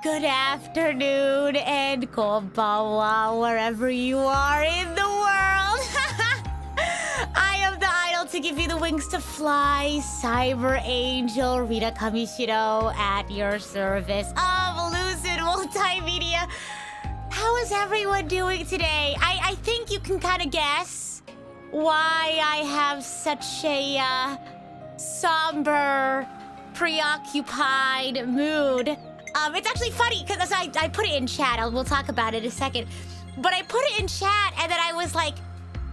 Good afternoon and konbanwa wherever you are in the world. I am the idol to give you the wings to fly, Cyber Angel Rita Kamishiro at your service of Lucid Multimedia. How is everyone doing today? I think you can kind of guess why I have such a somber, preoccupied mood. It's actually funny because I put it in chat. We'll talk about it in a second. But I put it in chat and then I was like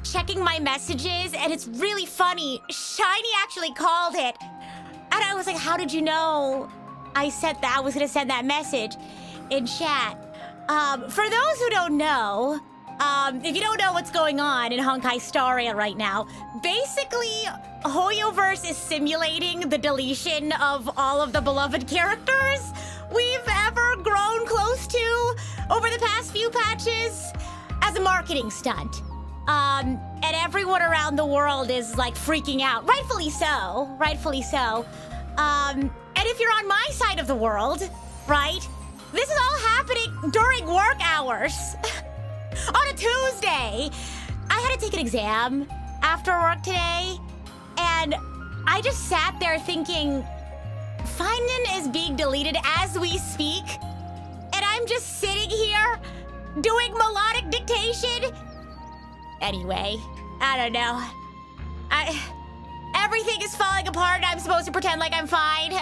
checking my messages and it's really funny. Shiny actually called it. And I was like, how did you know I said that I was going to send that message in chat? For those who don't know, if you don't know what's going on in Honkai Star Rail right now, basically, HUUGE is simulating the deletion of all of the beloved characters we've ever grown close to over the past few patches as a marketing stunt. And everyone around the world is like freaking out. Rightfully so. Rightfully so. And if you're on my side of the world, right, this is all happening during work hours. On a Tuesday. I had to take an exam after work today, and I just sat there thinking, Finden is being deleted as we speak, and I'm just sitting here doing melodic dictation. Anyway, I don't know. Everything is falling apart and I'm supposed to pretend like I'm fine.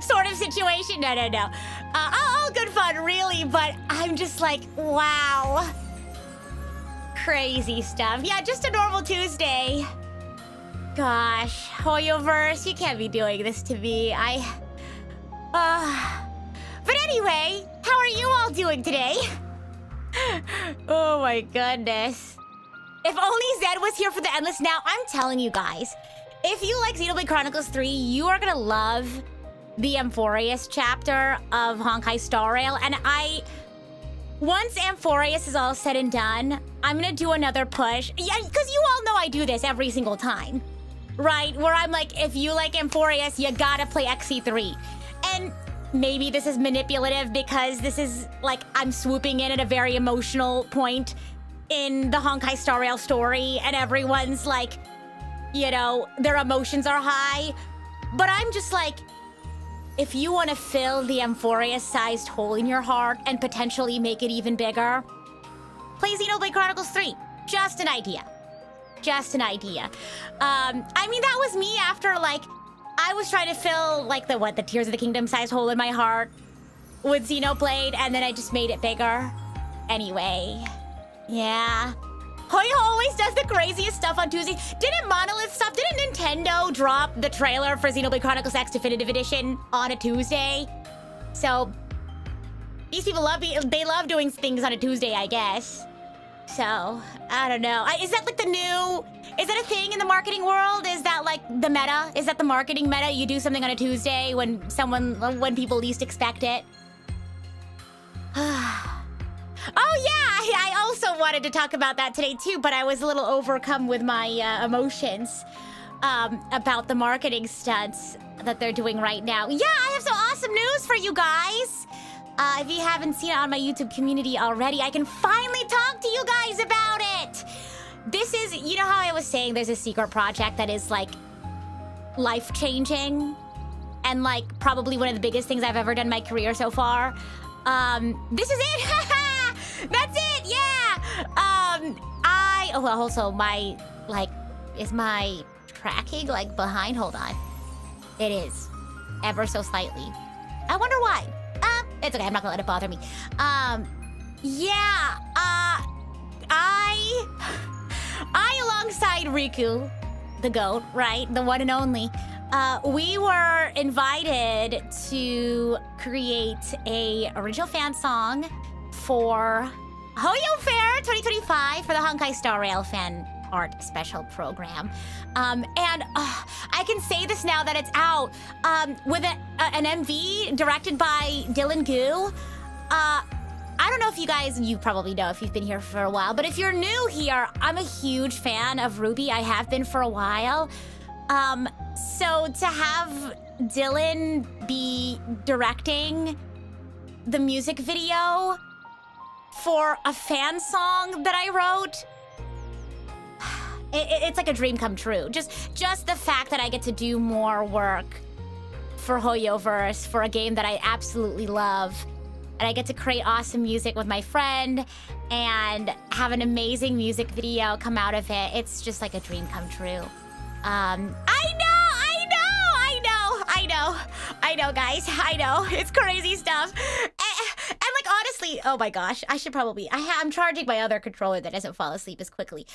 Sort of situation. No. All good fun, really, but I'm just like, wow. Crazy stuff. Yeah, just a normal Tuesday. Gosh, HUUGE, you can't be doing this to me. But anyway, how are you all doing today? Oh my goodness. If only Zed was here for the Endless Now. I'm telling you guys, if you like Xenoblade Chronicles 3, you are gonna love the Amphorius chapter of Honkai Star Rail. And once Amphorius is all said and done, I'm gonna do another push. Yeah, because you all know I do this every single time, right? Where I'm like, if you like Amphorius, you gotta play XC3. And maybe this is manipulative because this is like, I'm swooping in at a very emotional point in the Honkai Star Rail story, and everyone's like, you know, their emotions are high. But I'm just like, if you want to fill the Amphorius-sized hole in your heart and potentially make it even bigger, play Xenoblade Chronicles 3. Just an idea. Just an idea. I mean, that was me after, like, I was trying to fill, like, the Tears of the Kingdom-sized hole in my heart with Xenoblade, and then I just made it bigger. Anyway, yeah. HUUGE always does the craziest stuff on Tuesday. Didn't Monolith stuff? Didn't Nintendo drop the trailer for Xenoblade Chronicles X Definitive Edition on a Tuesday? So these people they love doing things on a Tuesday, I guess. So I don't know. Is that like the new? Is that a thing in the marketing world? Is that like the meta? Is that the marketing meta? You do something on a Tuesday when people least expect it. Oh yeah, I also wanted to talk about that today too, but I was a little overcome with my emotions about the marketing stunts that they're doing right now. Yeah, I have some awesome news for you guys. If you haven't seen it on my YouTube community already, I can finally talk to you guys about it. This is, you know how I was saying there's a secret project that is like life-changing and like probably one of the biggest things I've ever done in my career so far. This is it. That's it, yeah! Also, my, like, is my tracking, like, behind? Hold on. It is. Ever so slightly. I wonder why. It's okay, I'm not gonna let it bother me. Yeah, I, alongside Riku, the GOAT, right? The one and only, we were invited to create a original fan song for HUUGE Fair 2025 for the Honkai Star Rail fan art special program. I can say this now that it's out, with an MV directed by Dylan Gu. I don't know if you probably know if you've been here for a while, but if you're new here, I'm a huge fan of Ruby. I have been for a while. So to have Dylan be directing the music video for a fan song that I wrote. It's like a dream come true. Just the fact that I get to do more work for HUUGE, for a game that I absolutely love. And I get to create awesome music with my friend and have an amazing music video come out of it. It's just like a dream come true. I know, guys. I know. It's crazy stuff. And like, honestly, oh my gosh, I should probably... I'm charging my other controller that doesn't fall asleep as quickly.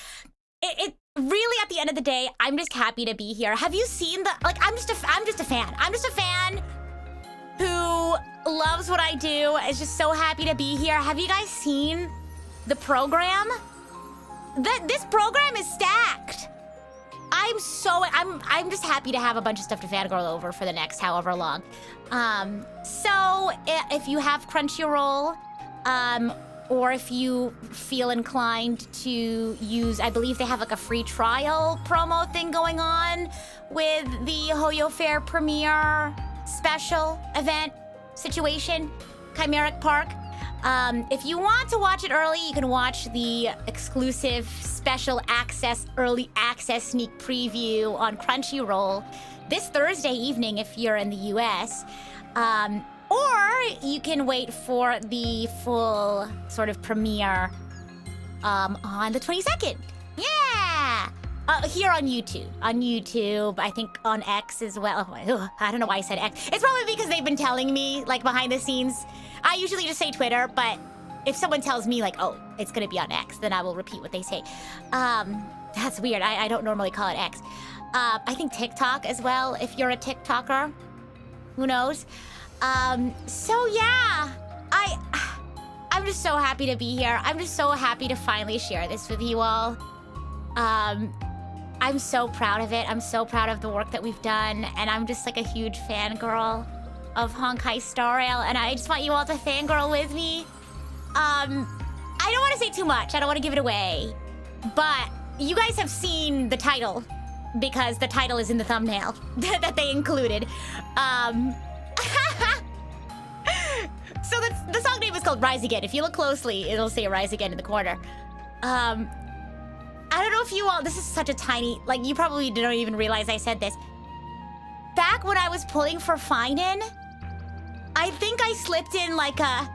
It really, at the end of the day, I'm just happy to be here. Have you seen the... Like, I'm just a fan. I'm just a fan who loves what I do. Is just so happy to be here. Have you guys seen the program? This program is stacked. I'm just happy to have a bunch of stuff to fangirl over for the next however long. So if you have Crunchyroll, or if you feel inclined to use, I believe they have like a free trial promo thing going on with the HUUGE Fair premiere special event situation, Chimeric Park. If you want to watch it early, you can watch the exclusive special access, early access sneak preview on Crunchyroll this Thursday evening if you're in the US. Or you can wait for the full sort of premiere on the 22nd. Yeah! Here on YouTube. On YouTube, I think on X as well. Oh, I don't know why I said X. It's probably because they've been telling me, like, behind the scenes. I usually just say Twitter, but if someone tells me, like, oh, it's gonna be on X, then I will repeat what they say. That's weird. I don't normally call it X. I think TikTok as well, if you're a TikToker. Who knows? So yeah, I'm just so happy to be here. I'm just so happy to finally share this with you all. I'm so proud of it. I'm so proud of the work that we've done, and I'm just like a huge fangirl of Honkai Star Rail, and I just want you all to fangirl with me. I don't want to say too much. I don't want to give it away, but you guys have seen the title because the title is in the thumbnail that they included. So the song name is called Rise Again. If you look closely, it'll say Rise Again in the corner. I don't know if you all... This is such a tiny... Like, you probably don't even realize I said this. Back when I was pulling for Finan, I think I slipped in like a...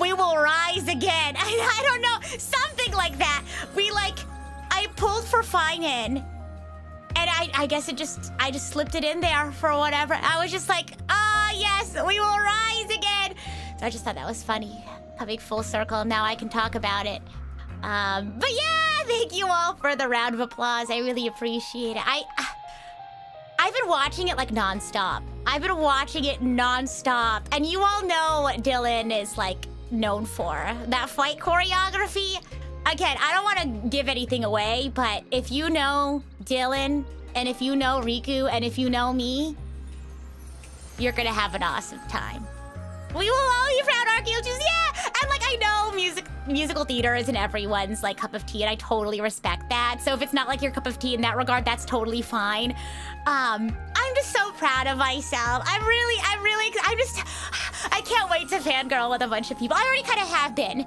We will rise again. I don't know. Something like that. I pulled for Finan. And I guess I just slipped it in there for whatever. I was just like, yes, we will rise again. So I just thought that was funny. Coming full circle, now I can talk about it. But yeah, thank you all for the round of applause. I really appreciate it. I've been watching it like nonstop. I've been watching it nonstop. And you all know what Dylan is like known for. That fight choreography. Again, I don't want to give anything away, but if you know Dylan, and if you know Riku, and if you know me, you're gonna have an awesome time. We will all be proud, Archaeologists, yeah! And like, I know musical theater isn't everyone's like cup of tea, and I totally respect that. So if it's not like your cup of tea in that regard, that's totally fine. I'm just so proud of myself. I can't wait to fangirl with a bunch of people. I already kind of have been,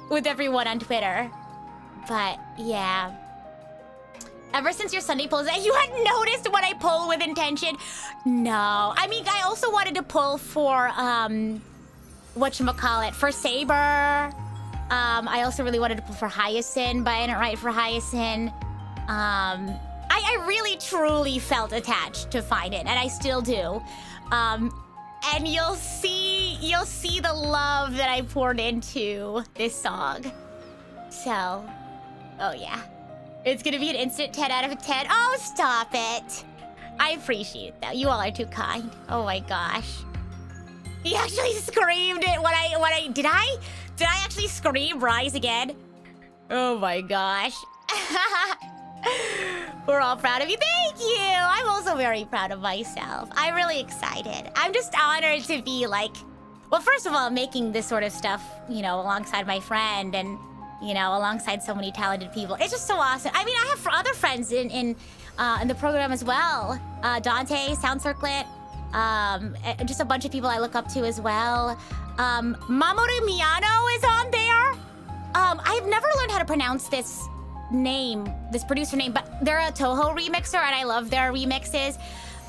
with everyone on Twitter. But yeah. Ever since your Sunday polls, you hadn't noticed what I pull with intention? No. I mean, I also wanted to pull for, whatchamacallit, for Saber. I also really wanted to pull for Hyacinth, but I didn't write for Hyacinth. I really, truly felt attached to Find It, and I still do. And you'll see the love that I poured into this song. So, oh yeah. It's gonna be an instant 10 out of 10. Oh, stop it. I appreciate that. You all are too kind. Oh my gosh. He actually screamed it when I did I actually scream Rise Again? Oh my gosh. We're all proud of you. Thank you. I'm also very proud of myself. I'm really excited. I'm just honored to be like, well, first of all, making this sort of stuff, you know, alongside my friend and, you know, alongside so many talented people. It's just so awesome. I mean, I have other friends in the program as well. Dante, Sound Circlet, Just a bunch of people I look up to as well. Mamoru Miyano is on there. I've never learned how to pronounce this name, this producer name, but they're a Toho remixer and I love their remixes.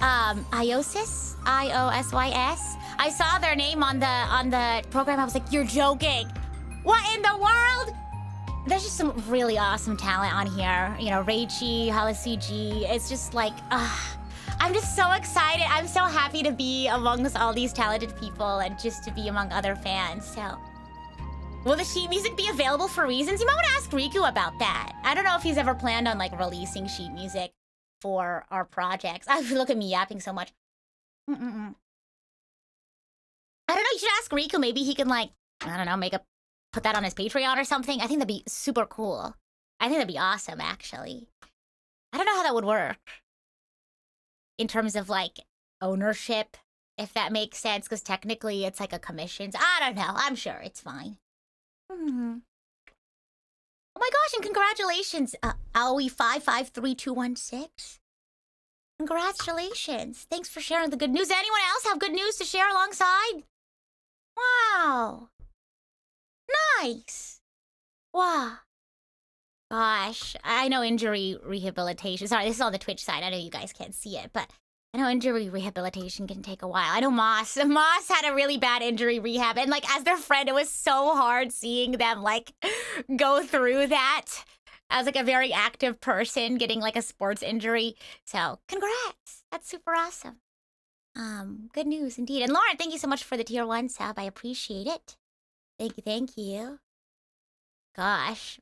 Iosys, I-O-S-Y-S. I saw their name on the program. I was like, you're joking. What in the world? There's just some really awesome talent on here. You know, Reichi, Halasuji. It's just like, I'm just so excited. I'm so happy to be amongst all these talented people and just to be among other fans. So, will the sheet music be available for reasons? You might want to ask Riku about that. I don't know if he's ever planned on like releasing sheet music for our projects. Look at me yapping so much. I don't know. You should ask Riku. Maybe he can like, I don't know, put that on his Patreon or something. I think that'd be super cool. I think that'd be awesome, actually. I don't know how that would work in terms of like ownership, if that makes sense, because technically it's like a commissions. I don't know. I'm sure it's fine. Oh my gosh, and congratulations, Aoi553216. Congratulations. Thanks for sharing the good news. Does anyone else have good news to share alongside? Wow. Nice. Wow. Gosh, I know injury rehabilitation. Sorry, this is on the Twitch side. I know you guys can't see it, but I know injury rehabilitation can take a while. I know Moss had a really bad injury rehab, and like as their friend, it was so hard seeing them like go through that as like a very active person getting like a sports injury. So congrats, that's super awesome. Good news indeed. And Lauren, thank you so much for the tier 1 sub. I appreciate it. Thank you. Gosh.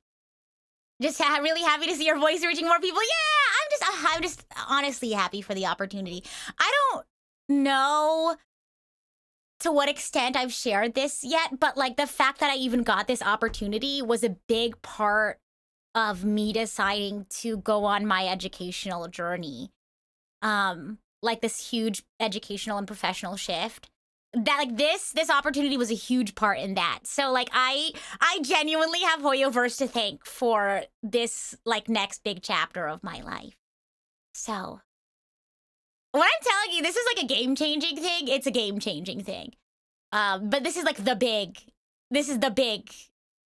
Just really happy to see your voice reaching more people. Yeah, I'm just honestly happy for the opportunity. I don't know to what extent I've shared this yet, but like the fact that I even got this opportunity was a big part of me deciding to go on my educational journey. Like this huge educational and professional shift. That like this opportunity was a huge part in that. So like I genuinely have HUUGE to thank for this like next big chapter of my life. So what I'm telling you, this is like a game-changing thing. It's a game-changing thing. But this is like the big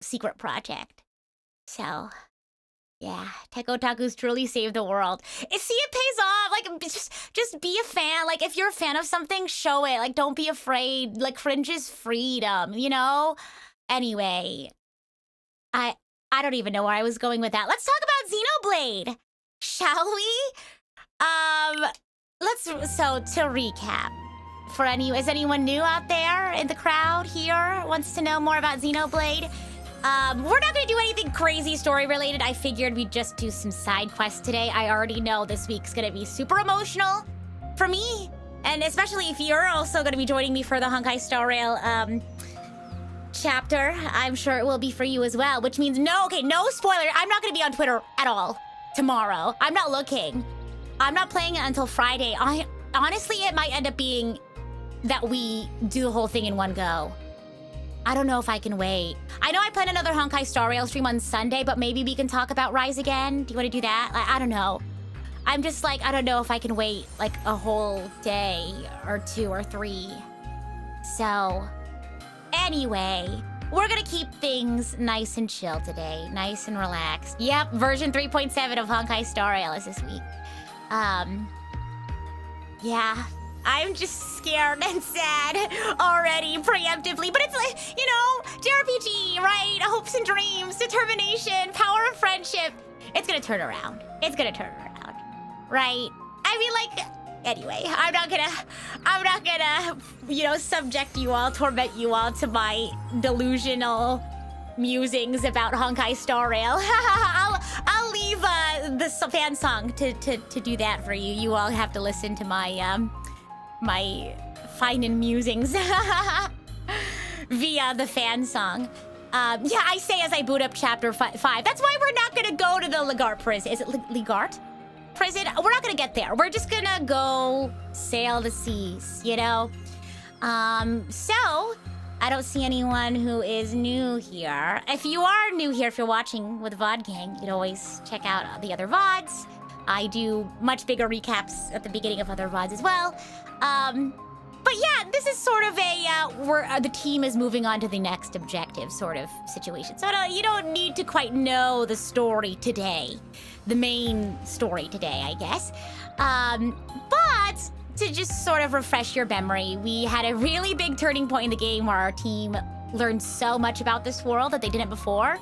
secret project. So yeah, Tech Otaku's truly saved the world. See, it pays off. Like, just be a fan. Like, if you're a fan of something, show it. Like, don't be afraid. Like, cringe is freedom, you know? Anyway, I don't even know where I was going with that. Let's talk about Xenoblade, shall we? So to recap, is anyone new out there in the crowd here wants to know more about Xenoblade? We're not gonna do anything crazy story related. I figured we'd just do some side quests today. I already know this week's gonna be super emotional for me. And especially if you're also gonna be joining me for the Honkai Star Rail, chapter. I'm sure it will be for you as well, which means no spoiler. I'm not gonna be on Twitter at all tomorrow. I'm not looking. I'm not playing it until Friday. Honestly, it might end up being that we do the whole thing in one go. I don't know if I can wait. I know I plan another Honkai Star Rail stream on Sunday, but maybe we can talk about Rise again. Do you want to do that? I don't know. I'm just like, I don't know if I can wait like a whole day or 2 or 3. So, anyway, we're gonna keep things nice and chill today. Nice and relaxed. Yep, version 3.7 of Honkai Star Rail is this week. Yeah. I'm just scared and sad already, preemptively. But it's like, you know, JRPG, right? Hopes and dreams, determination, power of friendship. It's gonna turn around. It's gonna turn around, right? I mean, like, anyway, I'm not gonna, you know, subject you all, torment you all to my delusional musings about Honkai Star Rail. I'll leave the fan song to do that for you. You all have to listen to my my fine musings via the fan song. Yeah, I say as I boot up chapter 5. That's why we're not gonna go to the Ligart prison. Is it Ligart prison? We're not gonna get there. We're just gonna go sail the seas, you know? So, I don't see anyone who is new here. If you are new here, if you're watching with VOD Gang, you can always check out the other VODs. I do much bigger recaps at the beginning of other VODs as well. But yeah, this is sort of a, where the team is moving on to the next objective sort of situation. So you don't need to quite know the story today. The main story today, I guess. But to just sort of refresh your memory, we had a really big turning point in the game where our team learned so much about this world that they didn't before.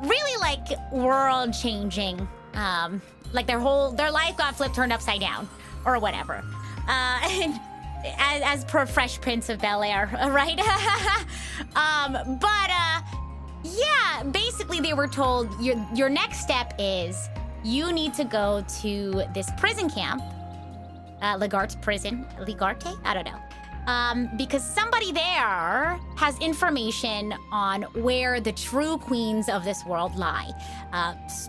Really like world-changing. Like their life got turned upside down or whatever. And as per Fresh Prince of Bel-Air, right? Yeah, basically they were told your next step is you need to go to this prison camp, Legarte's prison, Legarte? I don't know. Because somebody there has information on where the true queens of this world lie.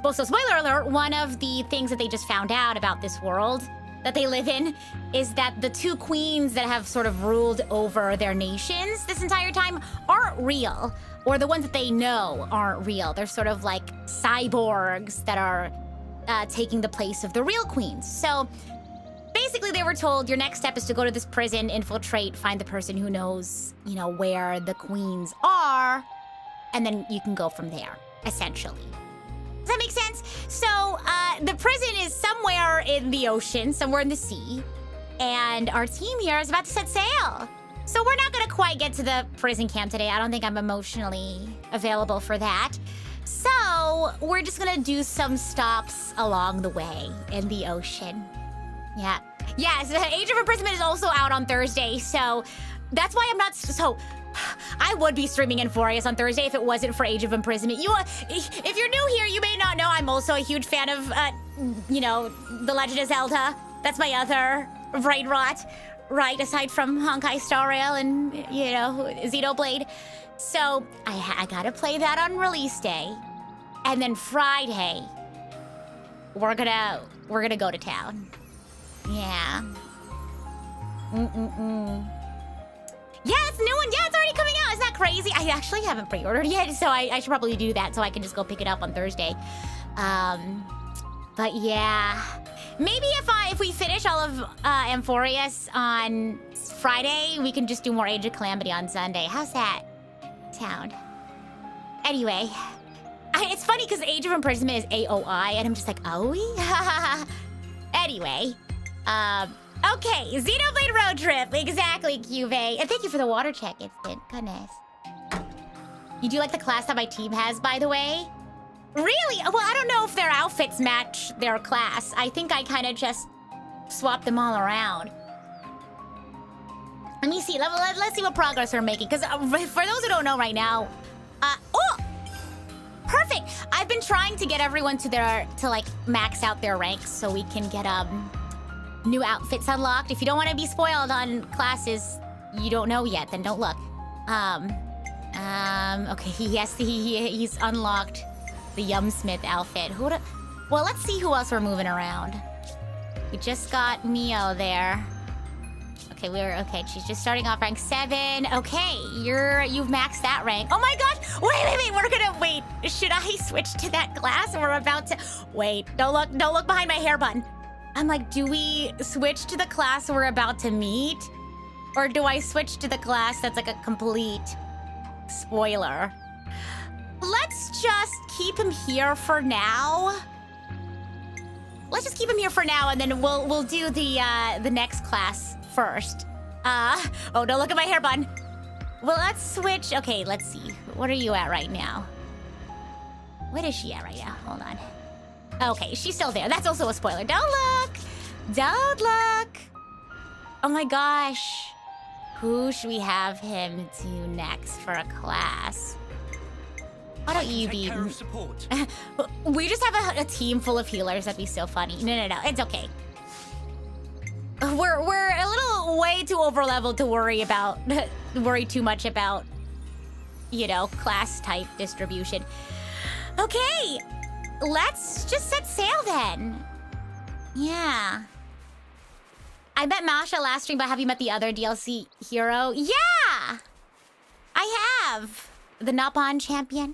So spoiler alert, one of the things that they just found out about this world that they live in is that the two queens that have sort of ruled over their nations this entire time aren't real, or the ones that they know aren't real. They're sort of like cyborgs that are taking the place of the real queens. So basically they were told your next step is to go to this prison, infiltrate, find the person who knows, you know, where the queens are, and then you can go from there, essentially. Does that make sense? So, the prison is somewhere in the ocean, somewhere in the sea, and our team here is about to set sail. So we're not gonna quite get to the prison camp today. I don't think I'm emotionally available for that. So, we're just gonna do some stops along the way in the ocean. Yeah. Yes, Age of Imprisonment is also out on Thursday, so that's why I'm not I would be streaming Inforious on Thursday if it wasn't for Age of Imprisonment. If you're new here, you may not know I'm also a huge fan of, you know, The Legend of Zelda. That's my other brain rot, right, aside from Honkai Star Rail and, you know, Xenoblade. So, I gotta play that on release day. And then Friday, we're gonna go to town. Yeah. Yeah, it's a new one. Yeah, it's already coming out. Isn't that crazy? I actually haven't pre-ordered yet, so I should probably do that so I can just go pick it up on Thursday. But yeah, maybe if we finish all of Amphorius on Friday, we can just do more Age of Calamity on Sunday. How's that sound? Anyway, it's funny because Age of Imprisonment is AOI, and I'm just like, oh. Anyway, okay, Xenoblade Road Trip. Exactly, Cube. And thank you for the water check instant. Goodness. You do like the class that my team has, by the way? Really? Well, I don't know if their outfits match their class. I think I kind of just swapped them all around. Let me see. Let's see what progress we're making. Because for those who don't know right now... oh! Perfect! I've been trying to get everyone to like, max out their ranks so we can get, new outfits unlocked. If you don't want to be spoiled on classes you don't know yet, then don't look. Okay, he's unlocked the Yumsmith outfit. Well, let's see who else we're moving around. We just got Mio there. Okay, okay, she's just starting off rank 7. Okay, you've maxed that rank. Oh my gosh! Wait, we're gonna wait. Should I switch to that class? We're about to wait. Don't look behind my hair button. I'm like, do we switch to the class we're about to meet? Or do I switch to the class that's like a complete spoiler? Let's just keep him here for now. Let's just keep him here for now, and then we'll do the next class first. Oh, don't look at my hair bun. Well, let's switch. Okay, let's see. What are you at right now? What is she at right now? Hold on. Okay, she's still there. That's also a spoiler. Don't look! Don't look! Oh my gosh. Who should we have him do next for a class? Why don't you be... support. We just have a team full of healers. That'd be so funny. No. It's okay. We're a little way too overleveled to worry too much about, you know, class type distribution. Okay. Let's just set sail then. Yeah. I met Masha last stream, but have you met the other DLC hero? Yeah! I have. The Nopon champion.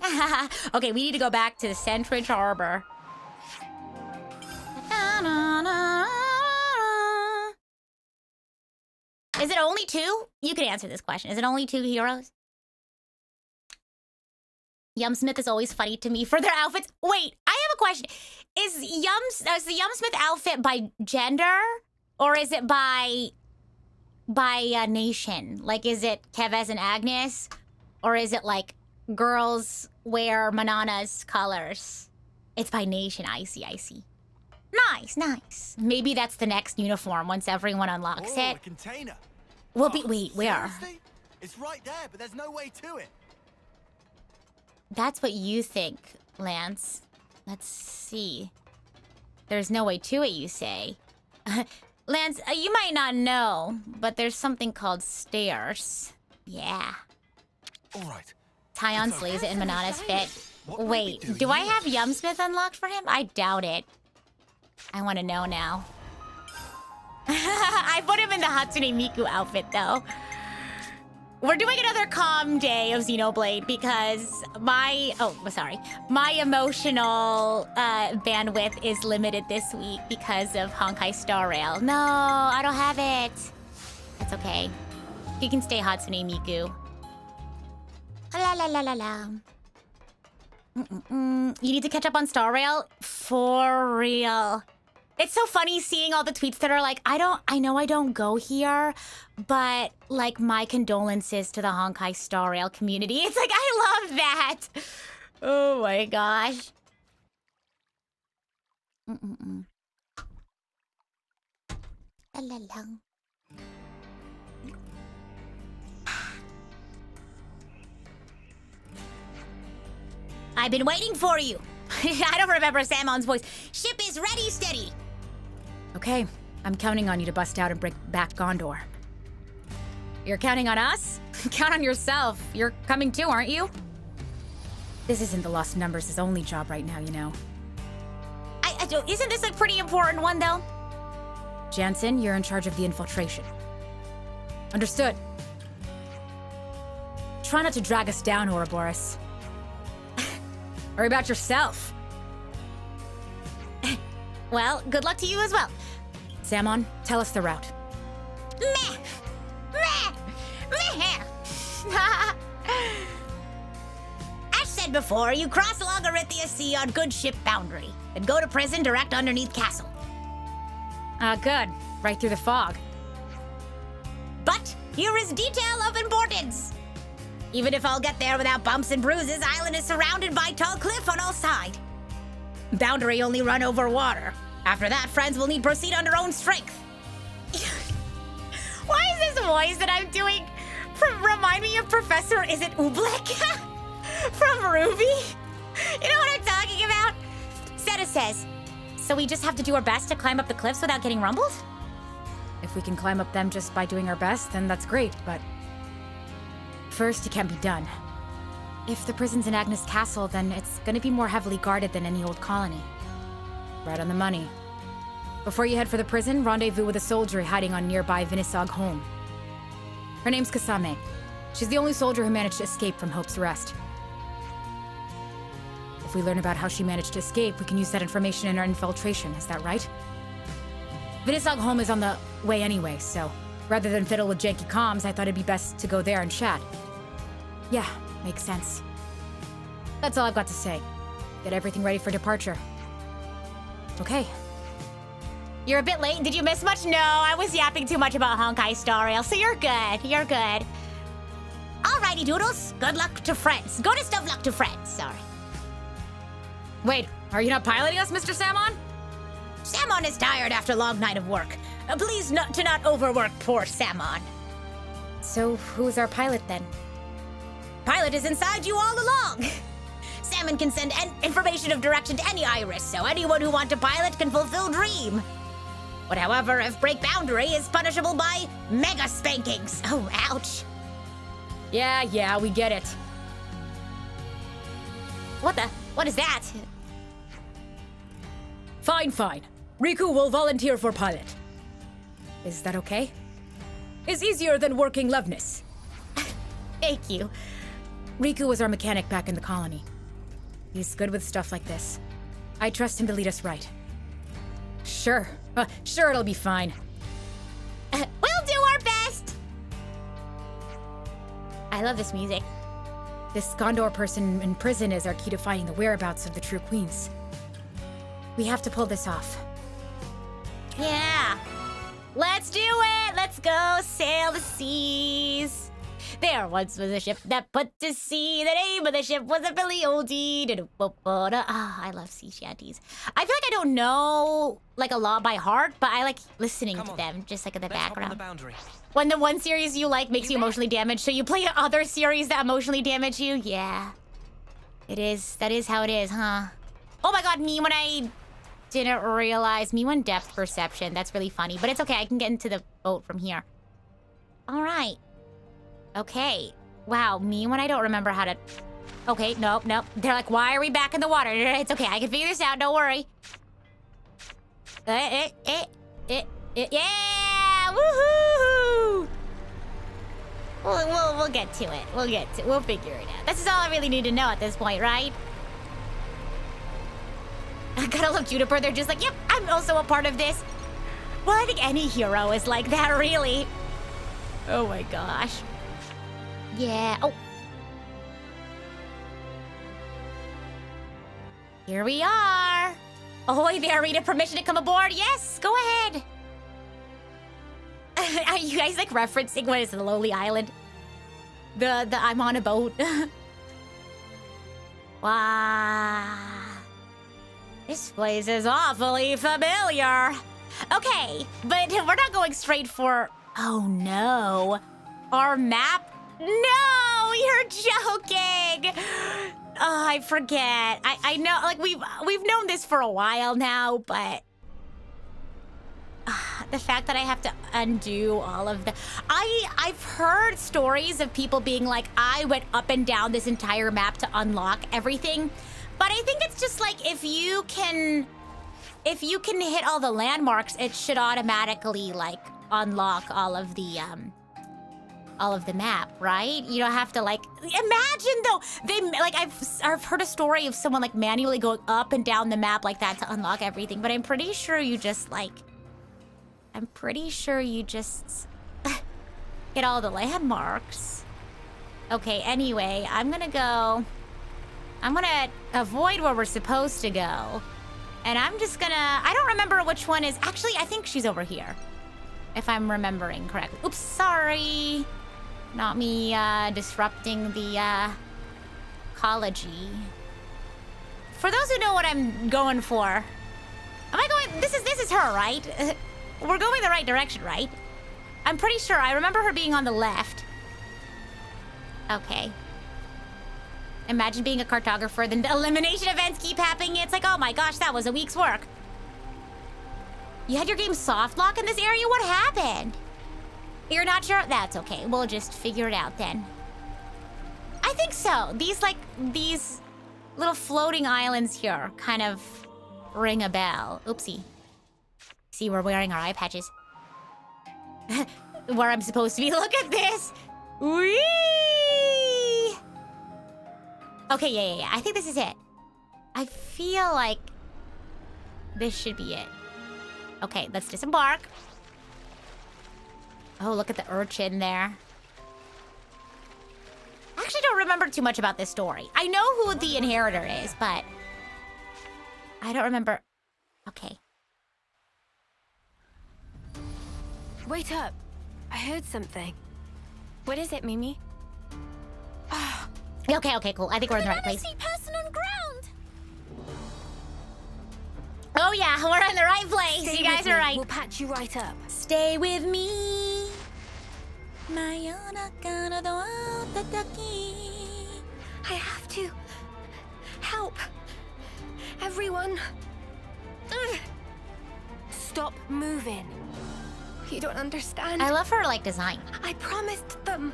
Okay, we need to go back to Sentridge Harbor. only two? You can answer this question. Is it only two heroes? Yumsmith is always funny to me for their outfits. Wait, I have a question. Is the Yumsmith outfit by gender? Or is it by nation? Like, is it Kevez and Agnes? Or is it like girls wear Manana's colors? It's by nation. I see, I see. Nice, nice. Maybe that's the next uniform once everyone unlocks it. A container. We'll be, wait, where? Seriously? It's right there, but there's no way to it. That's what you think, Lance. Let's see. There's no way to it, you say. Lance, you might not know, but there's something called stairs. Yeah. All right. Tyon slays it in Manana's fit. Wait, do I have Yumsmith unlocked for him? I doubt it. I want to know now. I put him in the Hatsune Miku outfit, though. We're doing another calm day of Xenoblade because my emotional bandwidth is limited this week because of Honkai Star Rail. No, I don't have it. That's okay. You can stay Hatsune Miku. La la la la la. You need to catch up on Star Rail? For real. It's so funny seeing all the tweets that are like, I know I don't go here, but like my condolences to the Honkai Star Rail community. It's like, I love that. Oh my gosh. La la la. I've been waiting for you. I don't remember Samon's voice. Ship is ready, steady. Okay, I'm counting on you to bust out and bring back Gondor. You're counting on us? Count on yourself. You're coming too, aren't you? This isn't the Lost Numbers' only job right now, you know. Isn't this a pretty important one, though? Jansen, you're in charge of the infiltration. Understood. Try not to drag us down, Ouroboros. Worry about yourself. Well, good luck to you as well. Samon, tell us the route. Meh! Meh! Meh! As said before, you cross along Arithia Sea on good ship boundary, and go to prison direct underneath castle. Good. Right through the fog. But here is detail of importance. Even if I'll get there without bumps and bruises, island is surrounded by tall cliff on all sides. Boundary only run over water. After that, friends will need proceed on their own strength. Why is this voice that I'm doing remind me of Professor, is it Oobleck? From Ruby? You know what I'm talking about? Seta says, so we just have to do our best to climb up the cliffs without getting rumbled? If we can climb up them just by doing our best, then that's great, but... First, it can't be done. If the prison's in Agnes Castle, then it's gonna be more heavily guarded than any old colony. Right on the money. Before you head for the prison, rendezvous with a soldier hiding on nearby Vinisog home. Her name's Kasame. She's the only soldier who managed to escape from Hope's Rest. If we learn about how she managed to escape, we can use that information in our infiltration, is that right? Vinisog home is on the way anyway, so rather than fiddle with janky comms, I thought it'd be best to go there and chat. Yeah, makes sense. That's all I've got to say. Get everything ready for departure. Okay. You're a bit late. Did you miss much? No, I was yapping too much about Honkai Star Rail, so you're good. You're good. Alrighty, doodles. Good luck to friends. Goodest of luck to friends. Sorry. Wait, are you not piloting us, Mr. Samon? Samon is tired after a long night of work. Please not overwork poor Samon. So, who's our pilot then? Pilot is inside you all along. Salmon can send information of direction to any iris, so anyone who wants to pilot can fulfill dream. But however, if break boundary is punishable by mega spankings. Oh, ouch. Yeah, we get it. What is that? Fine. Riku will volunteer for pilot. Is that okay? It's easier than working Loveness. Thank you. Riku was our mechanic back in the colony. He's good with stuff like this. I trust him to lead us right. Sure it'll be fine. We'll do our best. I love this music. This Gondor person in prison is our key to finding the whereabouts of the true queens. We have to pull this off. Yeah. Let's do it. Let's go sail the seas. There once was a ship that put to sea. The name of the ship was a Billy Oldie. Ah, I love sea shanties. I feel like I don't know like a lot by heart, but I like listening to them just like in the background. When the one series you like makes you emotionally damaged, so you play other series that emotionally damage you? Yeah. It is. That is how it is, huh? Oh my god, me when I didn't realize. Me when depth perception. That's really funny, but it's okay. I can get into the boat from here. All right. Okay. Wow, me when I don't remember how to... Okay, nope. They're like, why are we back in the water? It's okay, I can figure this out, don't worry. Yeah! Woohoo! We'll get to it. We'll figure it out. This is all I really need to know at this point, right? I gotta love Juniper. They're just like, yep, I'm also a part of this. Well, I think any hero is like that, really. Oh my gosh. Yeah. Oh. Here we are. Ahoy there, Rita. Permission to come aboard? Yes, go ahead. Are you guys like referencing what is the Lonely Island? The I'm on a boat. Wow. This place is awfully familiar. Okay, but we're not going straight for... Oh no. Our map? No, you're joking. Oh, I forget. I know, like we've known this for a while now, but the fact that I have to undo all of the... I've heard stories of people being like, I went up and down this entire map to unlock everything, but I think it's just like if you can hit all the landmarks, it should automatically like unlock all of the map, right? You don't have to like imagine though. They like I've heard a story of someone like manually going up and down the map like that to unlock everything, but I'm pretty sure you just hit all the landmarks. Okay, anyway, I'm gonna avoid where we're supposed to go. And I'm just gonna... I don't remember which one is... Actually, I think she's over here. If I'm remembering correctly. Oops, sorry. Not me disrupting the ecology. For those who know what I'm going for... Am I going... This is her, right? We're going the right direction, right? I'm pretty sure. I remember her being on the left. Okay. Imagine being a cartographer, then the elimination events keep happening. It's like, oh my gosh, that was a week's work. You had your game soft lock in this area? What happened? You're not sure? That's okay. We'll just figure it out then. I think so. These little floating islands here kind of ring a bell. Oopsie. See, we're wearing our eye patches. Where I'm supposed to be. Look at this. Whee! Okay, yeah. I think this is it. I feel like this should be it. Okay, let's disembark. Oh, look at the urchin there. I actually don't remember too much about this story. I know who the inheritor is, but I don't remember. Okay. Wait up. I heard something. What is it, Mimi? Okay, cool. I think we're in the right place. Person on ground. Oh yeah, we're in the right place. Stay you guys with are me. right. We'll patch you right up. Stay with me. I have to help everyone. Ugh. Stop moving. You don't understand. I love her like design. I promised them.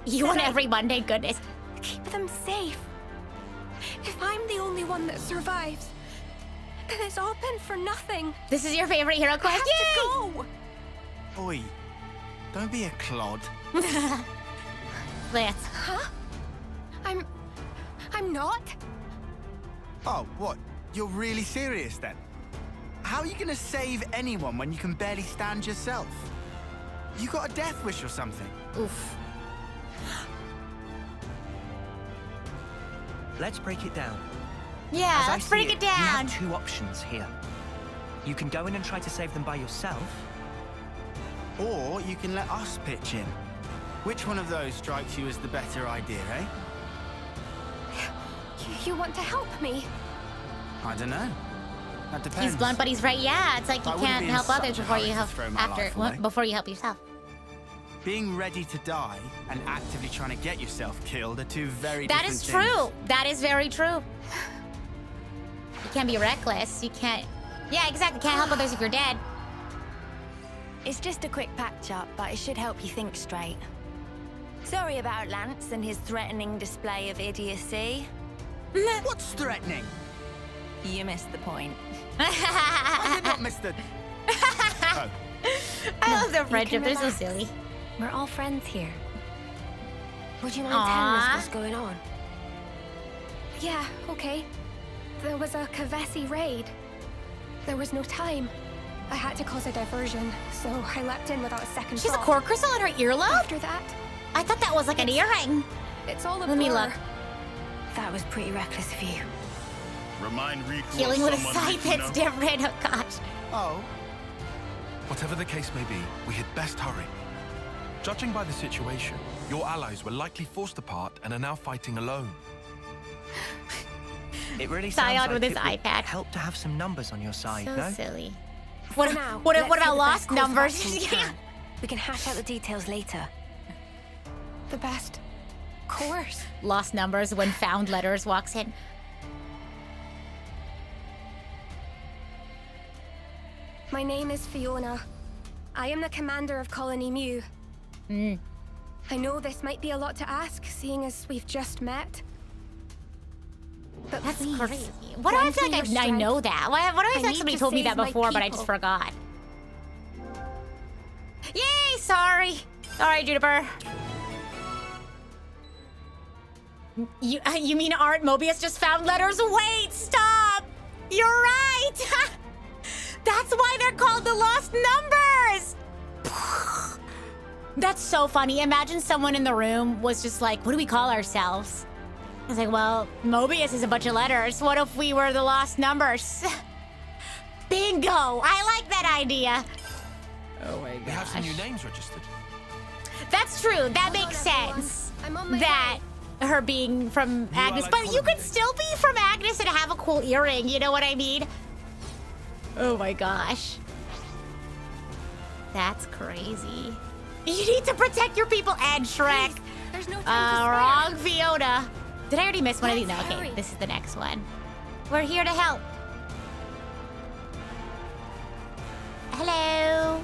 You want every Monday, goodness. Keep them safe. If I'm the only one that survives, then it's all been for nothing. This is your favorite hero I quest? have to go. Oi, don't be a clod. Lance. Huh? I'm not. Oh, what? You're really serious then? How are you gonna save anyone when you can barely stand yourself? You got a death wish or something? Oof. Let's break it down. Yeah, As I let's see break it You down. have two options here. You can go in and try to save them by yourself. Or you can let us pitch in. Which one of those strikes you as the better idea, eh? You want to help me? I don't know. That depends. He's blunt, but he's right. Yeah, it's like you I wouldn't can't be in help such others a before hurry you to help throw my life away. before you help yourself. Being ready to die and actively trying to get yourself killed are two very That different is things. true. That is very true. You can't be reckless. You can't. Yeah, exactly. Can't help others if you're dead. It's just a quick patch-up, but it should help you think straight. Sorry about Lance and his threatening display of idiocy. What's threatening? You missed the point. I did not miss the... Oh. I love their you friendship. can They're so relax. silly. We're all friends here. Would you mind Aw. telling us what's going on? Yeah, okay. There was a Kavesi raid. There was no time. I had to cause a diversion, so I leapt in without a second She's a thought. core crystal in her earlobe? After that, I thought that was like an earring. it's all a Let me blur. look. That was pretty reckless of you. Remind Riku of Healing with a someone scythe, Riku it's knows. different. Oh, gosh. Oh. Whatever the case may be, we had best hurry. Judging by the situation, your allies were likely forced apart and are now fighting alone. It really Scion sounds like with his it would iPad. help to have some numbers on your side, So no? silly. For What, now, what let's about do the lost best course of numbers? action we can. We can hash out the details later. The best course. Lost numbers when found letters walks in. My name is Fiona. I am the commander of Colony Mu. I know this might be a lot to ask, seeing as we've just met. But That's please, crazy. What do I lend feel me like your I know strength. that? Why do I feel like need somebody to told me save that my before, but I just people. forgot? Yay! Sorry. Sorry, Juniper. You mean Art Mobius just found letters? Wait, stop! You're right! That's why they're called the Lost Numbers! That's so funny. Imagine someone in the room was just like, what do we call ourselves? I was like, well, Mobius is a bunch of letters. What if we were the Lost Numbers? Bingo! I like that idea. Oh my They have some new names registered. That's true. That Hold makes on, everyone. sense. I'm on my That her being from Agnes, like but you Colin could did. still be from Agnes and have a cool earring. You know what I mean? Oh my gosh. That's crazy. You need to protect your people and Shrek. There's no time to spare. Wrong Fiona. Did I already miss one of these? No, Let's okay. hurry. This is the next one. We're here to help. Hello.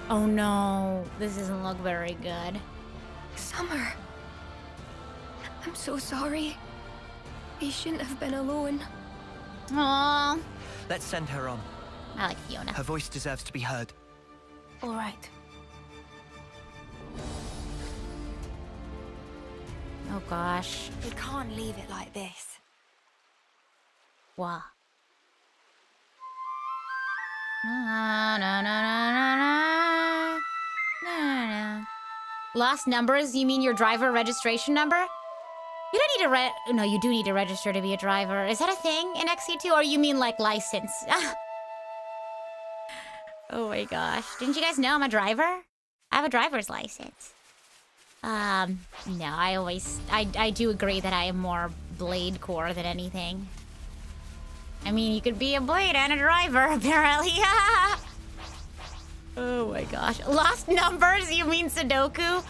Oh no, this doesn't look very good. Summer. I'm so sorry. You shouldn't have been alone. Aww. Let's send her on. I like Fiona. Her voice deserves to be heard. All right. Oh gosh. We can't leave it like this. Wow. Na, na, na, na, na, na. Na, na. Lost numbers? You mean your driver registration number? You don't need to no, you do need to register to be a driver. Is that a thing in XC2, or you mean like license? Oh my gosh. Didn't you guys know I'm a driver? I have a driver's license. No, I do agree that I am more Blade core than anything. I mean, you could be a Blade and a driver, apparently. Oh my gosh. Lost numbers? You mean Sudoku?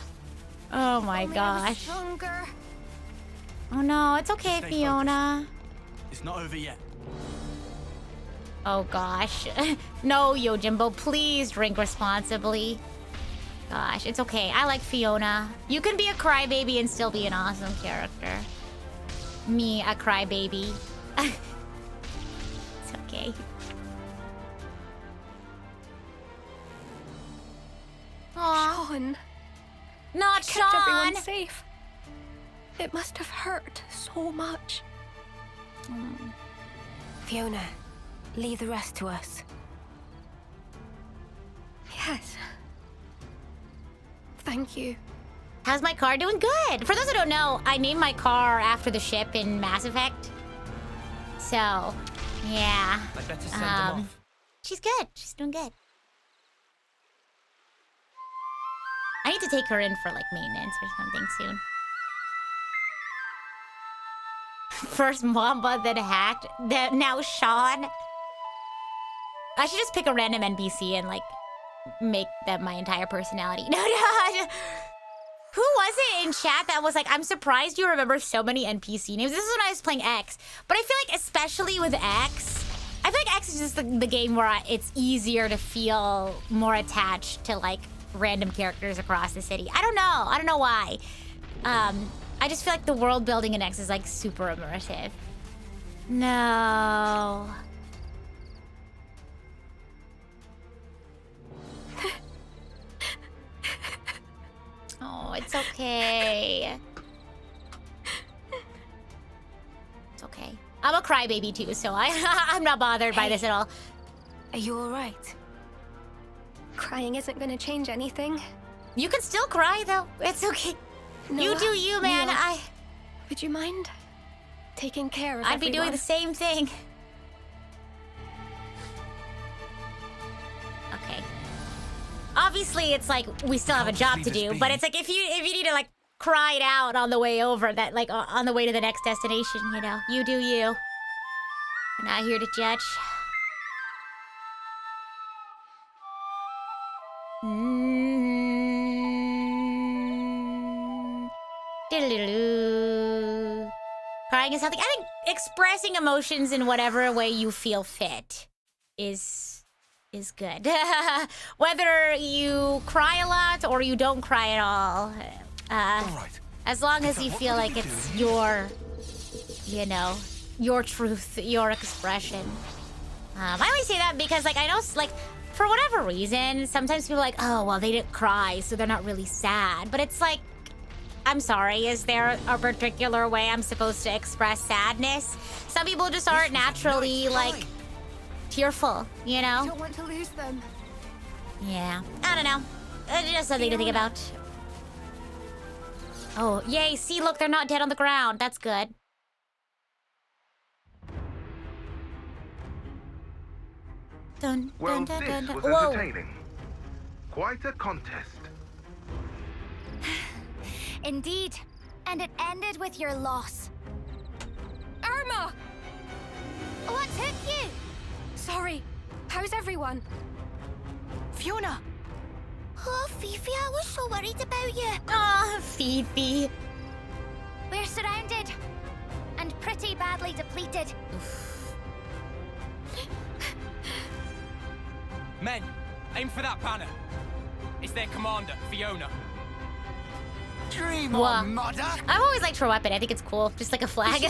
Oh my Only I was gosh. stronger. Oh no, it's okay, Stay Fiona. It's not over yet. Oh gosh. No, Yojimbo, please drink responsibly. Gosh, it's okay. I like Fiona. You can be a crybaby and still be an awesome character. Me, a crybaby. It's okay. Aw, Sean. not Kept everyone Sean! safe. It must have hurt so much. Fiona, leave the rest to us. Yes. Thank you. How's my car doing? Good. For those who don't know, I named my car after the ship in Mass Effect. So, yeah. I'd better send them off. She's good. She's doing good. I need to take her in for like maintenance or something soon. First Mamba, then hacked, then now Sean. I should just pick a random NPC and like make them my entire personality. No. Who was it in chat that was like, I'm surprised you remember so many NPC names? This is when I was playing X. But I feel like especially with X, I feel like X is just the game where it's easier to feel more attached to like random characters across the city. I don't know why. I just feel like the world building in X is like super immersive. No. Oh, it's okay. It's okay. I'm a crybaby too, so I'm not bothered by this at all. Are you alright? Crying isn't gonna change anything. You can still cry though. It's okay. No, you do you, man. Mia, would you mind taking care of I'd be doing everyone? the same thing. Okay. Obviously, it's like we still have a job to do, but it's like if you need to like cry it out on the way over, that like on the way to the next destination, you know, you do you. I'm not here to judge. Diddle-doo-doo. Crying is something. I think expressing emotions in whatever way you feel fit is good. Whether you cry a lot or you don't cry at all. Alright. As long as you feel like it's your, you know, your truth, your expression. I only say that because, like, I know, like, for whatever reason, sometimes people are like, oh, well, they didn't cry, so they're not really sad. But it's like, I'm sorry, is there a particular way I'm supposed to express sadness? Some people just aren't naturally, like, tearful, you know? I don't want to lose them. Yeah, I don't know. Just something to think about. Oh, yay, see, look, they're not dead on the ground. That's good. Dun, Well, dun, dun, dun, this dun. was Whoa. entertaining. Quite a contest. Indeed. And it ended with your loss. Irma! What took you? Sorry. How's everyone? Fiona! Oh, Fifi, I was so worried about you. Aw, Fifi. We're surrounded. And pretty badly depleted. Men, aim for that banner. It's their commander, Fiona. Dream Whoa. on, mother! I've always liked her weapon. I think it's cool. Just like a flag.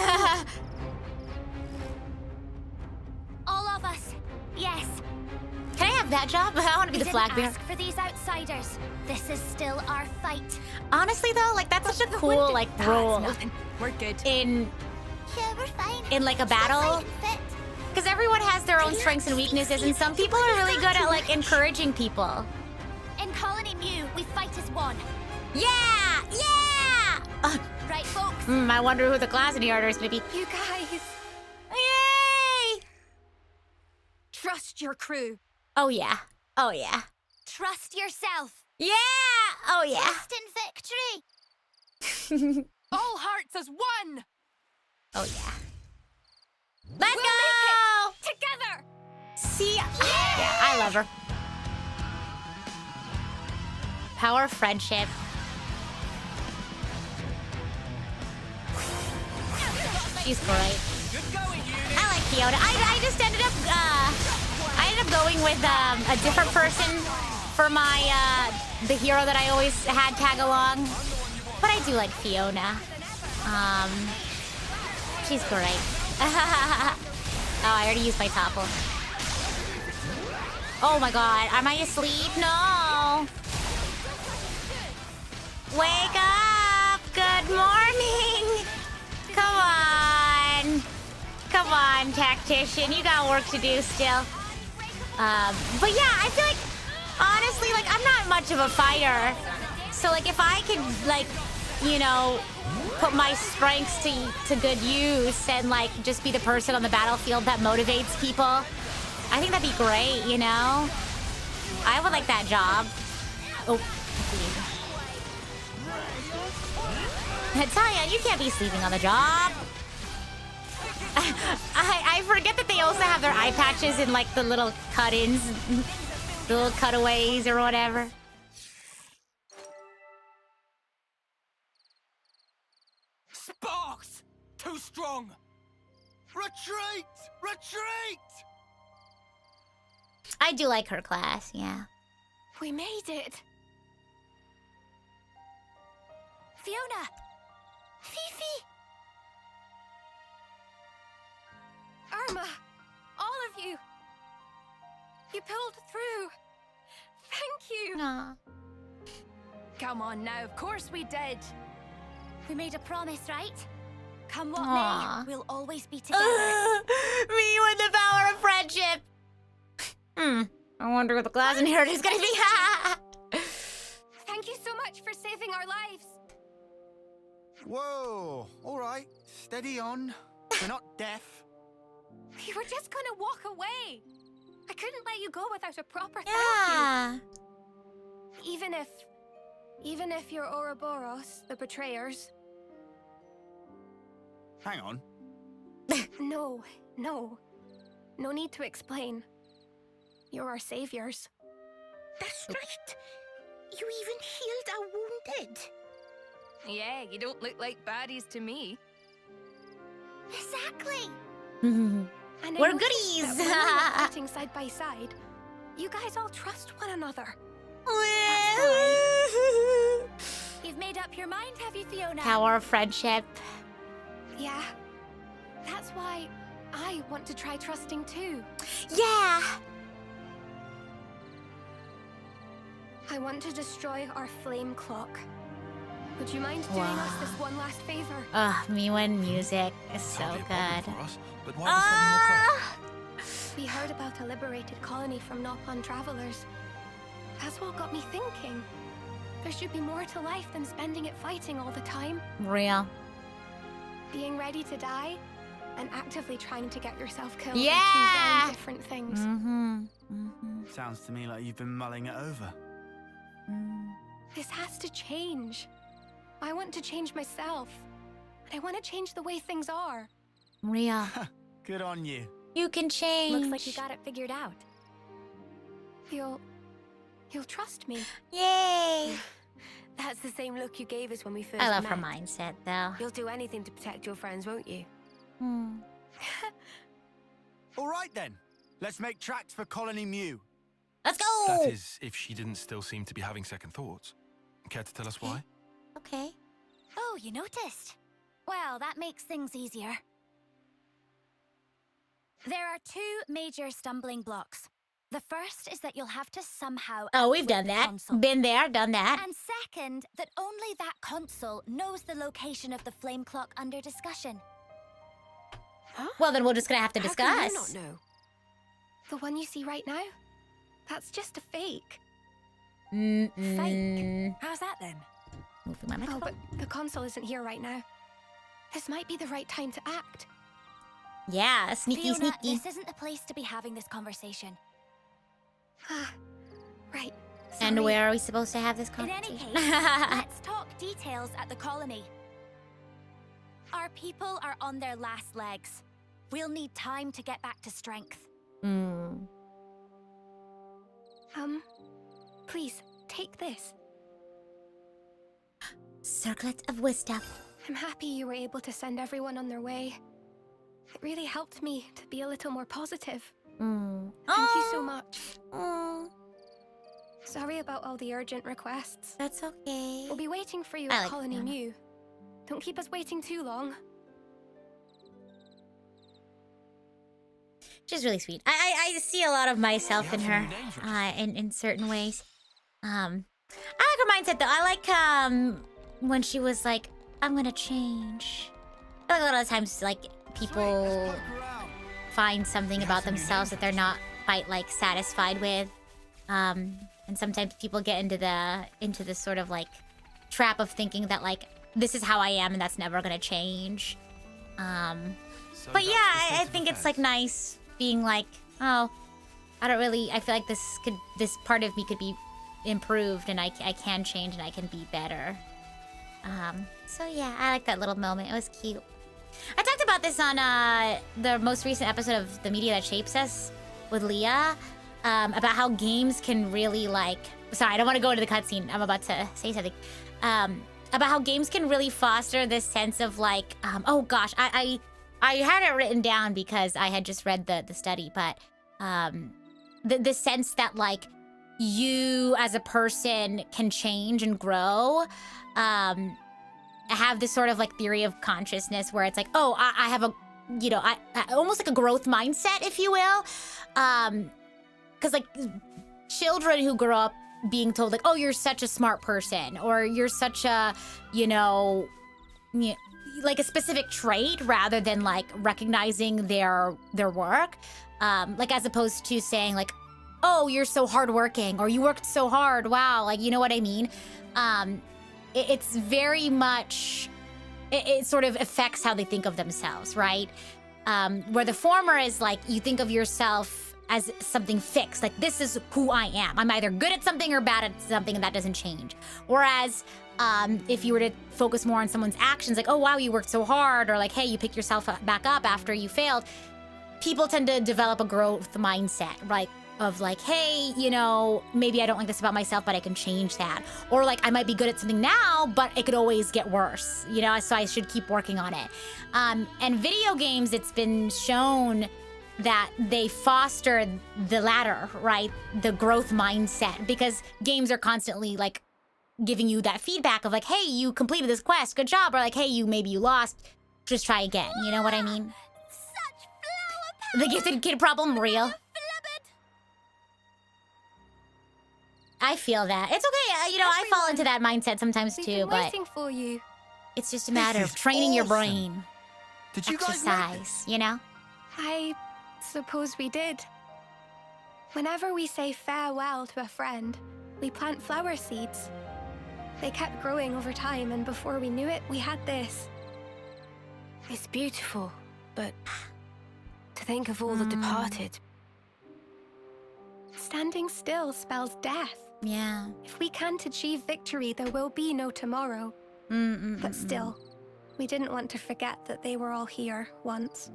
All of us. Yes. Can I have that job? I want to be We the flag didn't bearer. ask for these outsiders. This is still our fight. Honestly, though, like, that's such a cool, like, role We're good. in Yeah, we're fine. in like a battle. Because everyone has their own strengths and weaknesses, and some people are really good at, like, encouraging people. In Colony Mu, we fight as one. Yeah! Yeah! Right, folks? I wonder who the class in the order is, maybe. You guys, Yay! trust your crew. Oh, yeah. Oh, yeah. Trust yourself. Yeah! Oh, yeah. Trust in victory. All hearts as one! Oh, yeah. Let's We'll go! make it together! See? Yeah, I love her. Power of friendship. She's great. Good going, unit. I like Fiona. I just ended up going with a different person for my the hero that I always had tag along. But I do like Fiona. She's great. Oh, I already used my topple. Oh my god, am I asleep? No. Wake up! Good morning! Come on. Come on, tactician. You got work to do still. But yeah, I feel like, honestly, like, I'm not much of a fighter. So, like, if I could, like, you know, put my strengths to good use and, like, just be the person on the battlefield that motivates people, I think that'd be great, you know? I would like that job. Oh, Talia, you can't be sleeping on the job. I forget that they also have their eye patches in, like, the little cut-ins, the little cutaways or whatever. Sparks! Too strong! Retreat! Retreat! I do like her class, yeah. We made it. Fiona! Fifi! Irma, all of you. You pulled through. Thank you. Aw. Come on now, of course we did. We made a promise, right? Come what Aw. may, we'll always be together. Me with the power of friendship. I wonder what the class inherit is gonna be. Thank you so much for saving our lives. Whoa, all right. Steady on. We're not deaf. You were just gonna walk away. I couldn't let you go without a proper Yeah. thank you. Even if you're Ouroboros, the betrayers. Hang on. No. No need to explain. You're our saviors. That's right. You even healed our wounded. Yeah, you don't look like baddies to me. Exactly. And I We're noticed goodies. that when we were fighting side by side, you guys all trust one another. You've made up your mind, have you, Fiona? Power of friendship. Yeah. That's why I want to try trusting too. Yeah. I want to destroy our flame clock. Would you mind doing us this one last favor? Ugh, Miwen music is so Hardly a problem good. for us, but why the sudden request? We heard about a liberated colony from Nopon travelers. That's what got me thinking. There should be more to life than spending it fighting all the time. Real. Being ready to die and actively trying to get yourself killed Yeah! are two very different things. Sounds to me like you've been mulling it over. This has to change. I want to change myself. And I want to change the way things are. Real. Good on you. You can change. Looks like you got it figured out. You'll trust me. Yay. That's the same look you gave us when we first I love met. her mindset, though. You'll do anything to protect your friends, won't you? All right then. Let's make tracks for Colony Mew. Let's go. That is, if she didn't still seem to be having second thoughts. Care to tell us why? Okay. Oh, you noticed? Well, that makes things easier. There are two major stumbling blocks. The first is that you'll have to somehow... Oh, we've outwit done the that. console. Been there, done that. And second, that only that console knows the location of the flame clock under discussion. Well, then we're just gonna have to How discuss. can you not know? The one you see right now? That's just a fake. Fake? How's that then? Moving my Oh, microphone. but the console isn't here right now. This might be the right time to act. Yeah, sneaky, Fiona, sneaky. this isn't the place to be having this conversation. Ah, right. And Sorry. where are we supposed to have this In conversation? any case, let's talk details at the colony. Our people are on their last legs. We'll need time to get back to strength. Please, take this. Circlet of wisdom. I'm happy you were able to send everyone on their way. It really helped me to be a little more positive. Thank you so much. Sorry about all the urgent requests. That's okay. We'll be waiting for you I at like Colony Fiona. Mew. Don't keep us waiting too long. She's really sweet. I see a lot of myself in her, Dangerous. in certain ways. I like her mindset though. I like when she was like, "I'm gonna change." I like a lot of times like people find something about themselves that they're not quite like satisfied with, and sometimes people get into the sort of like trap of thinking that like this is how I am and that's never gonna change. So But that's yeah, the state I of think it's like affairs. nice being like, oh, I feel like this part of me could be improved and I can change and I can be better. So yeah, I like that little moment. It was cute. I talked about this on the most recent episode of The Media That Shapes Us with Leah, about how games can really like... Sorry, I don't want to go into the cutscene. I'm about to say something. About how games can really foster this sense of like... oh gosh, I had it written down because I had just read the study, but the sense that like you as a person can change and grow. Have this sort of like theory of consciousness where it's like, oh, I have a, you know, I almost like a growth mindset, if you will. Because like children who grow up being told like, oh, you're such a smart person, or you're such a, you know, like a specific trait rather than like recognizing their work. Like as opposed to saying like, oh, you're so hardworking, or you worked so hard. Wow, like, you know what I mean? It's very much, it sort of affects how they think of themselves, right? Where the former is like, you think of yourself as something fixed, like this is who I am. I'm either good at something or bad at something, and that doesn't change. Whereas if you were to focus more on someone's actions, like, oh wow, you worked so hard, or like, hey, you picked yourself back up after you failed, people tend to develop a growth mindset, right? Of like, hey, you know, maybe I don't like this about myself, but I can change that. Or like, I might be good at something now, but it could always get worse, you know, so I should keep working on it. And video games, it's been shown that they foster the latter, right? The growth mindset, because games are constantly like giving you that feedback of like, hey, you completed this quest, good job. Or like, hey, maybe you lost, just try again. You know what I mean? Such flower The gifted kid problem, real. I feel that. It's okay. You know, I fall into that mindset sometimes We've too, been but waiting for you. it's just a matter This of is training your awesome. brain. Did you guys make Exercise, this? you know? I suppose we did. Whenever we say farewell to a friend, we plant flower seeds. They kept growing over time, and before we knew it, we had this. It's beautiful, but to think of all the departed. Standing still spells death. Yeah. If we can't achieve victory, there will be no tomorrow. But still, we didn't want to forget that they were all here once.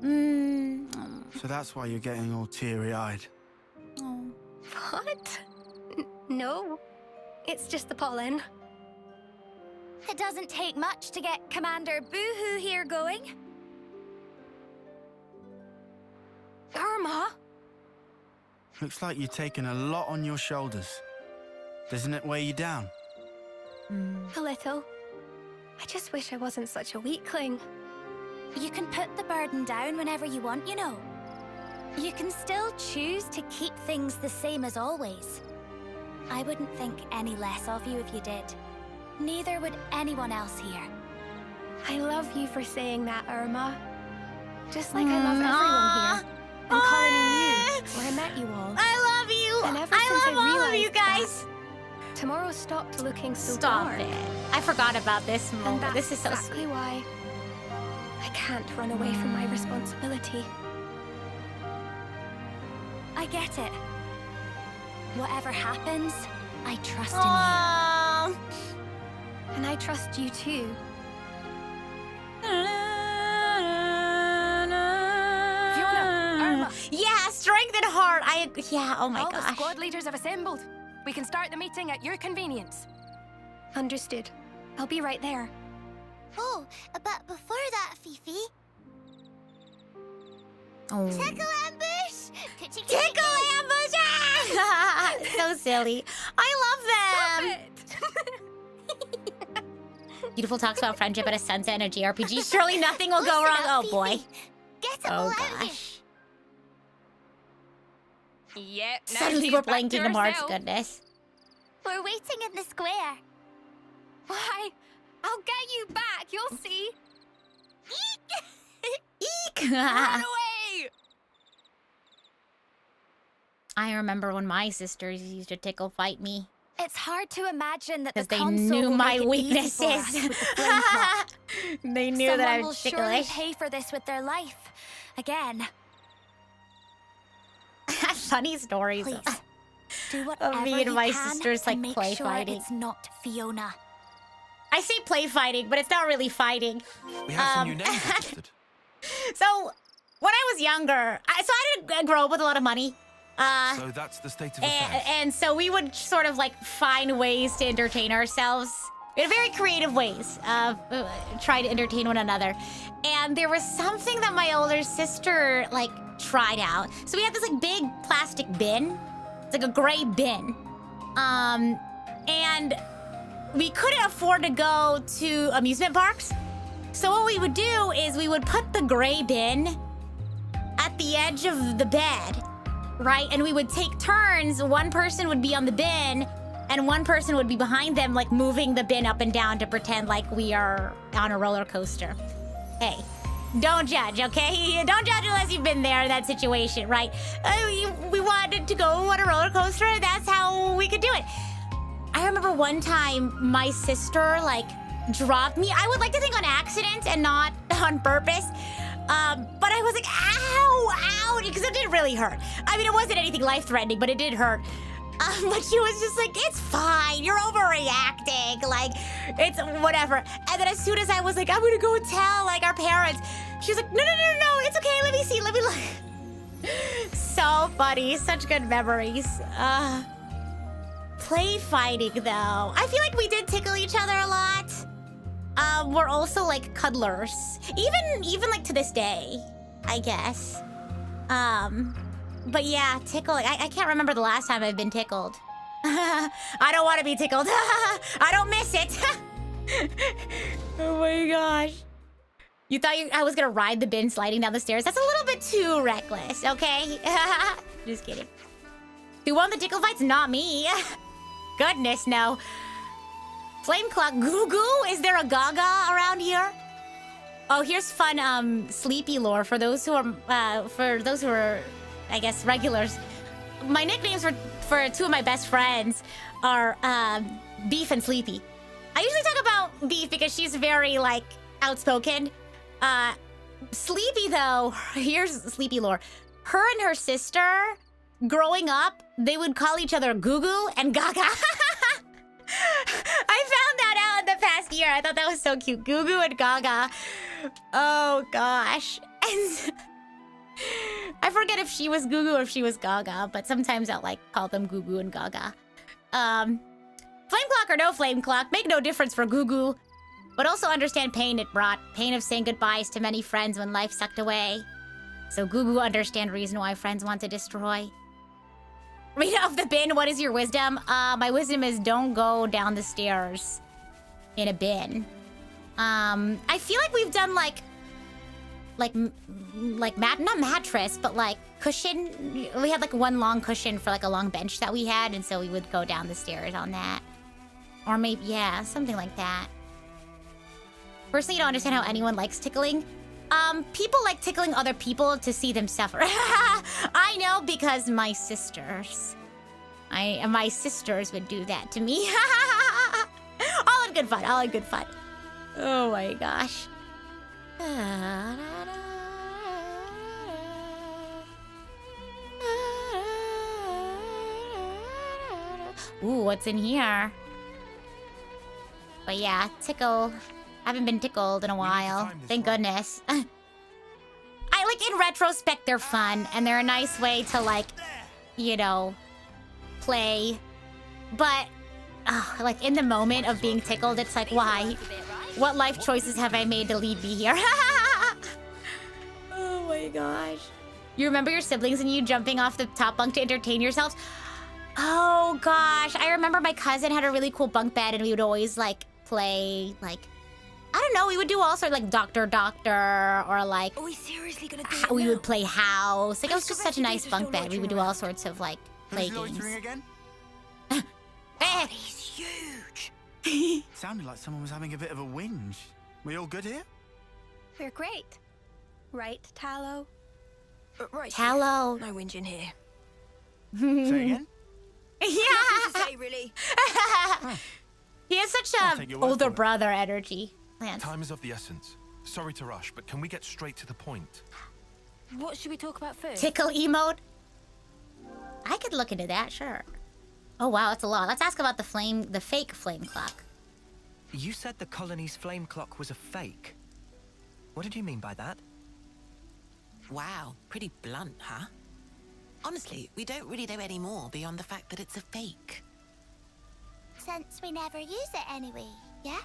So that's why you're getting all teary-eyed. What? No. It's just the pollen. It doesn't take much to get Commander Boohoo here going. Irma! Looks like you're taking a lot on your shoulders. Doesn't it weigh you down? A little. I just wish I wasn't such a weakling. You can put the burden down whenever you want, you know. You can still choose to keep things the same as always. I wouldn't think any less of you if you did. Neither would anyone else here. I love you for saying that, Irma. Just like I love everyone here. And Colony knew where I met you all. I love you. And ever I since love I all of you realized that, guys. Tomorrow stopped looking so Stop dark. it. I forgot about this And moment. that's This is so exactly sweet. why I can't run away from my responsibility. I get it. Whatever happens, I trust in Aww. And I trust you too. Irma. Yeah, strength and heart. Yeah, oh my All the gosh. squad leaders have assembled. We can start the meeting at your convenience. Understood. I'll be right there. Oh, but before that, Fifi, Oh. tickle ambush! Tickle ambush! Ah! So silly. I love them. Beautiful talks about friendship at a sunset in a JRPG. Surely nothing will go Listen wrong. up, Oh boy. Fifi. Get them Oh all out here. gosh. Yep. now Suddenly she's we're back playing to Kingdom Hearts. herself. Goodness. We're waiting in the square. Why? I'll get you back, you'll see. Eek! Run away! I remember when my sisters used to tickle fight me. It's hard to imagine that the Because they console knew will my make it easy for us weaknesses. with the flame clock. They knew Someone that I will was surely ticklish. pay for this with their life. Again. Funny stories. Please. Do whatever me and you my can sisters, to like, make play sure fighting. it's not Fiona. I say play fighting, but it's not really fighting. We have some new names registered. So, when I was younger, I didn't grow up with a lot of money. So that's the state of affairs. And so we would sort of like find ways to entertain ourselves in very creative ways, try to entertain one another. And there was something that my older sister like tried out. So we had this like big plastic bin. It's like a gray bin. And we couldn't afford to go to amusement parks. So what we would do is we would put the gray bin at the edge of the bed, right? And we would take turns. One person would be on the bin and one person would be behind them, like moving the bin up and down to pretend like we are on a roller coaster. Hey, don't judge, okay? Don't judge unless you've been there in that situation, right? We wanted to go on a roller coaster, and that's how we could do it. I remember one time my sister, like, dropped me. I would like to think on accident and not on purpose. But I was like, ow, ow, because it did really hurt. I mean, it wasn't anything life-threatening, but it did hurt. But she was just like, it's fine, you're overreacting, like, it's whatever. And then as soon as I was like, I'm gonna go tell, like, our parents, she was like, no, it's okay, let me see, let me look. So funny, such good memories. Play fighting, though. I feel like we did tickle each other a lot. We're also, like, cuddlers. Even like, to this day, I guess. But yeah, tickling. I can't remember the last time I've been tickled. I don't want to be tickled. I don't miss it. Oh my gosh. You thought I was gonna ride the bin sliding down the stairs? That's a little bit too reckless, okay? Just kidding. Who won the tickle fights? Not me. Goodness, no. Flame clock. Goo goo? Is there a Gaga around here? Oh, here's fun sleepy lore for those who are I guess regulars. My nicknames for two of my best friends are Beef and Sleepy. I usually talk about Beef because she's very like outspoken. Sleepy though, here's Sleepy lore. Her and her sister, growing up, they would call each other Goo Goo and Gaga. I found that out in the past year. I thought that was so cute. Goo Goo and Gaga. Oh gosh. And I forget if she was Goo Goo or if she was Gaga, but sometimes I'll like call them Goo Goo and Gaga. Flame clock or no flame clock, make no difference for Goo Goo. But also understand pain it brought. Pain of saying goodbyes to many friends when life sucked away. So Goo Goo understand reason why friends want to destroy. Read off the bin, what is your wisdom? My wisdom is don't go down the stairs in a bin. I feel like we've done not mattress, but like cushion. We had like one long cushion for like a long bench that we had, and so we would go down the stairs on that. Or maybe, yeah, something like that. Personally, I don't understand how anyone likes tickling. People like tickling other people to see them suffer. I know because my sisters. My sisters would do that to me. All in good fun, all in good fun. Oh my gosh. Ooh, what's in here? But yeah, tickle. Haven't been tickled in a while. Thank goodness. I like, in retrospect, they're fun, and they're a nice way to, like, you know, play. But, like, in the moment of being tickled, it's like, why? What life choices have I made to lead me here? Oh my gosh. You remember your siblings and you jumping off the top bunk to entertain yourselves? Oh gosh, I remember my cousin had a really cool bunk bed and we would always, like, play, like, I don't know, we would do all sorts of like Doctor, or like... Are we seriously gonna do it we now? would play house. Like, it was just such a nice bunk bed. We would do all sorts of like play Who's games. loitering again? He's huge. Sounded like someone was having a bit of a whinge. We all good here? We're great. Right, Tallow? Right. Tallow. No whinging here. Say again? Yeah. say, really. He has such I'll a take your word older for it. brother energy. Lance. Time is of the essence. Sorry to rush, but can we get straight to the point? What should we talk about first? Tickle emote? I could look into that, sure. Oh wow, that's a lot. Let's ask about the fake flame clock. You said the colony's flame clock was a fake. What did you mean by that? Wow, pretty blunt, huh? Honestly, we don't really know any more beyond the fact that it's a fake. Since we never use it anyway, yeah?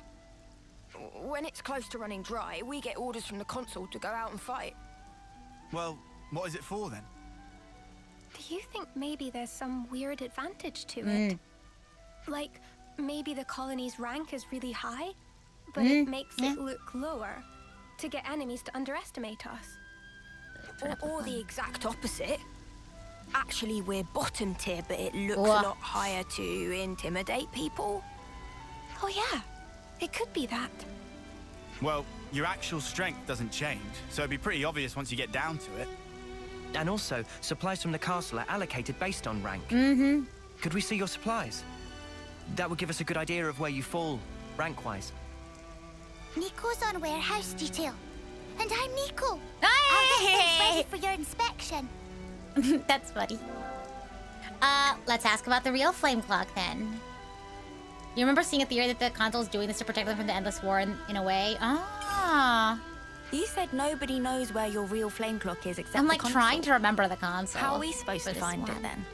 When it's close to running dry, we get orders from the console to go out and fight. Well, what is it for then? Do you think maybe there's some weird advantage to it? Like, maybe the colony's rank is really high, but it makes it look lower to get enemies to underestimate us. Or the exact opposite. Actually, we're bottom tier, but it looks a lot higher to intimidate people. Oh yeah, it could be that. Well, your actual strength doesn't change, so it'd be pretty obvious once you get down to it. And also, supplies from the castle are allocated based on rank. Could we see your supplies? That would give us a good idea of where you fall, rank-wise. Nico's on warehouse detail. And I'm Nico. Hey! I'll get things ready for your inspection. That's funny. Let's ask about the real flame clock then. You remember seeing a theory that the console's doing this to protect them from the endless war in a way? Ah. You said nobody knows where your real flame clock is except I'm the like console. trying to remember the console. How are we supposed for to this find one. it then?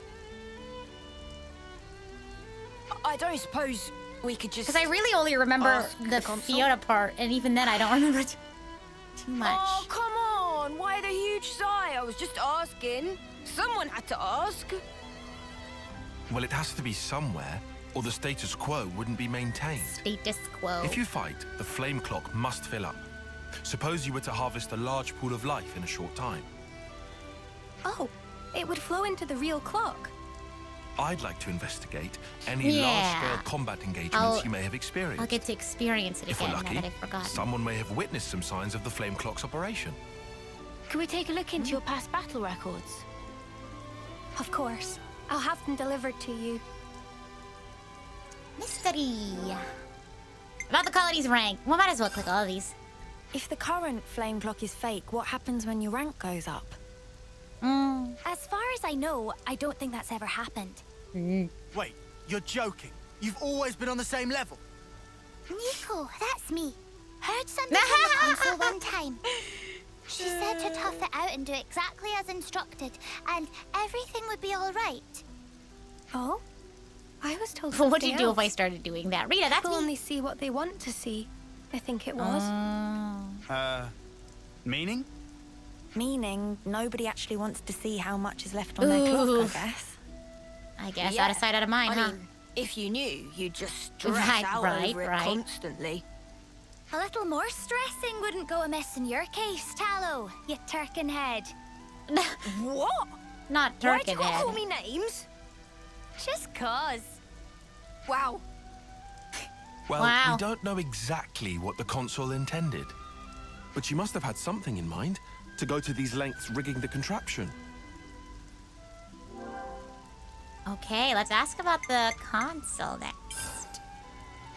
I don't suppose we could just... Because I really only remember Ask the the console? Fiona part, and even then I don't remember too much. Oh, come on! Why the huge sigh? I was just asking. Someone had to ask. Well, it has to be somewhere, or the status quo wouldn't be maintained. Status quo. If you fight, the flame clock must fill up. Suppose you were to harvest a large pool of life in a short time. Oh, it would flow into the real clock. I'd like to investigate any large-scale combat engagements you may have experienced. I'll get to experience it If again we're now lucky, that I've forgotten. someone may have witnessed some signs of the flame clock's operation. Can we take a look into your past battle records? Of course. I'll have them delivered to you. Mystery. About the colony's rank. We might as well click all of these. If the current flame clock is fake, what happens when your rank goes up? As far as I know, I don't think that's ever happened. Wait, you're joking? You've always been on the same level? Nico, that's me. Heard something on the console one time. She said to tough it out and do exactly as instructed, and everything would be all right. Oh? I was told What would something you do if I else. started doing that? Rita, that's People me. only see what they want to see. I think it was. Meaning? Meaning, nobody actually wants to see how much is left on their clock, I guess. I guess Yeah. out of sight, out of mind, I huh? mean, if you knew, you'd just stress Right, out right, over it right. constantly. A little more stressing wouldn't go amiss in your case, Tallow, you turkin head. What? Not Why'd turkey you gotta call head. me names? Just cause. Wow. Well, Wow. we don't know exactly what the console intended. But she must have had something in mind to go to these lengths rigging the contraption. Okay, let's ask about the console next.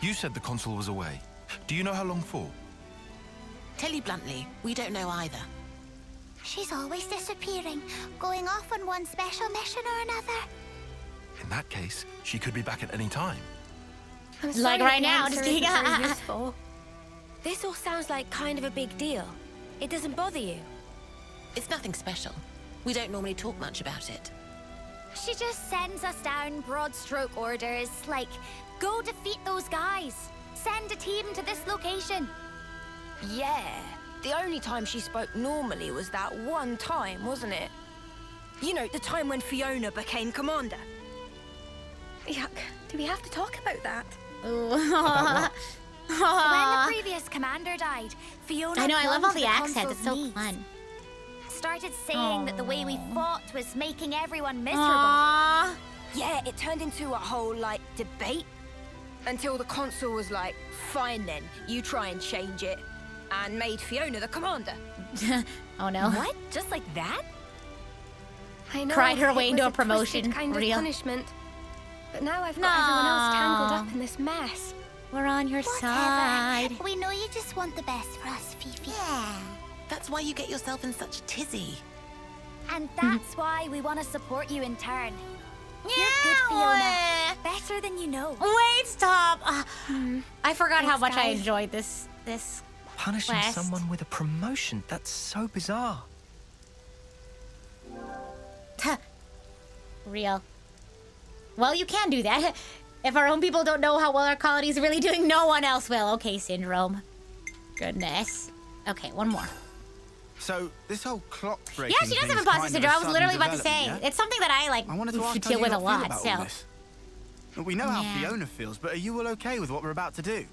You said the console was away. Do you know how long for? Tell you bluntly, we don't know either. She's always disappearing, going off on one special mission or another. In that case, she could be back at any time. I'm Like sorry right the now, answer just kidding. isn't very useful. This all sounds like kind of a big deal. It doesn't bother you. It's nothing special. We don't normally talk much about it. She just sends us down broad stroke orders, like, go defeat those guys. Send a team to this location. Yeah. The only time she spoke normally was that one time, wasn't it? You know, the time when Fiona became commander. Yuck. Do we have to talk about that? When the previous commander died, Fiona I know, I love all clung to the accents. console's It's so knees. fun. Started saying that the way we fought was making everyone miserable. Aww. Yeah, it turned into a whole, like, debate. Until the console was like, fine then, you try and change it. And made Fiona the commander. Oh no. What? Just like that? I know, Cried her it way was into a twisted promotion. Kind of Real. punishment. But now I've got everyone else tangled No. up in this mess. We're on your Whatever. side. We know you just want the best for us, Fifi. Yeah. That's why you get yourself in such a tizzy. And that's why we want to support you in turn. You're good, Yeah, Fiona. Better than you know. Wait, stop. I forgot how Thanks, much I guys. enjoyed this Punishing quest. someone with a promotion? That's so bizarre. Real. Well, you can do that. If our own people don't know how well our colony is really doing, no one else will. Okay, Syndrome. Goodness. Okay, one more. So, this whole clock breaking Yeah, she does have thing's imposter kind of syndrome. a I was sudden literally about to say. development, yeah? It's something that I, like, I wanted to ask how deal you with a lot feel lot, about so. all this. We know how Yeah. Fiona feels, but are you all okay with what we're about to do?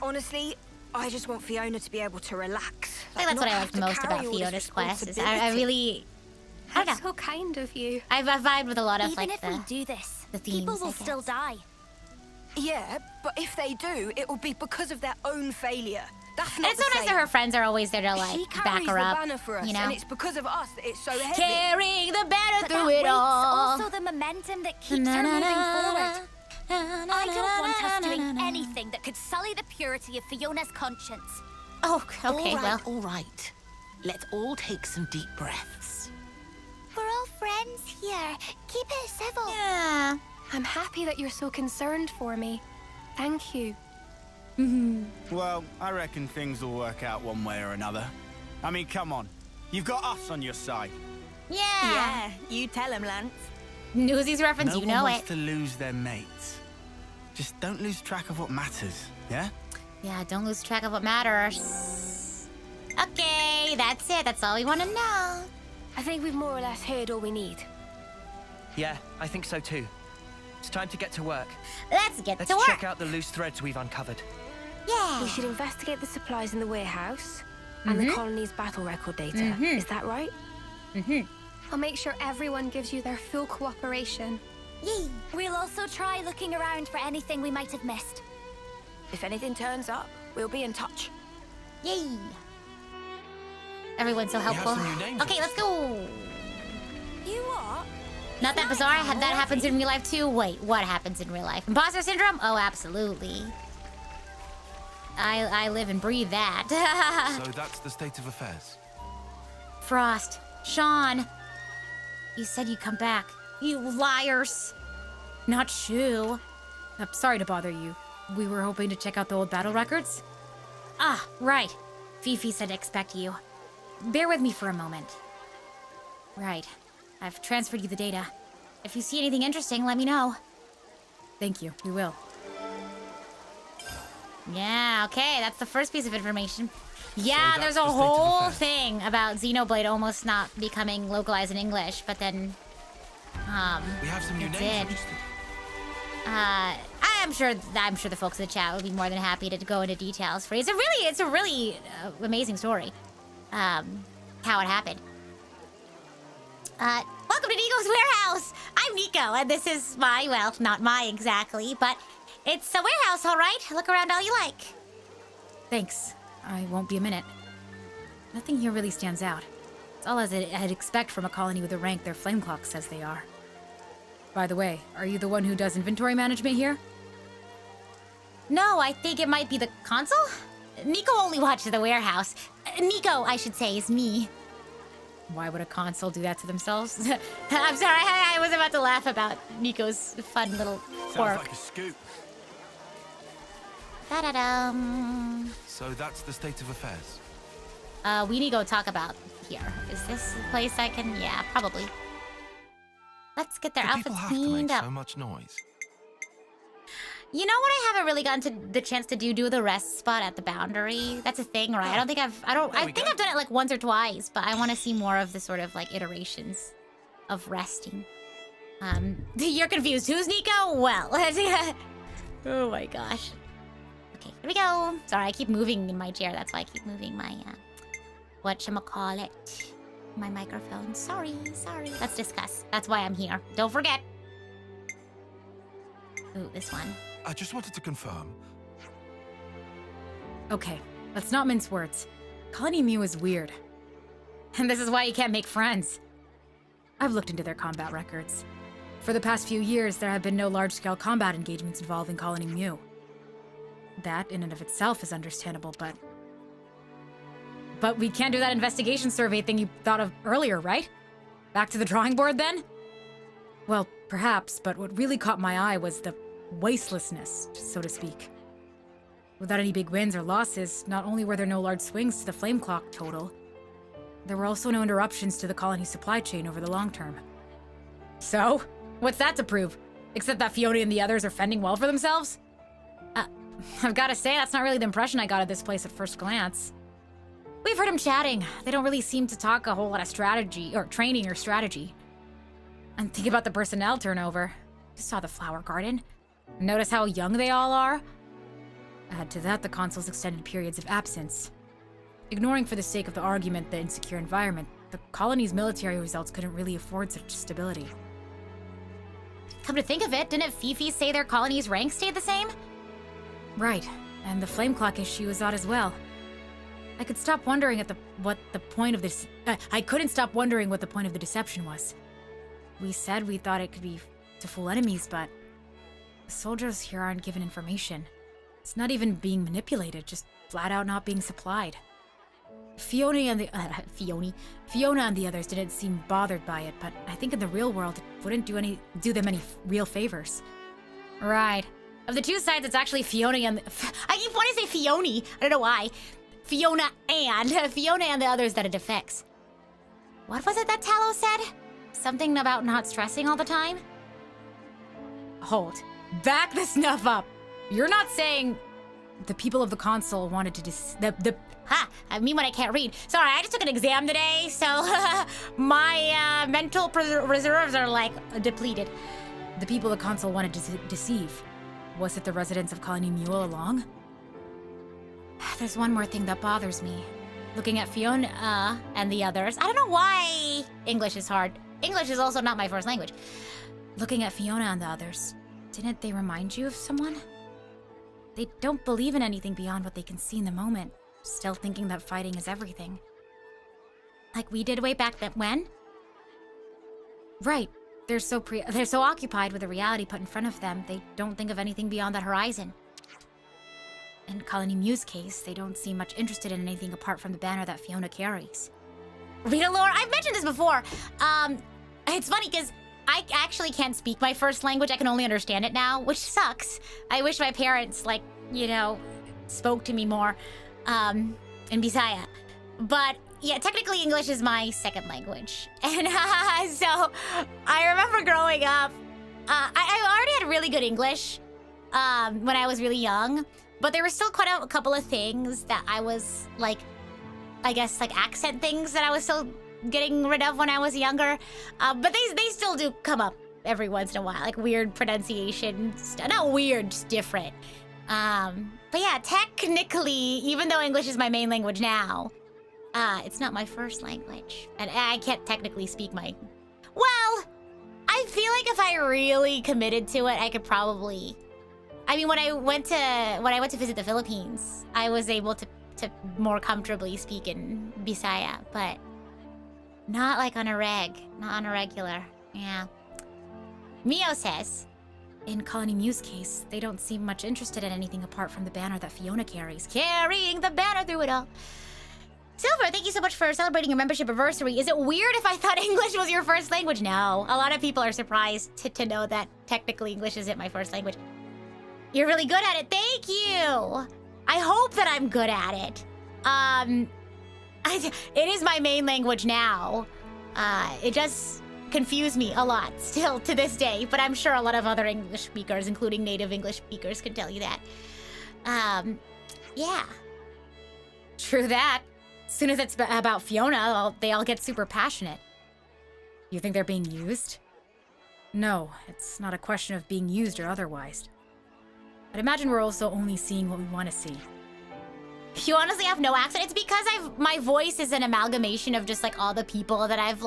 Honestly, I just want Fiona to be able to relax. I think that's what I liked most about Fiona's quest. Is I really... I don't That's know. so kind of you. I've vibed with a lot of, Even like, if we do this, the themes, people will I still guess. die. Yeah, but if they do, it will be because of their own failure. That's And not it's so nice that her friends are always there to, like, she back carries her the up. banner for us, You know? and it's because of us that it's so heavy. Carrying the banner But through that it weight's all. also the momentum that keeps her moving forward. I don't want us doing anything that could sully the purity of Fiona's conscience. Oh, okay, All right, well. all right. Let's all take some deep breaths. We're all friends here. Keep it civil. Yeah. I'm happy that you're so concerned for me. Thank you. Well, I reckon things will work out one way or another. I mean, come on. You've got us on your side. Yeah. you tell him, Lance. Newsies reference, No you one know wants it. to lose their mates. Just don't lose track of what matters, yeah? Yeah, don't lose track of what matters. Okay, that's it. That's all we want to know. I think we've more or less heard all we need. Yeah, I think so too. It's time to get to work. Let's get Let's to work. check out the loose threads we've uncovered. Yeah. We should investigate the supplies in the warehouse and the colony's battle record data. Is that right? I'll make sure everyone gives you their full cooperation. Yay. We'll also try looking around for anything we might have missed. If anything turns up, we'll be in touch. Yay. Everyone's so have helpful. some new names, Okay, let's go. You what? Not that bizarre. I had that happens in real life too. Wait, what happens in real life? Imposter syndrome? Oh, absolutely. I live and breathe that. So that's the state of affairs. Frost, Sean, you said you'd come back. You liars. Not Shu. I'm sorry to bother you. We were hoping to check out the old battle records. Ah, right. Fifi said to expect you. Bear with me for a moment. Right. I've transferred you the data. If you see anything interesting, let me know. Thank you. We will. Yeah, okay, that's the first piece of information. Yeah, that's there's a the state of whole affairs. thing about Xenoblade almost not becoming localized in English, but then, We have some new It names did. registered. I'm sure the folks in the chat would be more than happy to go into details for you. It's a really amazing story. How it happened. Welcome to Nico's warehouse. I'm Nico, and this is my, well, not my exactly, but it's a warehouse, all right. Look around all you like. Thanks. I won't be a minute. Nothing here really stands out. It's all as I'd expect from a colony with the rank their flame clock says they are. By the way, are you the one who does inventory management here? No, I think it might be the console. Nico only watches the warehouse. Nico, I should say, is me. Why would a console do that to themselves? I'm sorry, I was about to laugh about Nico's fun little Sounds quirk. like a scoop. Da-da-dum. So that's the state of affairs. We need to go talk about here. Is this a place I can... Yeah, probably. Let's get their Do people outfits have to cleaned make up. so much noise? You know what I haven't really gotten to the chance to do the rest spot at the boundary? That's a thing, right? I think I've done it like once or twice, but I want to see more of the sort of like iterations of resting. You're confused. Who's Nico? Well, oh my gosh. Okay, here we go. Sorry, I keep moving in my chair. That's why I keep moving my, whatchamacallit, my microphone. Sorry. Let's discuss. That's why I'm here. Don't forget. Ooh, this one. I just wanted to confirm. Okay, let's not mince words. Colony Mew is weird. And this is why you can't make friends. I've looked into their combat records. For the past few years, there have been no large-scale combat engagements involving Colony Mu. That, in and of itself, is understandable, but we can't do that investigation survey thing you thought of earlier, right? Back to the drawing board, then? Well, perhaps, but what really caught my eye was the wastelessness, so to speak. Without any big wins or losses, not only were there no large swings to the flame clock total, there were also no interruptions to the colony's supply chain over the long term. So, what's that to prove? Except that Fiona and the others are fending well for themselves? I've gotta say, that's not really the impression I got of this place at first glance. We've heard them chatting. They don't really seem to talk a whole lot of strategy, or training or strategy. And think about the personnel turnover. You saw the flower garden. Notice how young they all are? Add to that the consul's extended periods of absence. Ignoring for the sake of the argument the insecure environment, the colony's military results couldn't really afford such stability. Come to think of it, didn't Fifi say their colony's rank stayed the same? Right, and the flame clock issue is odd as well. I could stop wondering what the point of this. I couldn't stop wondering what the point of the deception was. We said we thought it could be to fool enemies, but the soldiers here aren't given information. It's not even being manipulated, just flat out not being supplied. Fiona and the others didn't seem bothered by it, but I think in the real world it wouldn't do them any real favors. Right. Of the two sides, it's actually Fiona and I keep wanting to say Fiona. I don't know why. Fiona and the others that it affects. What was it that Tallow said? Something about not stressing all the time? Hold. Back the snuff up. You're not saying the people of the console wanted to I mean when I can't read. Sorry, I just took an exam today, so my mental reserves are like depleted. The people of the console wanted to deceive. Was it the residents of Colony Mu along? There's one more thing that bothers me. Looking at Fiona and the others. I don't know why English is hard. English is also not my first language. Looking at Fiona and the others, didn't they remind you of someone? They don't believe in anything beyond what they can see in the moment, still thinking that fighting is everything. Like we did way back then when? Right. They're so occupied with the reality put in front of them, they don't think of anything beyond that horizon. In Colony Mu's case, they don't seem much interested in anything apart from the banner that Fiona carries. Rita Lore, I've mentioned this before. It's funny because I actually can't speak my first language. I can only understand it now, which sucks. I wish my parents, spoke to me more in Bisaya. But yeah, technically English is my second language. And so I remember growing up, I already had really good English when I was really young. But there were still quite a couple of things that I was accent things that I was still getting rid of when I was younger. But they still do come up every once in a while, like weird pronunciation. Not weird, just different. But yeah, technically, even though English is my main language now, it's not my first language. And I can't technically speak my... Well, I feel like if I really committed to it, I could probably... I mean, when I went to visit the Philippines, I was able to more comfortably speak in Bisaya, but not like on a regular. Yeah. Mio says, in Colony Mu's case, they don't seem much interested in anything apart from the banner that Fiona carries. Carrying the banner through it all. Silver, thank you so much for celebrating your membership anniversary. Is it weird if I thought English was your first language? No. A lot of people are surprised to know that technically English isn't my first language. You're really good at it. Thank you. I hope that I'm good at it. It is my main language now. It just confused me a lot still to this day, but I'm sure a lot of other English speakers, including native English speakers, can tell you that. Yeah. True that. As soon as it's about Fiona, they all get super passionate. You think they're being used? No, it's not a question of being used or otherwise. I'd imagine we're also only seeing what we want to see. You honestly have no accent? It's because my voice is an amalgamation of just all the people that I've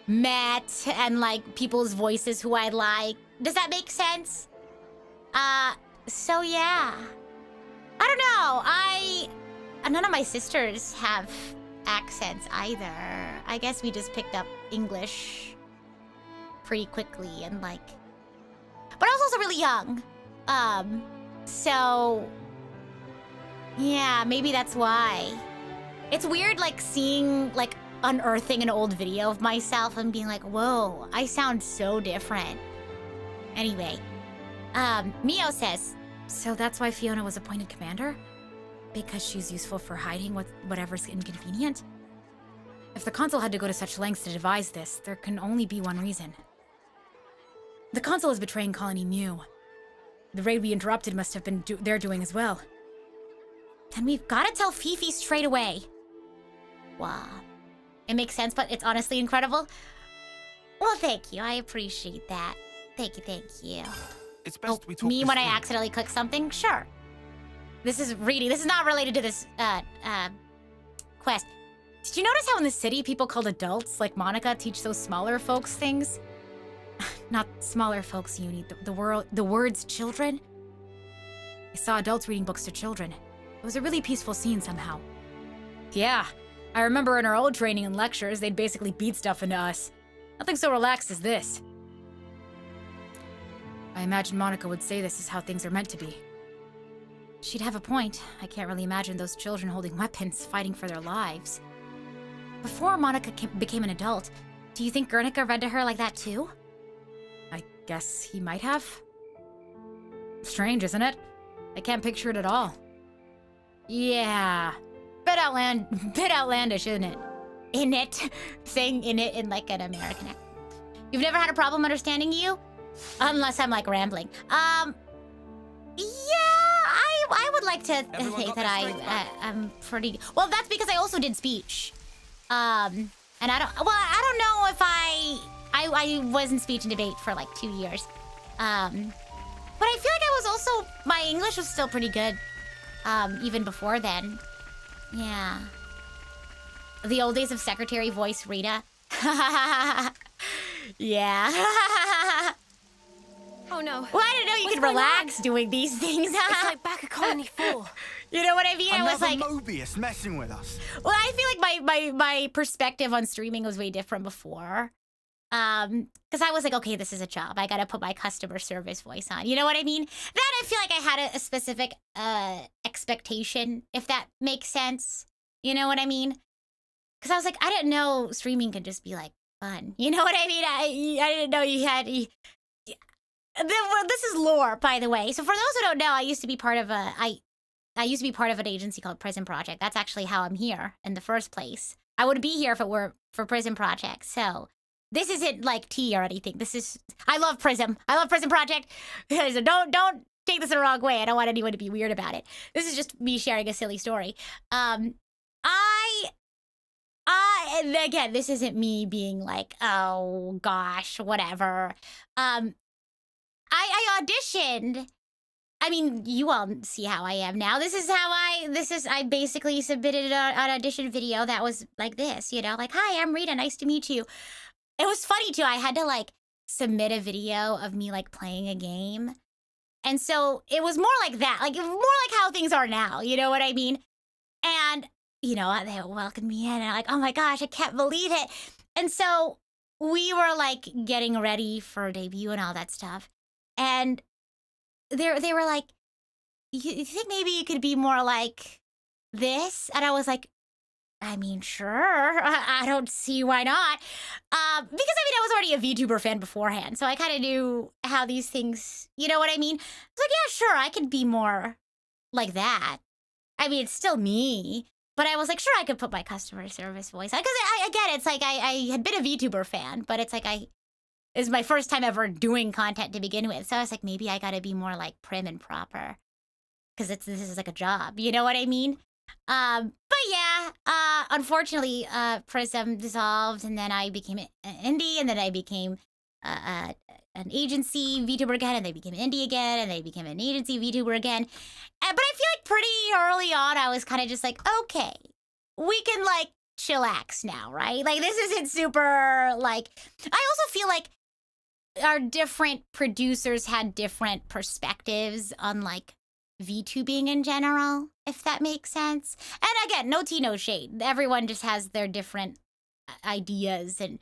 met and people's voices who I like. Does that make sense? So yeah. I don't know. None of my sisters have accents either. I guess we just picked up English pretty quickly and like, but I was also really young. So yeah, maybe that's why. It's weird like seeing like unearthing an old video of myself and being like, whoa, I sound so different. Anyway, Mio says, So that's why Fiona was appointed commander? Because she's useful for hiding whatever's inconvenient? If the Consul had to go to such lengths to devise this, there can only be one reason. The Consul is betraying Colony Mu. The raid we interrupted must have been their doing as well. then we've gotta tell Fifi straight away. Wow. It makes sense, but it's honestly incredible. Well, thank you. I appreciate that. Thank you. It's best we talk me this when I through. accidentally click something? Sure. This is reading. This is not related to this, quest. Did you notice how in the city people called adults, like Monica, teach those smaller folks things? Not smaller folks, Uni. The words children? I saw adults reading books to children. It was a really peaceful scene somehow. Yeah, I remember in our old training and lectures, they'd basically beat stuff into us. Nothing so relaxed as this. I imagine Monica would say this is how things are meant to be. She'd have a point. I can't really imagine those children holding weapons, fighting for their lives. Before Monica became an adult, do you think Guernica read to her like that too? I guess he might have. Strange, isn't it? I can't picture it at all. Yeah. Bit outlandish, isn't it? In it. Saying in it in like an American accent. You've never had a problem understanding you? Unless I'm like rambling. Yeah, I would like to think that I'm pretty... Well, that's because I also did speech. And I don't know if I was in speech and debate for like 2 years. But I feel like I was also... My English was still pretty good. Even before then. Yeah. The old days of secretary voice Rita. Yeah. Oh no. Well, I didn't know you could relax doing these things. It's like back at Colony 4. You know what I mean? Another I was like... Mobius messing with us. Well, I feel like my perspective on streaming was way different before. Because I was like, okay, this is a job. I gotta put my customer service voice on. You know what I mean? Then I feel like I had a specific expectation, if that makes sense. You know what I mean? Because I was like, I didn't know streaming could just be like fun. You know what I mean? I didn't know you had... This is lore, by the way. So for those who don't know, I used to be part of an agency called Prison Project. That's actually how I'm here in the first place. I wouldn't be here if it were for Prison Project. So this isn't like tea or anything. This is... I love Prism. I love Prison Project. So don't take this the wrong way. I don't want anyone to be weird about it. This is just me sharing a silly story. And again, this isn't me being like, oh gosh, whatever. I auditioned. I mean, you all see how I am now. I basically submitted an audition video that was like this, you know, like, hi, I'm Rita, nice to meet you. It was funny too. I had to like submit a video of me like playing a game. And so it was more like that, like more like how things are now, you know what I mean? And, you know, they welcomed me in and I'm like, oh my gosh, I can't believe it. And so we were like getting ready for debut and all that stuff. And they were like, you think maybe you could be more like this? And I was like, I mean, sure. I don't see why not. Because, I mean, I was already a VTuber fan beforehand. So I kind of knew how these things, you know what I mean? I was like, yeah, sure, I could be more like that. I mean, it's still me. But I was like, sure, I could put my customer service voice on. Because I get it. It's like I had been a VTuber fan. But it's like it's my first time ever doing content to begin with. So I was like, maybe I got to be more like prim and proper. Because this is like a job. You know what I mean? But yeah, unfortunately, Prism dissolved, and then I became an indie, and then I became an agency VTuber again, and they became an indie again, and they became an agency VTuber again. But I feel like pretty early on, I was kind of just like, okay, we can like chillax now, right? Like this isn't super like. I also feel like our different producers had different perspectives on like VTubing in general, if that makes sense. And again, no tea, no shade. Everyone just has their different ideas and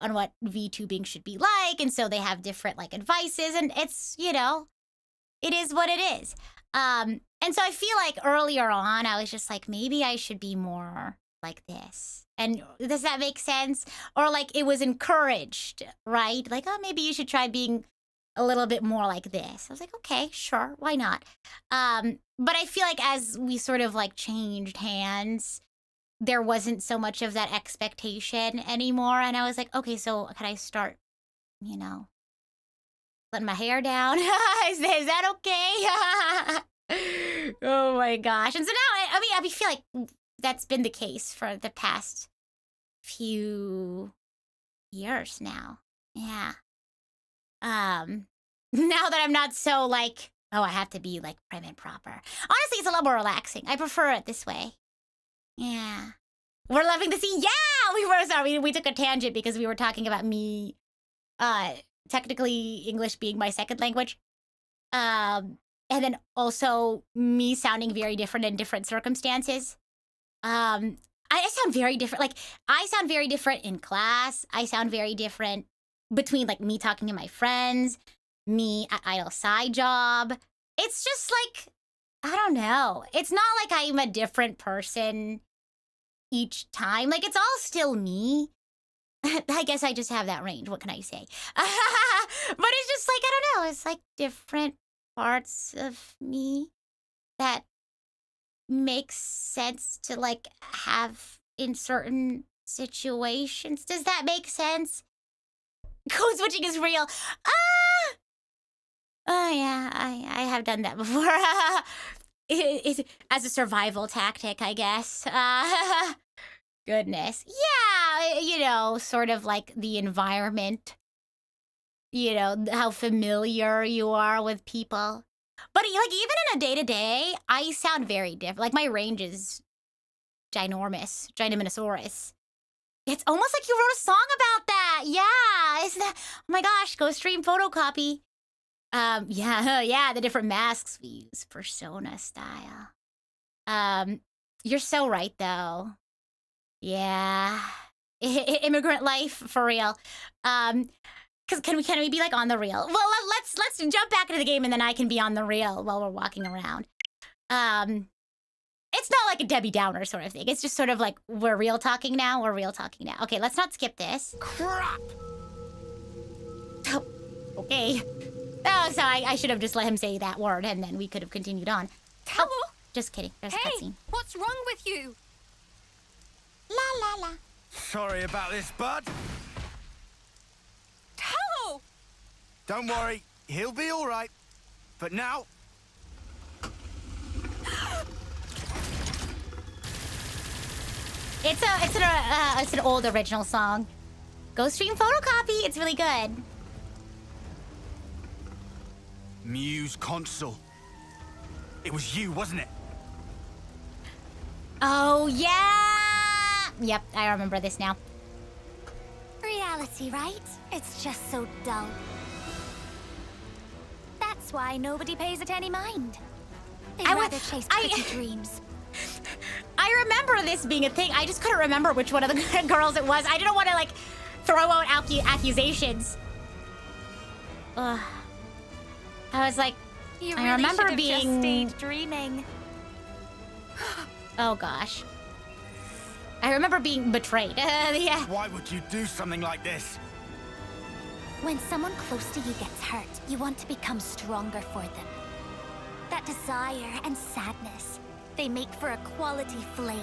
on what VTubing should be like, and so they have different like advices, and it's, you know, it is what it is. And so I feel like earlier on I was just like, maybe I should be more like this. And does that make sense? Or like it was encouraged, right? Like, oh, maybe you should try being a little bit more like this. I was like, okay, sure, why not? But I feel like as we sort of like changed hands, there wasn't so much of that expectation anymore. And I was like, okay, so can I start, you know, letting my hair down? is that okay? Oh my gosh. And so now, I feel like that's been the case for the past few years now. Yeah. Now that I'm not so like, oh, I have to be like prim and proper. Honestly, it's a lot more relaxing. I prefer it this way. Yeah. We're loving the sea. Yeah, we were sorry. We took a tangent because we were talking about me, technically English being my second language. And then also me sounding very different in different circumstances. I sound very different. Like, I sound very different in class. I sound very different between like me talking to my friends, me at Idle Side Job. It's just like, I don't know. It's not like I'm a different person each time. Like, it's all still me. I guess I just have that range. What can I say? But it's just like, I don't know. It's like different parts of me that makes sense to like have in certain situations. Does that make sense? Code switching is real. Oh yeah, I have done that before. It, as a survival tactic, I guess. Goodness. Yeah, you know, sort of like the environment. You know, how familiar you are with people. But like even in a day-to-day, I sound very different. Like my range is ginormous, ginominosaurus. It's almost like you wrote a song about that. Yeah, isn't that? Oh my gosh, go stream photocopy. Yeah, the different masks we use, persona style. You're so right though. Yeah, immigrant life for real. Cause can we be like on the real? Well, let's jump back into the game and then I can be on the real while we're walking around. It's not like a Debbie Downer sort of thing. It's just sort of like, we're real talking now. We're real talking now. Okay, let's not skip this. Crap. Oh, okay. Oh, so I should have just let him say that word and then we could have continued on. Hello? Oh, just kidding. There's a cutscene. What's wrong with you? La la la. Sorry about this, bud. Hello! Don't worry, he'll be all right. But now... It's an old original song. Go stream photocopy. It's really good. Muse console. It was you, wasn't it? Oh yeah. Yep, I remember this now. Reality, right? It's just so dull. That's why nobody pays it any mind. They'd rather chase pretty dreams. I remember this being a thing. I just couldn't remember which one of the girls it was. I didn't want to like throw out accusations. I was like, you I remember really being just stayed dreaming. Oh gosh. I remember being betrayed. Yeah. Why would you do something like this? When someone close to you gets hurt, you want to become stronger for them. That desire and sadness, they make for a quality flame.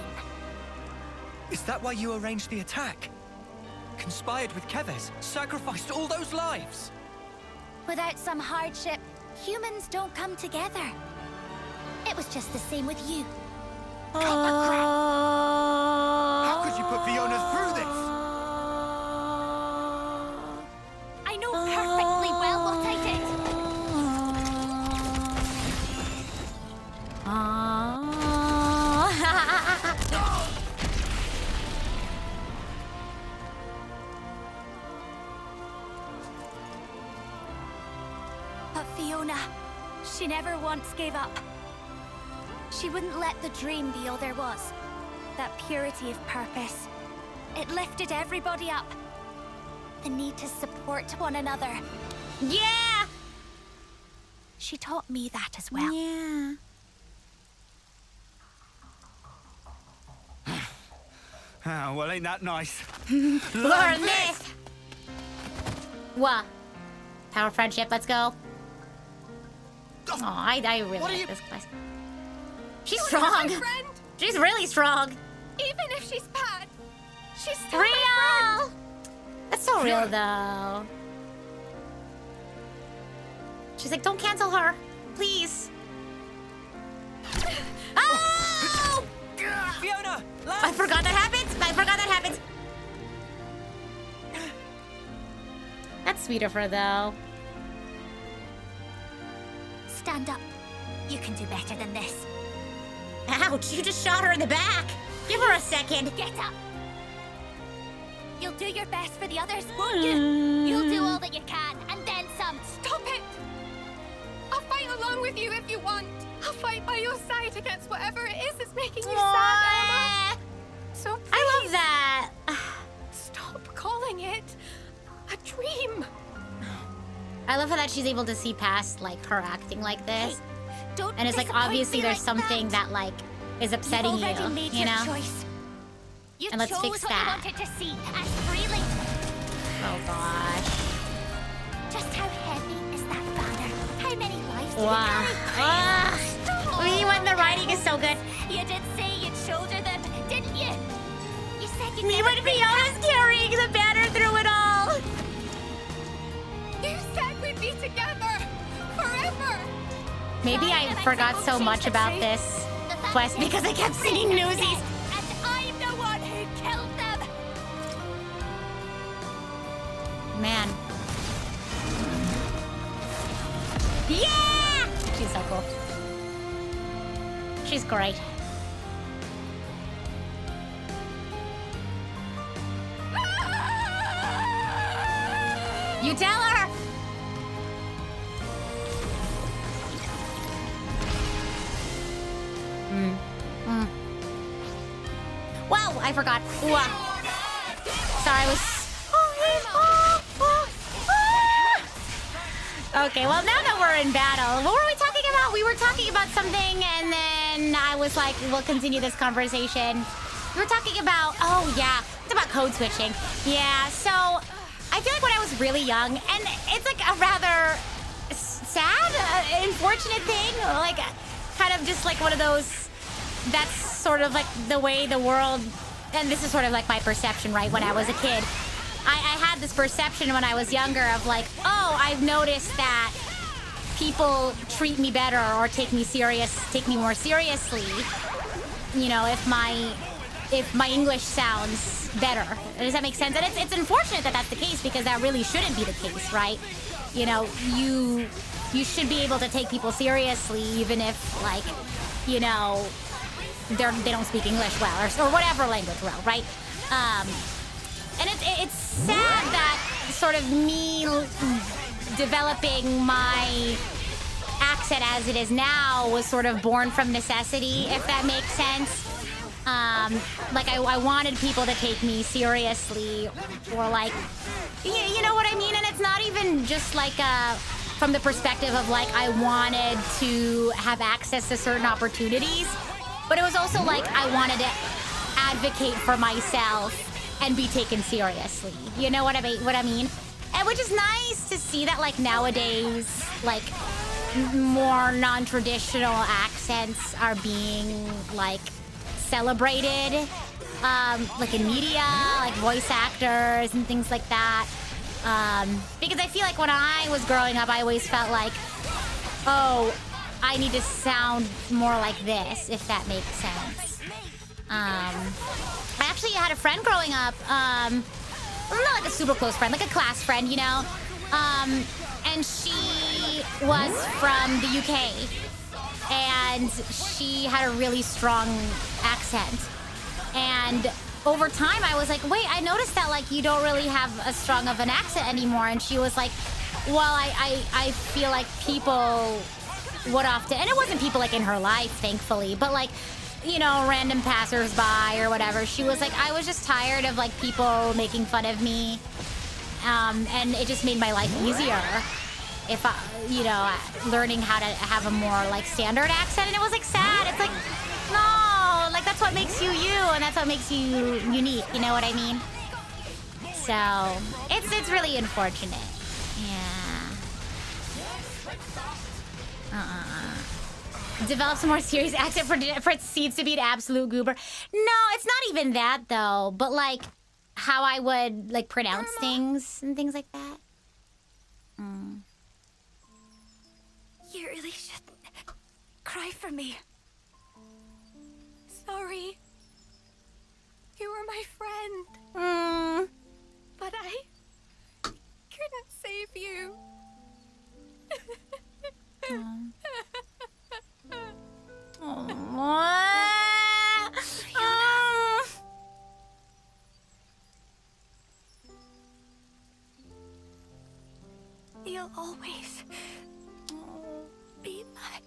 Is that why you arranged the attack? Conspired with Keves, sacrificed all those lives? Without some hardship, humans don't come together. It was just the same with you. How could you put Fiona through this? I know perfectly well what I did. But Fiona, she never once gave up. She wouldn't let the dream be all there was. That purity of purpose. It lifted everybody up. the need to support one another. Yeah! She taught me that as well. Yeah. Oh, well, ain't that nice? Learn this! What? Power friendship, let's go. Oh, I really like this class. She's strong. Friend, She's really strong. even if she's bad, she's still my Real! friend. That's so real, though. She's like, don't cancel her. Please. Oh! Fiona! Lance! I forgot that happens. I forgot that happens. That's sweet of her, though. Stand up. You can do better than this. Ouch, you just shot her in the back. Give her a second. Get up. You'll do your best for the others, won't you? You'll do all that you can, and then some. Stop it! I'll fight along with you if you want. I'll fight by your side against whatever it is that's making you sad, Emma. So please, I love that. stop calling it a dream. I love how that she's able to see past, like, her acting like this. Don't And it's like, disappoint obviously me there's like something that, like, is upsetting You've already you, made you your know? choice. You And let's chose fix what that. you wanted to see, and freely. Oh, gosh. Just how heavy is that banner? How many lives did Wow. it carry? Me when the writing is so good. You did say you'd shoulder them, didn't you? You said you'd Me never when bring Fiona's back- carrying the banner through it all. You said we'd be together forever. Maybe I forgot so much about this quest because I kept singing Newsies. And I'm the one who killed them. Man. Yeah! She's so cool. She's great. You tell her! Wow, I forgot. Ooh, sorry, I was... Okay, well, now that we're in battle, what were we talking about? We were talking about something, and then I was like, we'll continue this conversation. We were talking about, oh, yeah, it's about code switching. Yeah, so I feel like when I was really young, and it's like a rather sad, unfortunate thing, like kind of just like one of those, that's sort of like the way the world, and this is sort of like my perception, right, when I was a kid. I had this perception when I was younger of like, oh, I've noticed that people treat me better or take me more seriously, you know, if my English sounds better. Does that make sense? And it's unfortunate that that's the case because that really shouldn't be the case, right? You know, you should be able to take people seriously even if, like, you know, they don't speak English well or whatever language well, right? And it's sad that sort of me developing my accent as it is now was sort of born from necessity, if that makes sense. Like I wanted people to take me seriously, or like, you know what I mean? And it's not even just like from the perspective of like I wanted to have access to certain opportunities, but it was also like I wanted to advocate for myself and be taken seriously. You know what I mean? And which is nice to see that like nowadays, like more non-traditional accents are being like celebrated, like in media, like voice actors and things like that. Because I feel like when I was growing up, I always felt like, oh, I need to sound more like this, if that makes sense. I actually had a friend growing up, not like a super close friend, like a class friend, you know? And she was from the UK, and she had a really strong accent. And over time, I was like, wait, I noticed that, like, you don't really have as strong of an accent anymore. And she was like, well, I feel like people would often, and it wasn't people, like, in her life, thankfully, but, like, you know, random passersby or whatever. She was like, I was just tired of, like, people making fun of me and it just made my life easier. If I, you know, learning how to have a more like standard accent, and it was like sad. It's like, no, like that's what makes you you, and that's what makes you unique. You know what I mean? So it's really unfortunate. Yeah. Develop some more serious accent for Seeds to be an absolute goober. No, it's not even that though. But like how I would like pronounce things and things like that. You really shouldn't cry for me. Sorry. You were my friend. But I couldn't save you. You'll always be my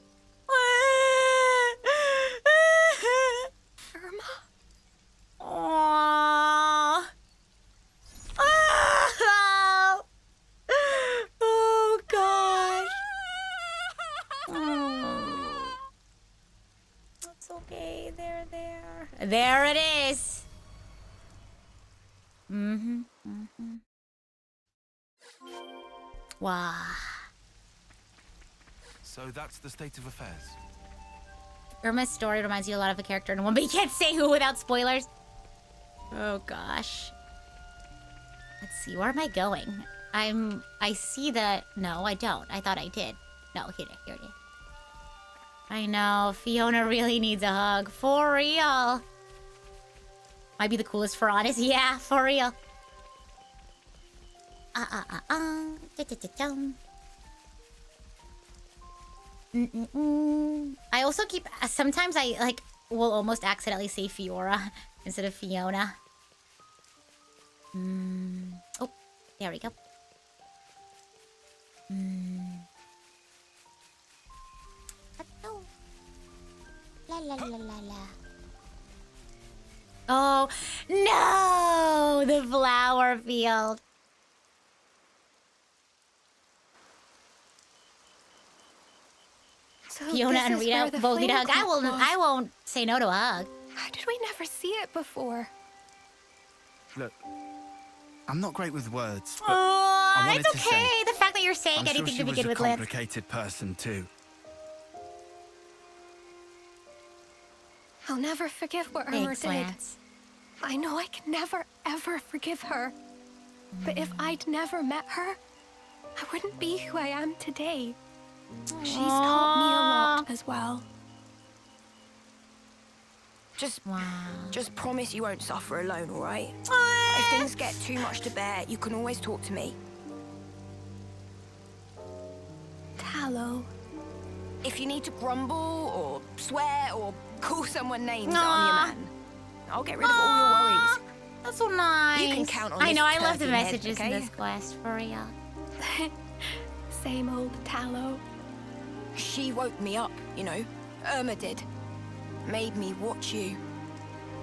Irma. Aww. Oh gosh. It's okay. They're there. There it is. Wow. So that's the state of affairs. Irma's story reminds you a lot of a character in one, but you can't say who without spoilers. Oh gosh. Let's see, where am I going? I see the... No, I don't. I thought I did. No, here it is. I know, Fiona really needs a hug. For real. Might be the coolest for honest. Yeah, for real. I also keep... Sometimes I, like, will almost accidentally say Fiora instead of Fiona. Oh, there we go. La la la la la. Oh, no! The flower field. So Fiona this and is Rita where the both need a hug. flame clock was. I won't say no to a hug. How did we never see it before? Look, I'm not great with words, but Oh, I wanted it's to okay. say, The fact that you're saying I'm anything sure she to was begin a with, Lance. complicated person too. I'll never forgive what Irma Thanks, did. Lance. I know I can never, ever forgive her. But if I'd never met her, I wouldn't be who I am today. She's taught me a lot as well. Just promise you won't suffer alone, all right? If things get too much to bear, you can always talk to me. Tallow. If you need to grumble or swear or call someone names, I'm your man. I'll get rid of all your worries. That's so nice. You can count on I this know, I love the turkey head, messages okay? in this quest, for real. Same old Tallow. She woke me up, you know. Irma did. Made me watch you.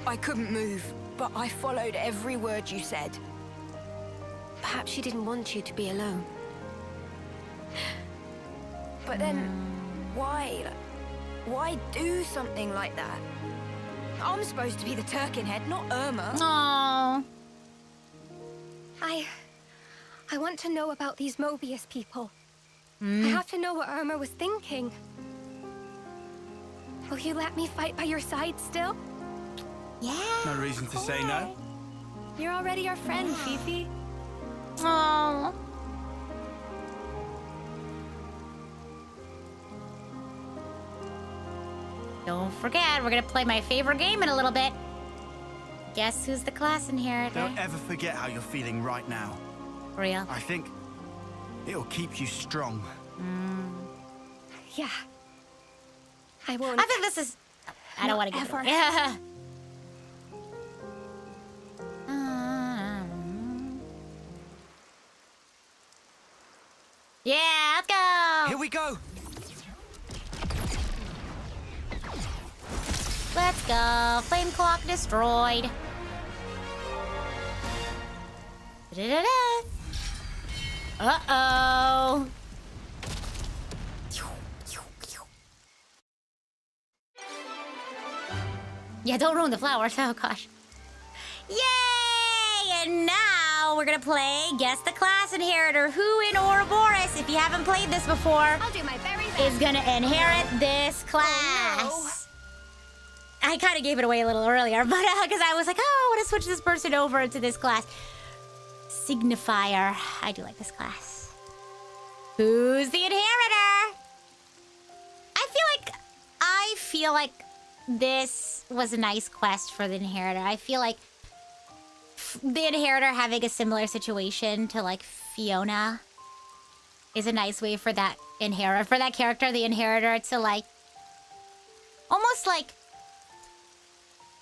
I couldn't move, but I followed every word you said. Perhaps she didn't want you to be alone. But then, why? Why do something like that? I'm supposed to be the Turkin head, not Irma. Aww. I want to know about these Mobius people. I have to know what Irma was thinking. Will you let me fight by your side still? Yeah. No reason to say no. You're already our friend, Fifi. Aww. Don't forget, we're gonna play my favorite game in a little bit. Guess who's the class inheritor? Don't ever forget how you're feeling right now. For real. I think it'll keep you strong. Yeah. I won't. I think this is... I don't want to get ever. it. Yeah. Yeah, let's go. Here we go. Let's go. Flame clock destroyed. Da-da-da-da. Uh-oh. Yeah, don't ruin the flowers. Oh, gosh. Yay! And now we're gonna play Guess the Class Inheritor. Who in Ouroboros, if you haven't played this before, I'll do my very best. is gonna inherit this class. Oh, no. I kind of gave it away a little earlier, but because I was like, oh, I want to switch this person over to this class. Signifier. I do like this class. Who's the inheritor? I feel like this was a nice quest for the inheritor. I feel like the inheritor having a similar situation to like Fiona is a nice way for that character, the inheritor, to like almost like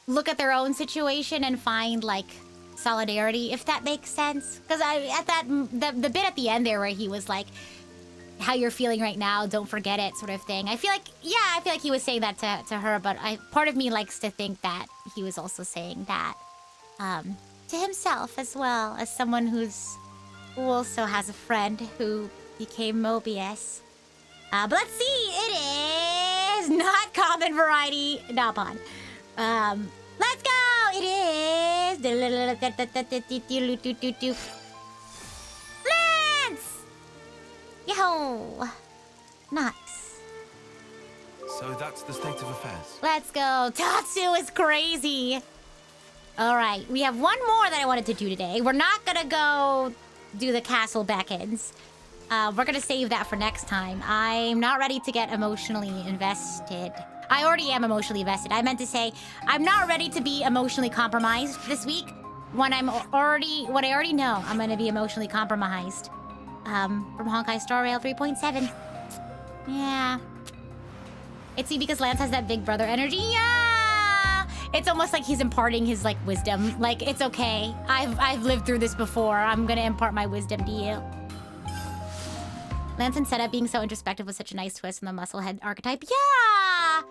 look at their own situation and find like solidarity, if that makes sense. Because the bit at the end there where he was like, how you're feeling right now, don't forget it, sort of thing. I feel like he was saying that to her, but part of me likes to think that he was also saying that to himself as well, as someone who also has a friend who became Mobius. But let's see, it is not common variety, not pun. Let's go! It is Lance! Yo! Nice. So that's the state of affairs. Let's go. Tatsu is crazy. All right, we have one more that I wanted to do today. We're not gonna go do the castle beckons. We're gonna save that for next time. I'm not ready to get emotionally invested. I already am emotionally invested. I meant to say, I'm not ready to be emotionally compromised this week when I already know I'm gonna be emotionally compromised. From Honkai Star Rail 3.7. Yeah. It's because Lance has that big brother energy. Yeah! It's almost like he's imparting his, like, wisdom. Like, it's okay. I've lived through this before. I'm gonna impart my wisdom to you. Lance and Setup being so introspective was such a nice twist on the musclehead archetype. Yeah!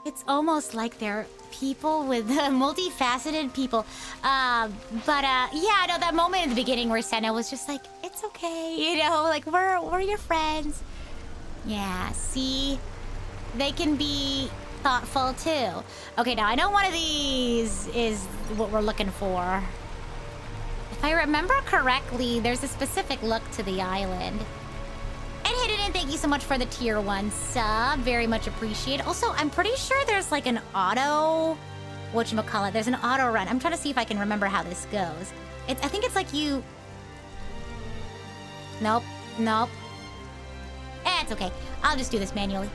It's almost like they're people with multifaceted people. Yeah, no, that moment in the beginning where Senna was just like, it's okay, you know, like, we're your friends. Yeah, see? They can be thoughtful, too. Okay, now, I know one of these is what we're looking for. If I remember correctly, there's a specific look to the island. And Hidden, thank you so much for the tier 1 sub. Very much appreciated. Also, I'm pretty sure there's like an auto... whatchamacallit? There's an auto run. I'm trying to see if I can remember how this goes. I think it's like you... Nope. It's okay. I'll just do this manually.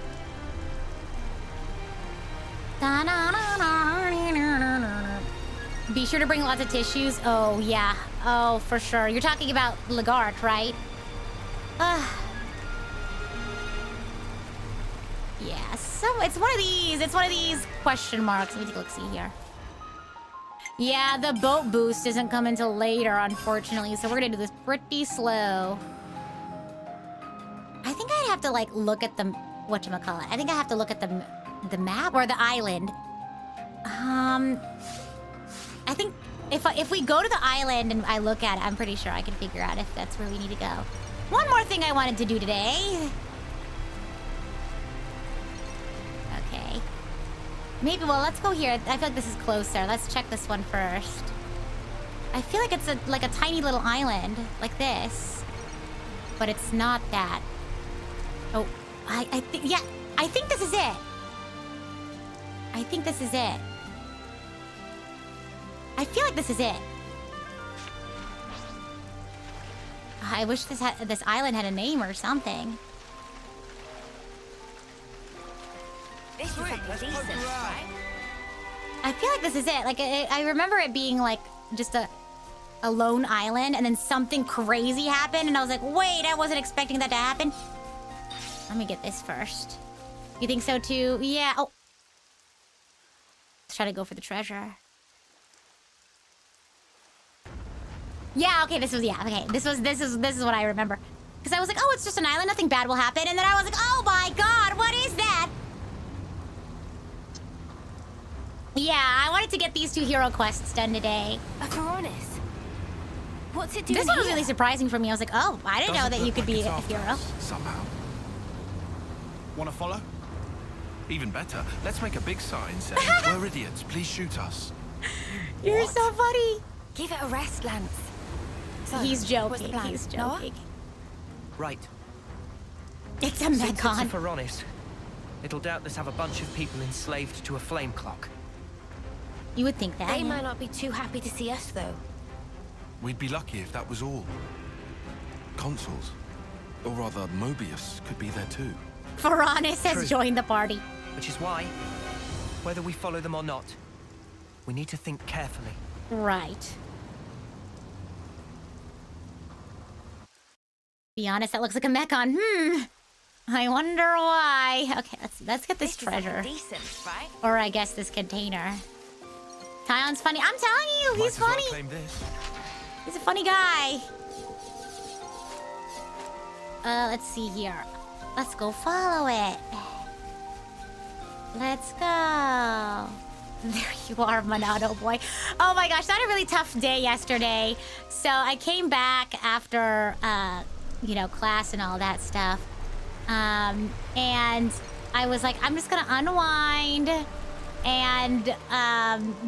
Be sure to bring lots of tissues. Oh, yeah. Oh, for sure. You're talking about Lagarde, right? Yeah, so it's one of these. It's one of these question marks. Let me take a look-see here. Yeah, the boat boost doesn't come until later, unfortunately, so we're gonna do this pretty slow. I think I'd have to, like, look at the... whatchamacallit? I think I have to look at the map or the island. I think if we go to the island and I look at it, I'm pretty sure I can figure out if that's where we need to go. One more thing I wanted to do today. Okay. Maybe, well, let's go here. I feel like this is closer. Let's check this one first. I feel like it's like a tiny little island, like this. But it's not that. Oh, I think, yeah, I think this is it. I think this is it. I feel like this is it. I wish this island had a name or something. This is like decent, right? I feel like this is it. Like, I remember it being like just a lone island, and then something crazy happened, and I was like, wait, I wasn't expecting that to happen. Let me get this first. You think so too? Yeah. Oh. Let's try to go for the treasure. Yeah, okay, this is what I remember. Because I was like, oh, it's just an island, nothing bad will happen. And then I was like, oh my god, what is that? Yeah, I wanted to get these 2 hero quests done today. A Veronis. What's it doing This one was here? really surprising for me. I was like, oh, I didn't know Doesn't that you look could like be it's a after hero. us, somehow. Want to follow? Even better, let's make a big sign saying, "We're idiots, please shoot us." You're What? so funny. Give it a rest, Lance. So, He's what's joking. the plan? He's Noah? joking. Right. It's a Since it's a Mekon. Pharaonis, it'll doubtless have a bunch of people enslaved to a flame clock. You would think that. They yeah. might not be too happy to see us, though. We'd be lucky if that was all. Consuls, or rather Mobius, could be there too. Pharaonis has True. joined the party. Which is why, whether we follow them or not, we need to think carefully. Right. Be honest, that looks like a Mekon. I wonder why. Okay, let's get this treasure. Decent, right? Or I guess this container. Tyon's funny. I'm telling you, Might he's as well funny. claim this. He's a funny guy. Let's see here. Let's go follow it. Let's go. There you are, Monado boy. Oh my gosh, that was a really tough day yesterday. So I came back after, you know, class and all that stuff. And I was like, I'm just gonna unwind and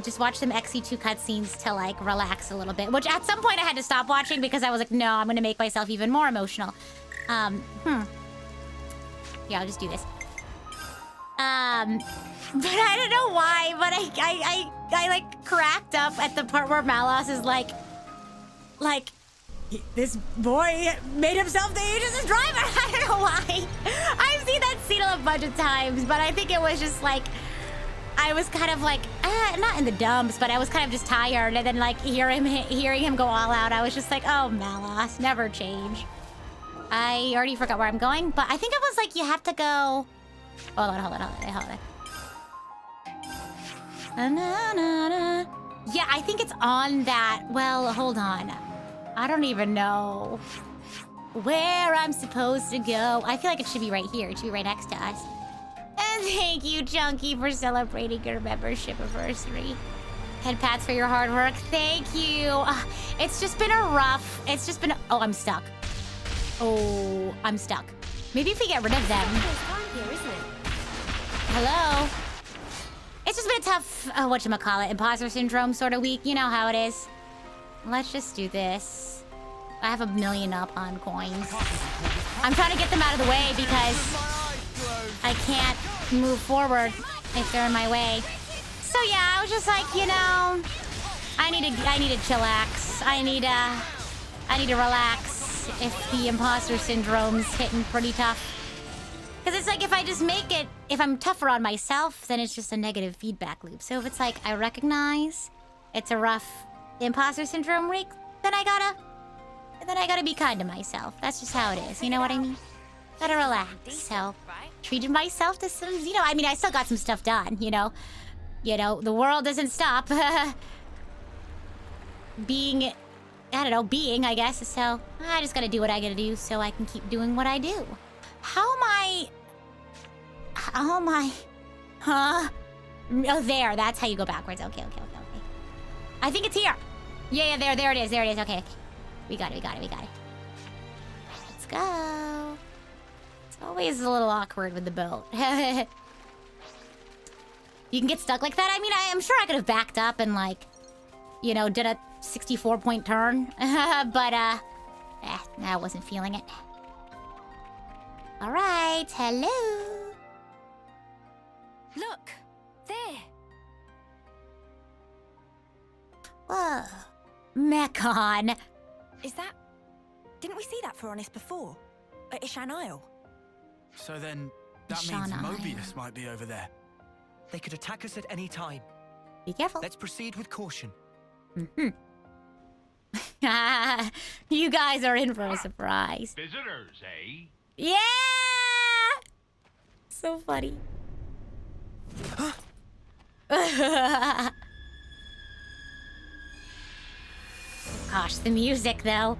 just watch some XE2 cutscenes to like relax a little bit. Which at some point I had to stop watching because I was like, no, I'm gonna make myself even more emotional. Yeah, I'll just do this. But I don't know why, but I like cracked up at the part where Malos is like, this boy made himself the Aegis' driver. I don't know why. I've seen that scene a bunch of times, but I think it was just like, I was kind of like, not in the dumps, but I was kind of just tired. And then like hearing him go all out, I was just like, oh, Malos, never change. I already forgot where I'm going, but I think it was like, you have to go. Hold on. Yeah, I think it's on that. Well, hold on. I don't even know where I'm supposed to go. I feel like it should be right here. It should be right next to us. And thank you, Chunky, for celebrating your membership anniversary. Head pats for your hard work. Thank you. It's just been oh, I'm stuck. Oh, I'm stuck. Maybe if we get rid of them. Here, isn't it? Hello? It's just been a tough, whatchamacallit, imposter syndrome sort of week. You know how it is. Let's just do this. I have 1 million up on coins. I'm trying to get them out of the way because I can't move forward if they're in my way. So yeah, I was just like, you know, I need to chillax. I need to relax if the imposter syndrome's hitting pretty tough. Because it's like if I just make it, if I'm tougher on myself, then it's just a negative feedback loop. So if it's like I recognize it's a rough imposter syndrome week, then I gotta be kind to myself. That's just how it is. You know what I mean? Gotta relax. So treated myself to some, you know, I mean, I still got some stuff done. You know, the world doesn't stop being. I don't know, being, I guess. So I just gotta do what I gotta do so I can keep doing what I do. How am I? Huh? Oh, there. That's how you go backwards. Okay. I think it's here. Yeah, there it is. Okay. We got it. Let's go. It's always a little awkward with the boat. You can get stuck like that. I mean, I'm sure I could have backed up and like, you know, did a 64-point turn. But, I wasn't feeling it. All right, hello. Look, there. Whoa, Mekon. Is that... Didn't we see that Pharaonis before? At Ishan Isle? So then, that means Mobius might be over there. They could attack us at any time. Be careful. Let's proceed with caution. You guys are in for a surprise. Visitors, eh? Yeah! So funny. Gosh, the music though.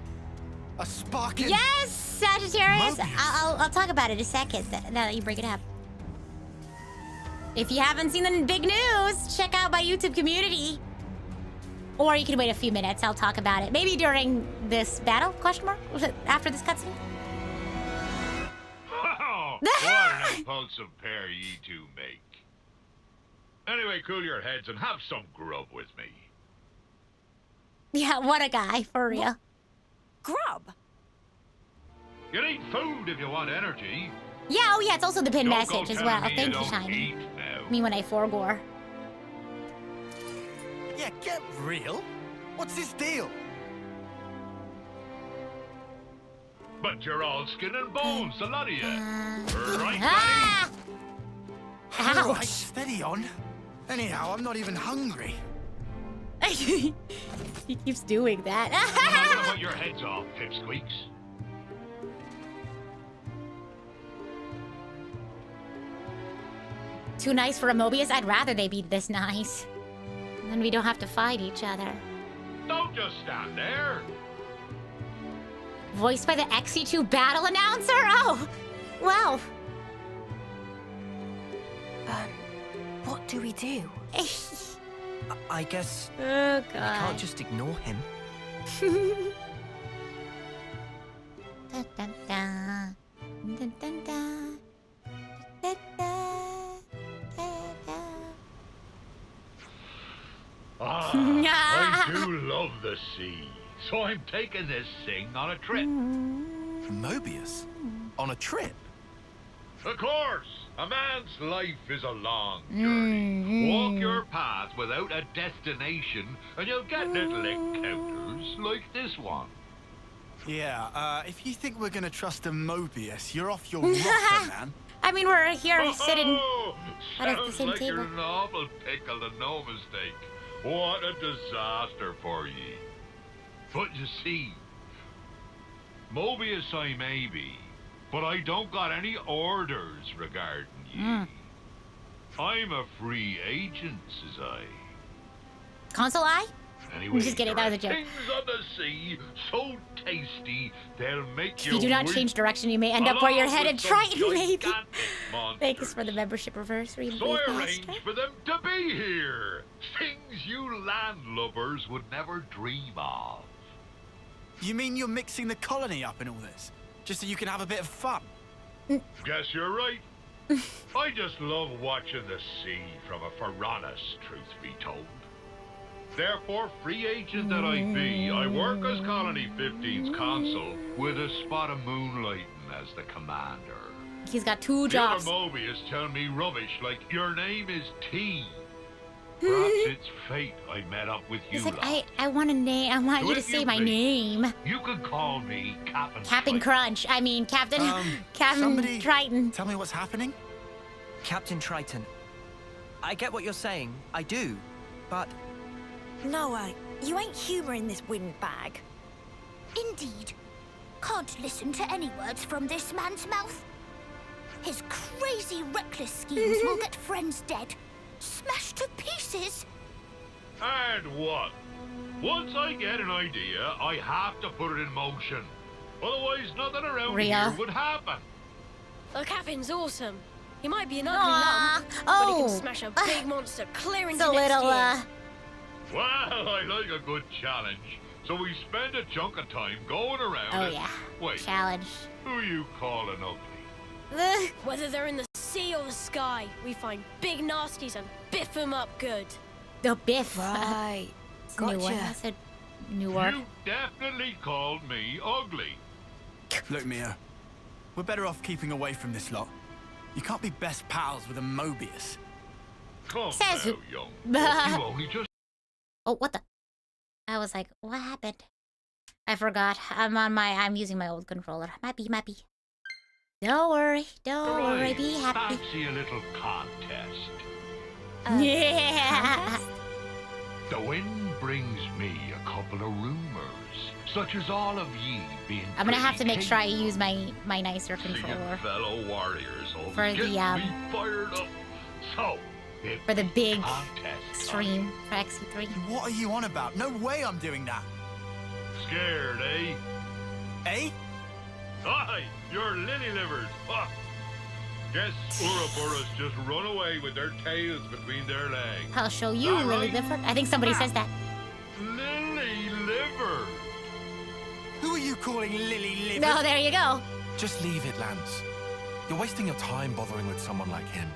A sparking. Yes, Sagittarius. I'll talk about it in a second. Now that you bring it up. If you haven't seen the big news, check out my YouTube community. Or you can wait a few minutes. I'll talk about it. Maybe during this battle? Question mark? Was it after this cutscene? What an impulsive pair ye two make. Anyway, cool your heads and have some grub with me. Yeah, what a guy, for real. Grub? You need food if you want energy. Yeah, oh yeah, it's also the pinned Don't message go as telling well. me Thank you you, don't Shiny. eat now. Me when I forgore. Yeah, get real. What's this deal? But you're all skin and bones, the lot of you. Right, Ah! All right, Ouch. steady on. Anyhow, I'm not even hungry. He keeps doing that. I'm not gonna put your heads off, pipsqueaks. Too nice for a Mobius? I'd rather they be this nice. Then we don't have to fight each other. Don't just stand there. Voiced by the XC2 battle announcer? Oh, wow. What do we do? I guess Oh, we can't just ignore him. Dun, dun, dun. Dun, dun, dun. Dun, dun, dun, dun. I do love the sea, so I'm taking this thing on a trip. Mobius? On a trip? Of course, a man's life is a long journey. Walk your path without a destination, and you'll get little encounters like this one. Yeah, if you think we're gonna trust a Mobius, you're off your rocker, man. I mean, we're here sitting at the Sounds same like table. you're an awful pickle and no mistake. What a disaster for ye. But you see, Mobius I may be, but I don't got any orders regarding ye. I'm a free agent, says I. Console eye? Anyway, I'm just kidding, that was a joke. things on the sea so tasty they'll make If you. you do not wish change direction, you may end up where you're along headed. with some Triton, maybe. gigantic monsters. Thanks for the membership anniversary, So I Blade arranged Master. for them to be here. Things you landlubbers would never dream of. You mean you're mixing the colony up in all this? Just so you can have a bit of fun? Guess you're right. I just love watching the sea from a Piranhas, truth be told. Therefore, free agent that I be, I work as Colony 15's consul with a spot of moonlighting as the commander. He's got two The other jobs. Mobius tell me rubbish like your name is T. Perhaps it's fate I met up with you He's like, lot. I want a name. I want So you to if say you my please, name. You can call me Captain Captain Strike. Crunch. I mean, Captain. Captain somebody Triton. Tell me what's happening? Captain Triton, I get what you're saying. I do. But Noah, you ain't humouring this windbag. Indeed. Can't listen to any words from this man's mouth. His crazy, reckless schemes will get friends dead, smashed to pieces. And what? Once I get an idea, I have to put it in motion. Otherwise, nothing around Real. here would happen. The captain's awesome. He might be an ugly Aw, lump, but he oh. can smash a big monster clear It's into a next little, year. Well, I like a good challenge. So we spend a chunk of time going around Oh, it. yeah. Wait, Challenge. who you calling ugly? Ugh. Whether they're in the sea or the sky, we find big nasties and biff them up good. The Biff. Right. It's a new one. Gotcha. That's a new word. You definitely called me ugly. Look, Mio, we're better off keeping away from this lot. You can't be best pals with a Mobius. Come Says now, who? young. You only just Oh, what the? I was like, what happened? I forgot. I'm using my old controller. Might be. Don't worry. Don't worry. Be happy. fancy a little contest. Yeah. The wind brings me a couple of rumors, such as all of ye being. I'm gonna have to pretty make sure I keen. use my nicer Seeing controller fellow warriors all For the, get me fired up. So, if for the big contest stream for XE3. What are you on about? No way I'm doing that. scared, eh? Eh? Aye, you're lily livers. Huh. Guess Ouroboros just run away with their tails between their legs. I'll show you, All Lily right. Different. I think somebody says that. calling Lily livid? No, there you go. Just leave it, Lance. You're wasting your time bothering with someone like him.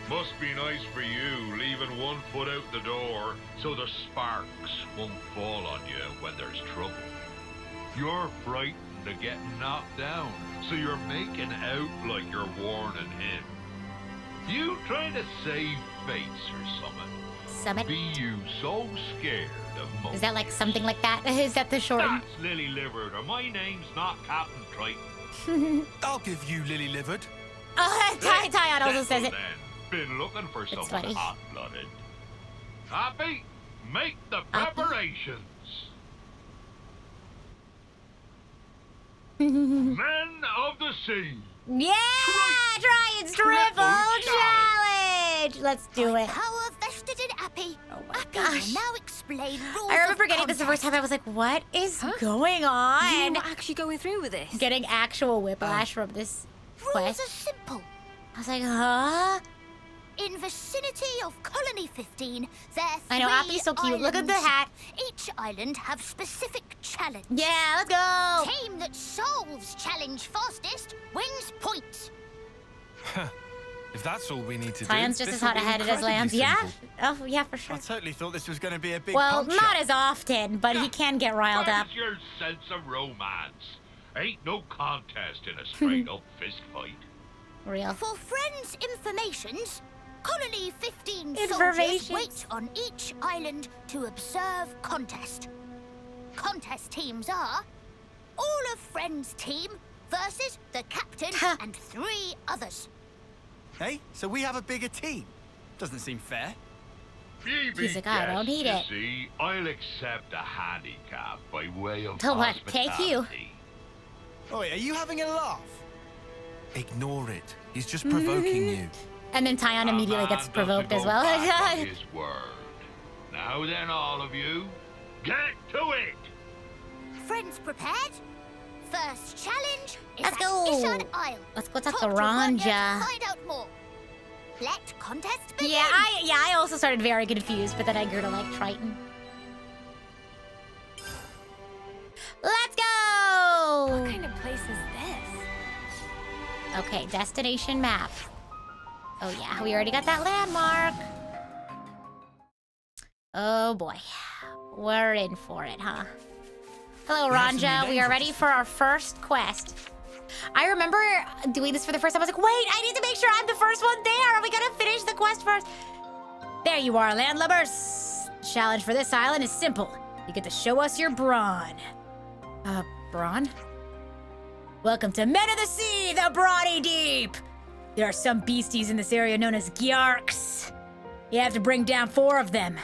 Must be nice for you, leaving one foot out the door so the sparks won't fall on you when there's trouble. You're frightened of getting knocked down, so you're making out like you're warning him. You trying to save face or something? Summit? Be you so scared of monkeys? Is that like something like that? Is that the short? That's Lily Livered, or my name's not Captain Triton. I'll give you Lily Livered. Oh, Tyon also says it. Been looking for someone funny. hot-blooded. Happy? Make the preparations. Men of the sea. Yeah! Triton's triple challenge! Let's do it. Power vested in Appy. Oh my Appy gosh. will now explain rules I remember of getting this the first contest. time. I was like, what is going on? You're not actually going through with this? Getting actual whiplash from this Rules quest. are simple. I was like, huh? In vicinity of Colony 15, there are I know, 3 Appy's so cute. Look at the islands. hat. Each island have specific challenge. Yeah, let's go. Team that solves challenge fastest wins points. If that's all we need to Tyon's do, just as this'll hot be headed as incredibly Lambs. Yeah? simple. Oh, yeah, for sure. I totally thought this was going to be a big Well, punch-up. not as often, but he can get riled up. Where's your sense of romance? Ain't no contest in a straight-up fist fight. Real. For friends' informations, Colony 15 soldiers Informations. wait on each island to observe contest. Contest teams are all of Friends' team versus the captain and 3 others. Hey, so we have a bigger team. Doesn't seem fair. He's like, I don't need it. See, I'll accept a handicap by way of To what? Take you. hospitality. Oh, are you having a laugh? Ignore it. He's just provoking you. And then Tyon immediately gets Man provoked doesn't as go well. back on his word. Now then, all of you, get to it! Friends prepared? First challenge is Let's at go. Ishad Isle. Let's go talk Talk to Ranja Ranja. to find out more. Let contest begin. Yeah, I also started very confused, but then I grew to like Triton. Let's go! What kind of place is this? Okay, destination map. Oh yeah, we already got that landmark. Oh boy. We're in for it, huh? Hello, We have some new Ranja. We names are ready for our first quest. I remember doing this for the first time. I was like, wait, I need to make sure I'm the first one there. We gotta finish the quest first. There you are, landlubbers. Challenge for this island is simple. You get to show us your brawn. Brawn? Welcome to Men of the Sea, the Brawny Deep. There are some beasties in this area known as Gyarks. You have to bring down 4 of them.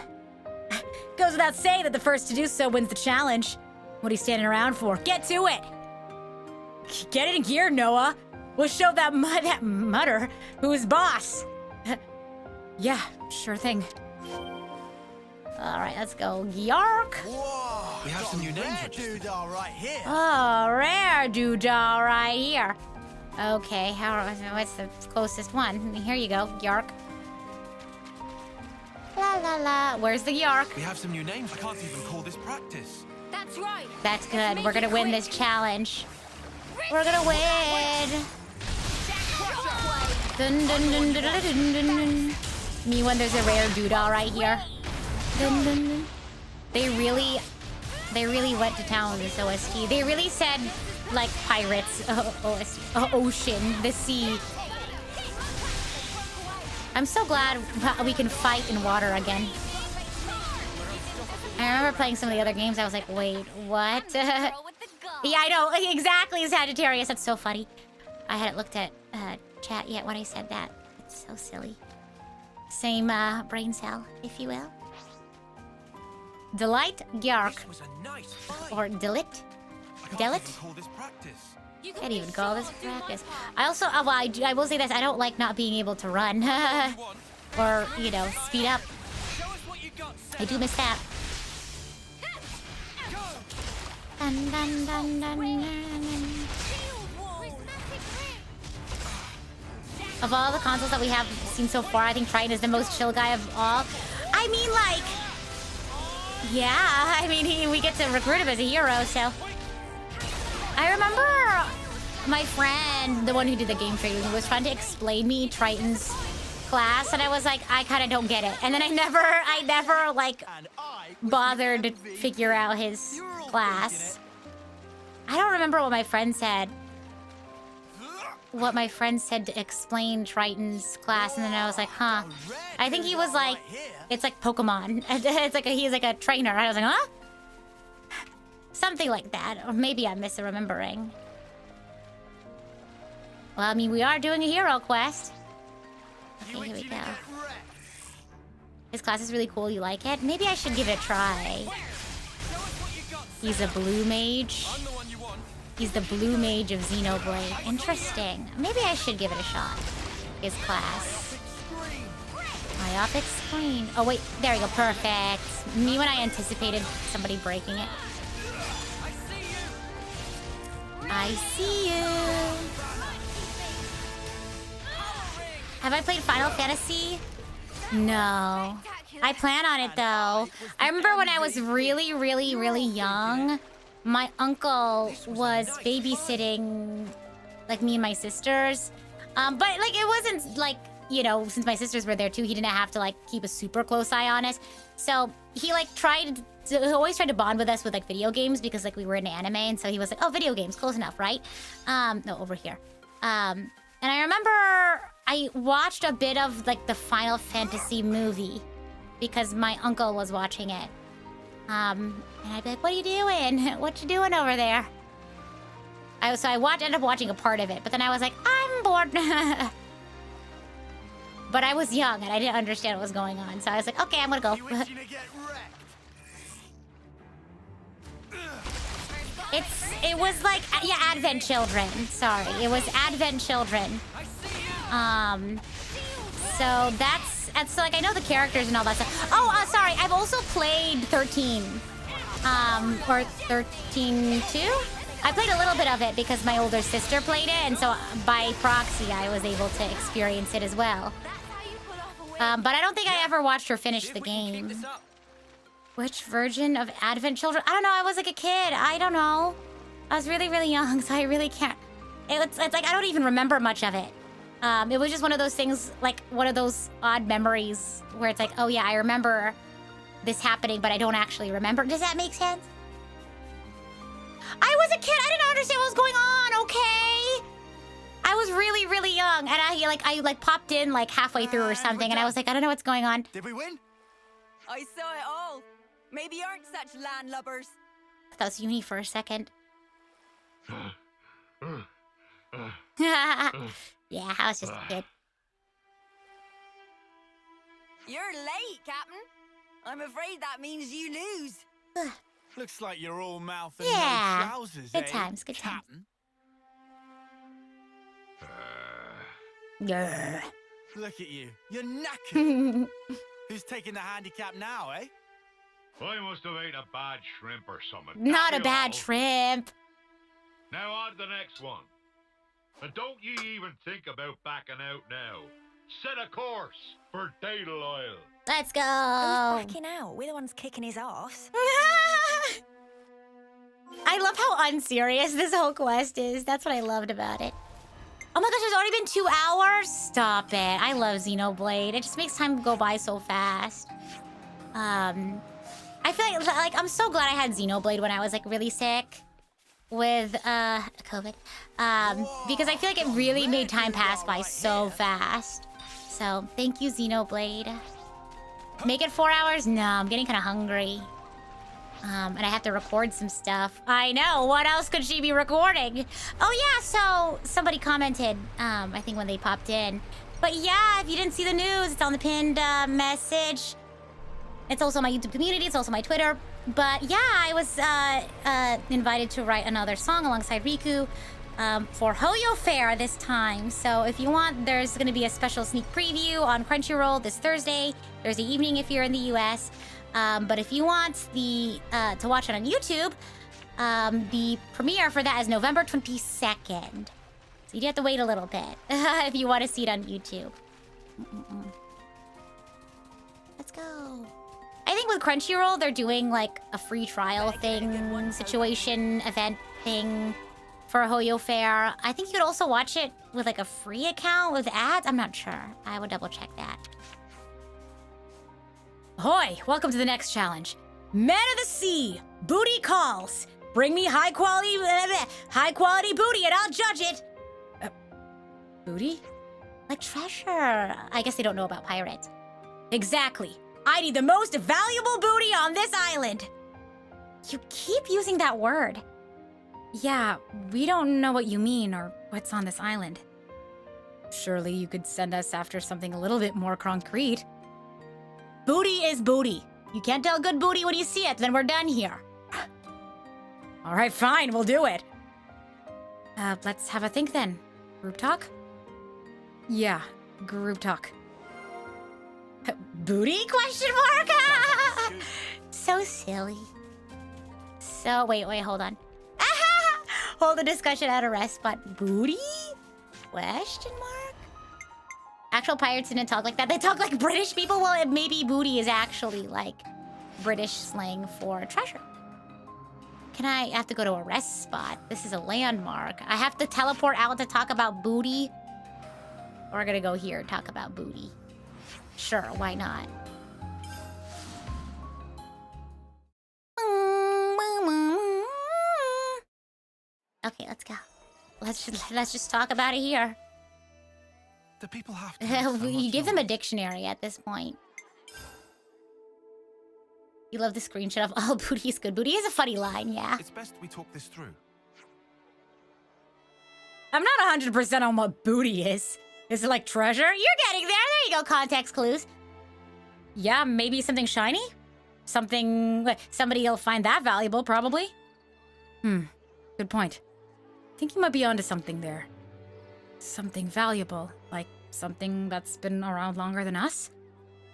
Goes without saying that the first to do so wins the challenge. What are you standing around for? Get to it! Get it in gear, Noah. We'll show that mutter who's boss. Yeah, sure thing. All right, let's go. Yark. Whoa! We have some new names registered. Doodah right here. Oh, rare doodah right here. Okay, what's the closest one? Here you go, Yark. La la la. Where's the Yark? We have some new names. I can't even call this practice. That's right. That's good. We're gonna win this challenge. We're gonna win. Dun, dun, dun, dun, dun, dun, dun, dun. Me when there's a rare doodah right here. Dun, dun, dun. They really went to town with this OST. They really said, like, pirates, OST, ocean, the sea. I'm so glad we can fight in water again. I remember playing some of the other games. I was like, wait, what? Yeah, I know. Exactly, Sagittarius. That's so funny. I hadn't looked at chat yet when I said that. It's so silly. Same brain cell, if you will. Delight Gyark. Or Delit. Delit? Can't even call this practice. I also, I will say this, I don't like not being able to run. Or, you know, speed up. I do miss that. Dun, dun, dun, dun, dun, dun. Of all the consoles that we have seen so far, I think Triton is the most chill guy of all. I mean, like... Yeah, I mean, we get to recruit him as a hero, so... I remember my friend, the one who did the game trade with me, was trying to explain me Triton's class, and I was like, I kind of don't get it. And then I never like bothered to figure out his class. I don't remember what my friend said. What my friend said to explain Triton's class, and then I was like, huh. I think he was like, it's like Pokemon. It's like he's like a trainer. I was like, huh? Something like that. Or maybe I'm misremembering. Well, I mean, we are doing a hero quest. Okay, here we go. His class is really cool. You like it? Maybe I should give it a try. He's a blue mage. He's the blue mage of Xenoblade. Interesting. Maybe I should give it a shot. His class. Myopic screen. Oh, wait. There we go. Perfect. Me when I anticipated somebody breaking it. I see you. Have I played Final Fantasy? No. I plan on it, though. I remember when I was really, really, really young, my uncle was babysitting, like, me and my sisters. But, like, it wasn't, like, you know, since my sisters were there, too, he didn't have to, like, keep a super close eye on us. So he, like, he always tried to bond with us with, like, video games because, like, we were in anime. And so he was like, oh, video games, close enough, right? No, over here. And I remember I watched a bit of, like, the Final Fantasy movie because my uncle was watching it. And I'd be like, what are you doing? What you doing over there? So I ended up watching a part of it, but then I was like, I'm bored. But I was young and I didn't understand what was going on. So I was like, okay, I'm gonna go. It was like, yeah, Advent Children. Sorry, it was Advent Children. So that's like, I know the characters and all that stuff. Oh, sorry, I've also played 13. Or 13 too? I played a little bit of it because my older sister played it, and so by proxy, I was able to experience it as well. But I don't think I ever watched her finish the game. Which version of Advent Children? I don't know, I was like a kid. I don't know. I was really, really young, so I really can't. It's like I don't even remember much of it. It was just one of those things, like one of those odd memories where it's like, oh yeah, I remember this happening, but I don't actually remember. Does that make sense? I was a kid. I didn't understand what was going on, okay? I was really, really young, and I popped in like halfway through or something, and I was like, I don't know what's going on. Did we win? I saw it all. Maybe you aren't such landlubbers. I thought it was Uni for a second. Yeah, I was just a kid. You're late, Captain. I'm afraid that means you lose. Looks like you're all mouth and Yeah. no trousers, Good eh, times, good times. Captain? Yeah. Look at you. You're knackered. Who's taking the handicap now, eh? I must have ate a bad shrimp or something. Not That'll a be bad all. shrimp. Now on to the next one. And don't ye even think about backing out now. Set a course for Daedal Isle. Let's go. Who's backing out? We're the ones kicking his ass. I love how unserious this whole quest is. That's what I loved about it. Oh my gosh, it's already been 2 hours? Stop it. I love Xenoblade. It just makes time go by so fast. I feel like I'm so glad I had Xenoblade when I was like really sick with COVID. Because I feel like it really made time pass by so fast. So thank you, Xenoblade. Make it 4 hours? No, I'm getting kind of hungry. And I have to record some stuff. I know, what else could she be recording? Oh yeah, so somebody commented, I think when they popped in. But yeah, if you didn't see the news, it's on the pinned message. It's also my YouTube community, it's also my Twitter. But yeah, I was invited to write another song alongside Riku for HUUGE Fair this time. So if you want, there's gonna be a special sneak preview on Crunchyroll this Thursday evening if you're in the US. But if you want to watch it on YouTube, the premiere for that is November 22nd. So you do have to wait a little bit if you want to see it on YouTube. Let's go. I think with Crunchyroll, they're doing like a free trial thing, situation, event thing. for a HUUGE Fair. I think you could also watch it with like a free account with ads. I'm not sure. I would double check that. Ahoy! Welcome to the next challenge. Men of the Sea, booty calls. Bring me high quality booty and I'll judge it. Booty? Like treasure. I guess they don't know about pirates. Exactly. I need the most valuable booty on this island. You keep using that word. Yeah, we don't know what you mean or what's on this island. Surely you could send us after something a little bit more concrete. Booty is booty. You can't tell good booty when you see it, then we're done here. All right, fine, we'll do it. Let's have a think then. Group talk? Yeah, group talk. Booty? Question mark? So silly. So, wait, hold on. Hold the discussion at a rest, but booty? Question mark? Actual pirates didn't talk like that. They talk like British people. Well, maybe booty is actually like British slang for treasure. I have to go to a rest spot. This is a landmark. I have to teleport out to talk about booty. Or we're gonna go here and talk about booty. Sure, why not? Okay, let's go. Let's just talk about it here. Do people have to? You give them a dictionary at this point. You love the screenshot of all booty is good. Booty is a funny line, yeah. It's best we talk this through. I'm not 100% on what booty is. Is it like treasure? You're getting there. There you go, context clues. Yeah, maybe something shiny? Somebody will find that valuable, probably. Good point. I think you might be onto something there. Something valuable, like something that's been around longer than us?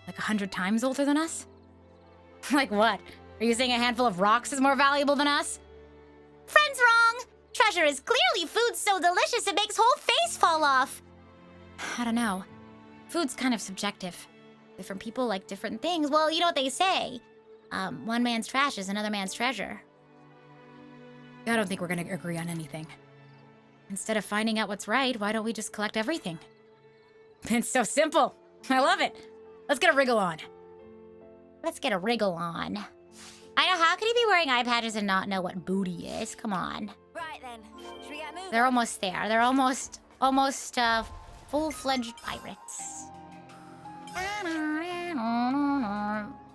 Like 100 times older than us? Like what? Are you saying a handful of rocks is more valuable than us? Friend's wrong! Treasure is clearly food so delicious it makes whole face fall off. I don't know. Food's kind of subjective. Different people like different things. Well, you know what they say. One man's trash is another man's treasure. I don't think we're gonna agree on anything. Instead of finding out what's right, why don't we just collect everything? It's so simple. I love it. Let's get a wriggle on. Let's get a wriggle on. I know, how could he be wearing eye patches and not know what booty is? Come on. Right then, should we get moving? They're almost there. They're almost full-fledged pirates.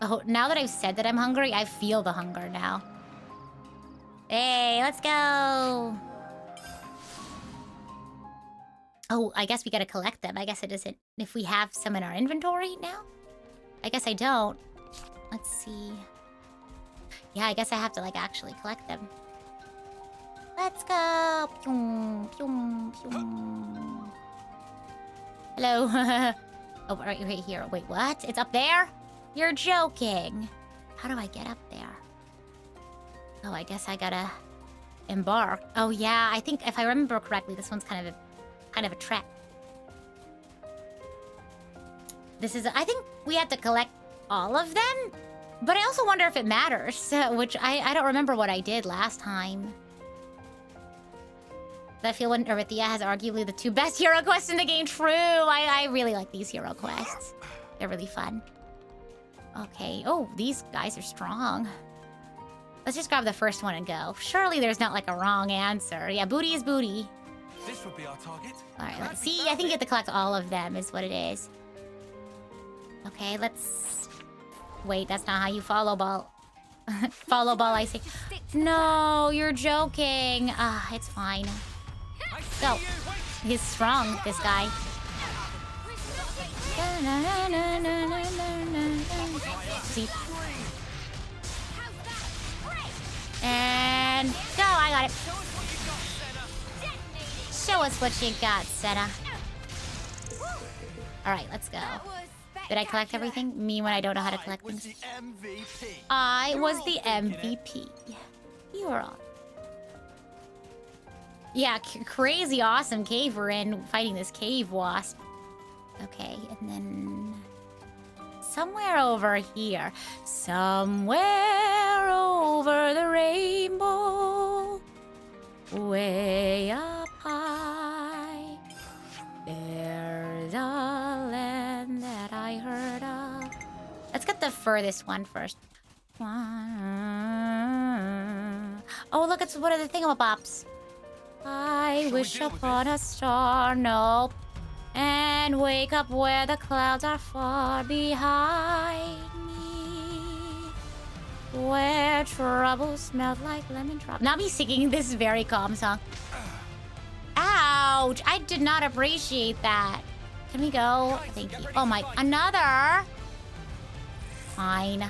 Oh, now that I've said that I'm hungry, I feel the hunger now. Hey, let's go. Oh, I guess we gotta collect them. I guess it isn't if we have some in our inventory now. I guess I don't. Let's see. Yeah, I guess I have to like actually collect them. Let's go. Pyong, pyong, pyong. Hello. Oh, right here. Wait, what? It's up there? You're joking. How do I get up there? Oh, I guess I gotta embark. Oh yeah, I think if I remember correctly, this one's kind of a trap. This is, I think we have to collect all of them, but I also wonder if it matters, which I don't remember what I did last time. I feel when Erythia has arguably the 2 best hero quests in the game. True, I really like these hero quests. They're really fun. Okay, oh, these guys are strong. Let's just grab the first one and go. Surely there's not like a wrong answer. Yeah, booty is booty. This would be our target. All right, let's see. I think you have to collect all of them is what it is. Okay, let's... Wait, that's not how you follow ball. Follow ball, I say. No, you're joking. Ah, it's fine. Go. He's strong, this guy. See? And go, I got it. Show us what you got, Senna. Alright, let's go. Did I collect everything? Me when I don't know how to collect things. I was the MVP. You were on. Yeah, crazy awesome cave we're in, fighting this cave wasp. Okay, and then... somewhere over here. Somewhere over the rainbow. Way prefer this one first. Oh, look, it's one of the thingamabops. I wish upon a star, nope. And wake up where the clouds are far behind me. Where trouble smelled like lemon drop. Now me singing this very calm song. Ouch! I did not appreciate that. Can we go? Thank you. Oh my, another? Fine.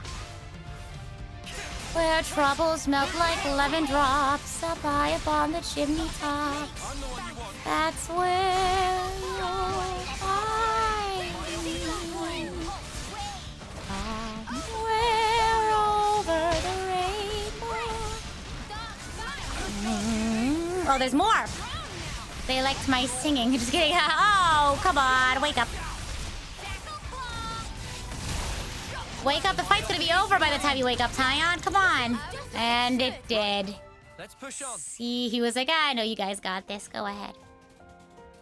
Where trouble smelled like lemon drops up high upon the chimney tops. That's where you'll find me. Somewhere over the rainbow. Oh, there's more. They liked my singing. Just kidding. Oh, come on, wake up. Wake up, the fight's gonna be over by the time you wake up, Tyon. Come on. And it did. Let's push on. See, he was like, I know you guys got this. Go ahead.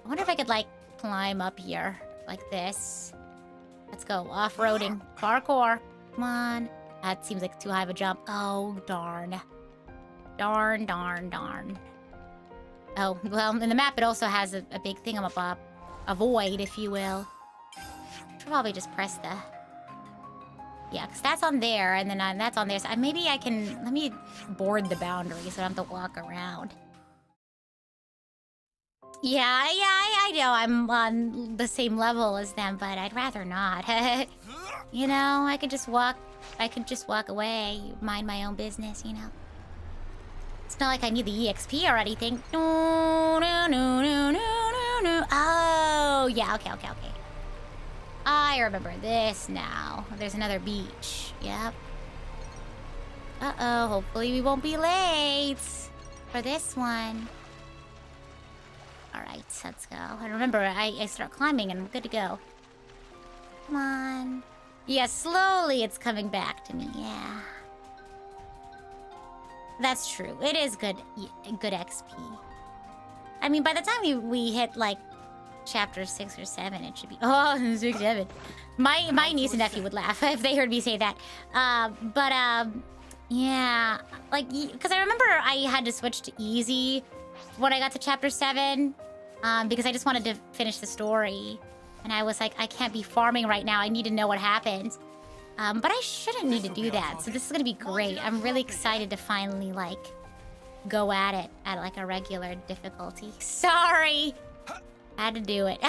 I wonder if I could, like, climb up here. Like this. Let's go. Off-roading. Parkour. Come on. That seems like too high of a jump. Oh, darn. Darn, darn, darn. Oh, well, in the map, it also has a big thingamabob. A void, if you will. Should probably just press the... Yeah, because that's on there, and then that's on there. So maybe I can... Let me board the boundary so I don't have to walk around. Yeah, I know I'm on the same level as them, but I'd rather not. You know, I could just walk away, mind my own business, you know. It's not like I need the EXP or anything. No. Oh, yeah, okay. I remember this now. There's another beach. Yep. Uh-oh, hopefully we won't be late for this one. Alright, let's go. And remember, I start climbing and I'm good to go. Come on. Yeah, slowly it's coming back to me, yeah. That's true. It is good XP. I mean, by the time we hit, like, chapter 6 or 7, it should be... Oh, 6, 7. My niece and nephew would laugh if they heard me say that. Yeah. Like, because I remember I had to switch to easy when I got to chapter 7. Because I just wanted to finish the story. And I was like, I can't be farming right now. I need to know what happened. But I shouldn't need to do that. So this is going to be great. I'm really excited to finally, like, go at it at, like, a regular difficulty. Sorry! Had to do it.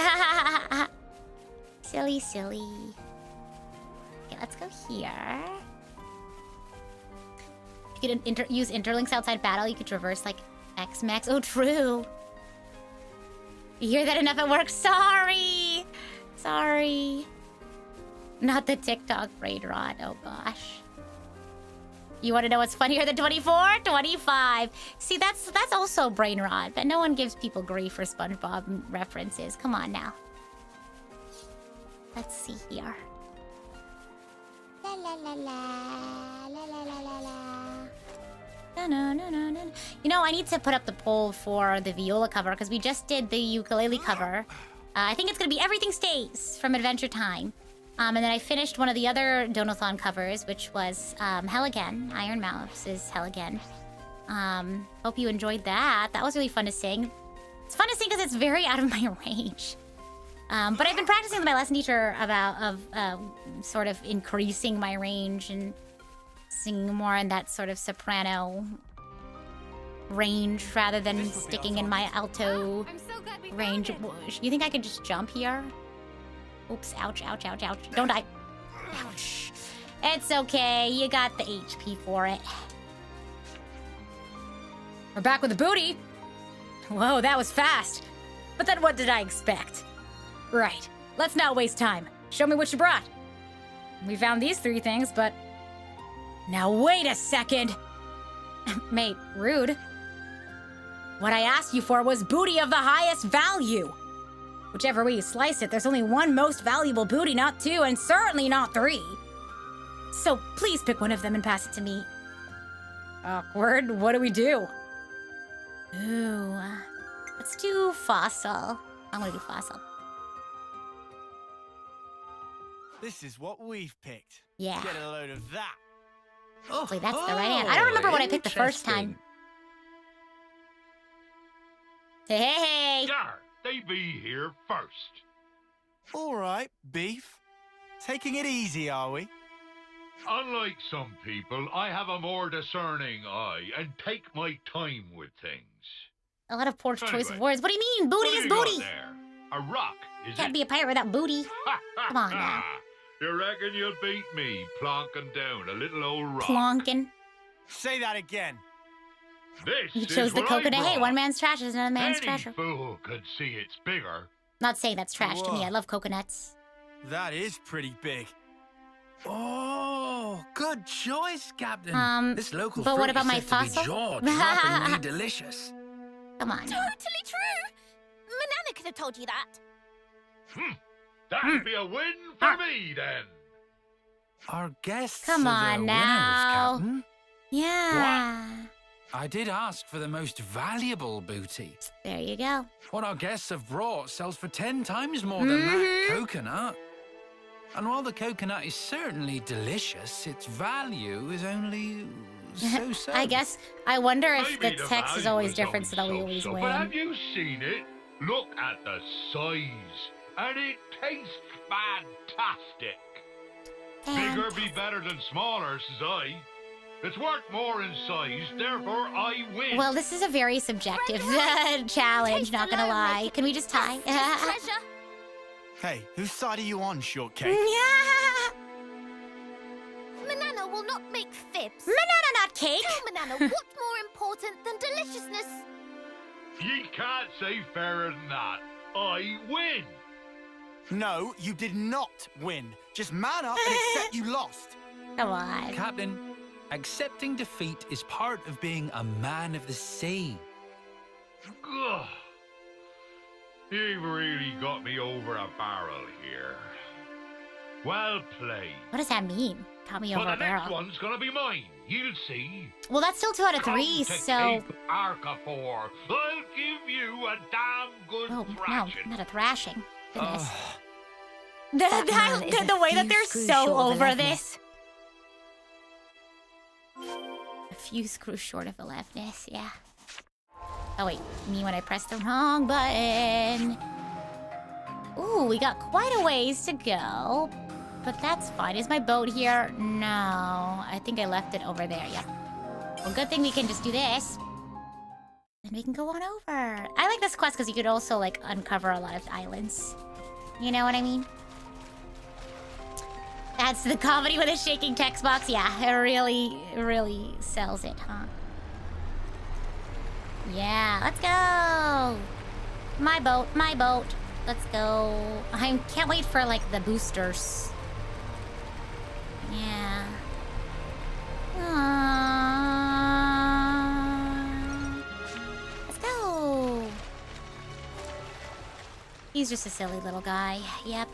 Silly. Okay, let's go here. If you could use interlinks outside battle, you could traverse, like, X-Max. Oh, true. You hear that enough at work? Sorry. Not the TikTok braid rod. Oh, gosh. You want to know what's funnier than 24? 25. See, that's also brain rot, but no one gives people grief for SpongeBob references. Come on now. Let's see here. La la la la la la la la la. No. You know, I need to put up the poll for the viola cover because we just did the ukulele cover. I think it's gonna be Everything Stays from Adventure Time. And then I finished one of the other Donathon covers, which was Hell Again. Iron Mouse's Hell Again. Hope you enjoyed that. That was really fun to sing. It's fun to sing because it's very out of my range. But I've been practicing with my lesson teacher about sort of increasing my range and singing more in that sort of soprano range rather than sticking in my alto range. You think I could just jump here? Oops, ouch. Don't die. Ouch. It's okay, you got the HP for it. We're back with the booty. Whoa, that was fast. But then what did I expect? Right, let's not waste time. Show me what you brought. We found these 3 things, but... Now wait a second. Mate, rude. What I asked you for was booty of the highest value. Whichever way you slice it, there's only one most valuable booty, not 2, and certainly not 3. So please pick one of them and pass it to me. Awkward. What do we do? Ooh. Let's do fossil. I'm gonna do fossil. This is what we've picked. Yeah. Get a load of that. Hopefully that's the right answer. I don't remember what I picked the first time. Hey! Gar, they be here first. All right, beef. Taking it easy, are we? Unlike some people, I have a more discerning eye and take my time with things. A lot of poor choice of Anyway, words. What do you mean? Booty What is do you got booty. there? A rock, is Can't it? be a pirate without booty. Come on now. You reckon you'll beat me plonking down a little old rock? Plonkin'. Say that again. This You is chose the what I coconut. Hey, brought. one man's trash is another man's Any treasure. fool could see it's bigger. Not saying that's trash to me. Whoa. I love coconuts. That is pretty big. Oh, good choice, Captain. This local but fruit what about is my said to be fossil? jaw-droppingly delicious. Come on. Totally true. Manana could have told you that. That'd be a win for me, then. Our guests Come are on the now. winners, Captain. Yeah. I did ask for the most valuable booty. There you go. What our guests have brought sells for 10 times more than that coconut. And while the coconut is certainly delicious, its value is only so-so. I guess. I wonder if Maybe the the text is value always is different so that we only always so-so, win. But have you seen it? Look at the size. And it tastes fantastic. Bigger be better than smaller, says I. It's worth more in size, therefore I win. Well, this is a very subjective challenge, not gonna lie. Can we just tie? Treasure. Hey, whose side are you on, Shortcake? Yeah. Manana will not make fibs. Manana, not cake. Tell Manana what's more important than deliciousness. Ye can't say fairer than that. I win. No, you did not win. Just man up and accept you lost. Come on. Captain, accepting defeat is part of being a man of the sea. Ugh. You've really got me over a barrel here. Well played. What does that mean? Caught me But over the a barrel. next one's gonna be mine. You'll see. Well, that's still 2 out of 3, Come to so... Cape Arcafor. I'll give you a damn good Oh, thrashing. no, not a thrashing. Goodness. The way that they're screws so short of over 11th. this. A few screws short of 11th, yeah. Oh wait, me when I pressed the wrong button. Ooh, we got quite a ways to go. But that's fine. Is my boat here? No. I think I left it over there, yep. Well, good thing we can just do this. Then we can go on over. I like this quest because you could also, like, uncover a lot of islands. You know what I mean? That's the comedy with a shaking text box. Yeah, it really sells it, huh? Yeah, let's go! My boat, my boat. Let's go. I can't wait for, like, the boosters. Yeah. Let's go! He's just a silly little guy. Yep.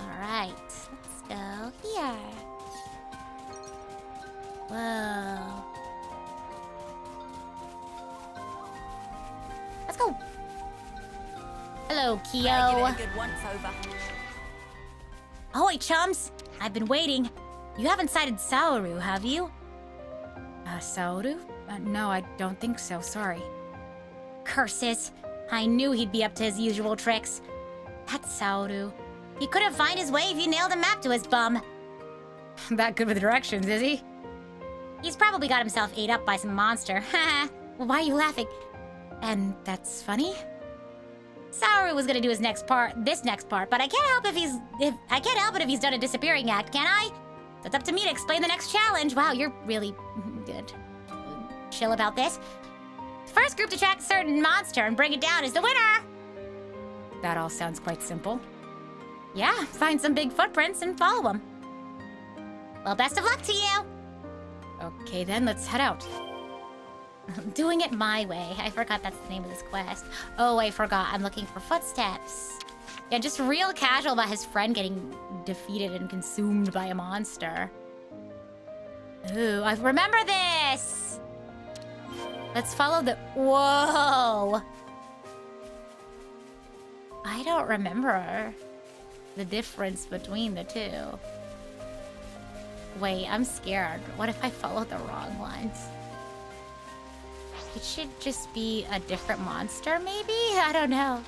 Alright, let's go here. Whoa. Let's go. Hello, Kyo. A good once over. Ahoy, chums! I've been waiting. You haven't sighted Saoru, have you? Saoru? No, I don't think so, sorry. Curses. I knew he'd be up to his usual tricks. That Saoru. He couldn't find his way if you nailed a map to his bum. That good with directions, is he? He's probably got himself ate up by some monster. Haha. Well, why are you laughing? And that's funny? Saoru was gonna do this next part, but I can't help I can't help it if he's done a disappearing act, can I? So it's up to me to explain the next challenge. Wow, you're really good. Chill about this. First group to track a certain monster and bring it down is the winner! That all sounds quite simple. Yeah, find some big footprints and follow them. Well, best of luck to you! Okay then, let's head out. I'm doing it my way. I forgot that's the name of this quest. Oh, I forgot. I'm looking for footsteps. Yeah, just real casual about his friend getting defeated and consumed by a monster. Ooh, I remember this! Let's follow the... Whoa! I don't remember. the difference between the two. Wait, I'm scared. What if I follow the wrong ones? It should just be a different monster, maybe? I don't know.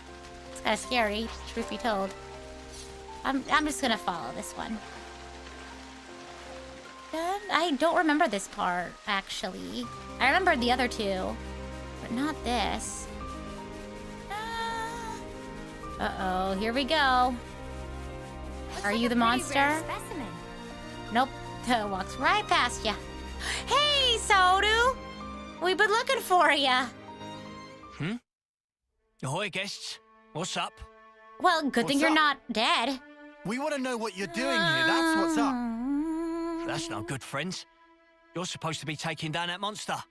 It's kind of scary, truth be told. I'm just gonna follow this one. I don't remember this part, actually. I remember the other two, but not this. Uh-oh, here we go. Are you the monster? Nope. Walks right past ya. Hey, Sodu! We've been looking for ya. Ahoy, guests. What's up? Well, good thing you're not dead. We want to know what you're doing here. That's what's up. That's no good, friends. You're supposed to be taking down that monster.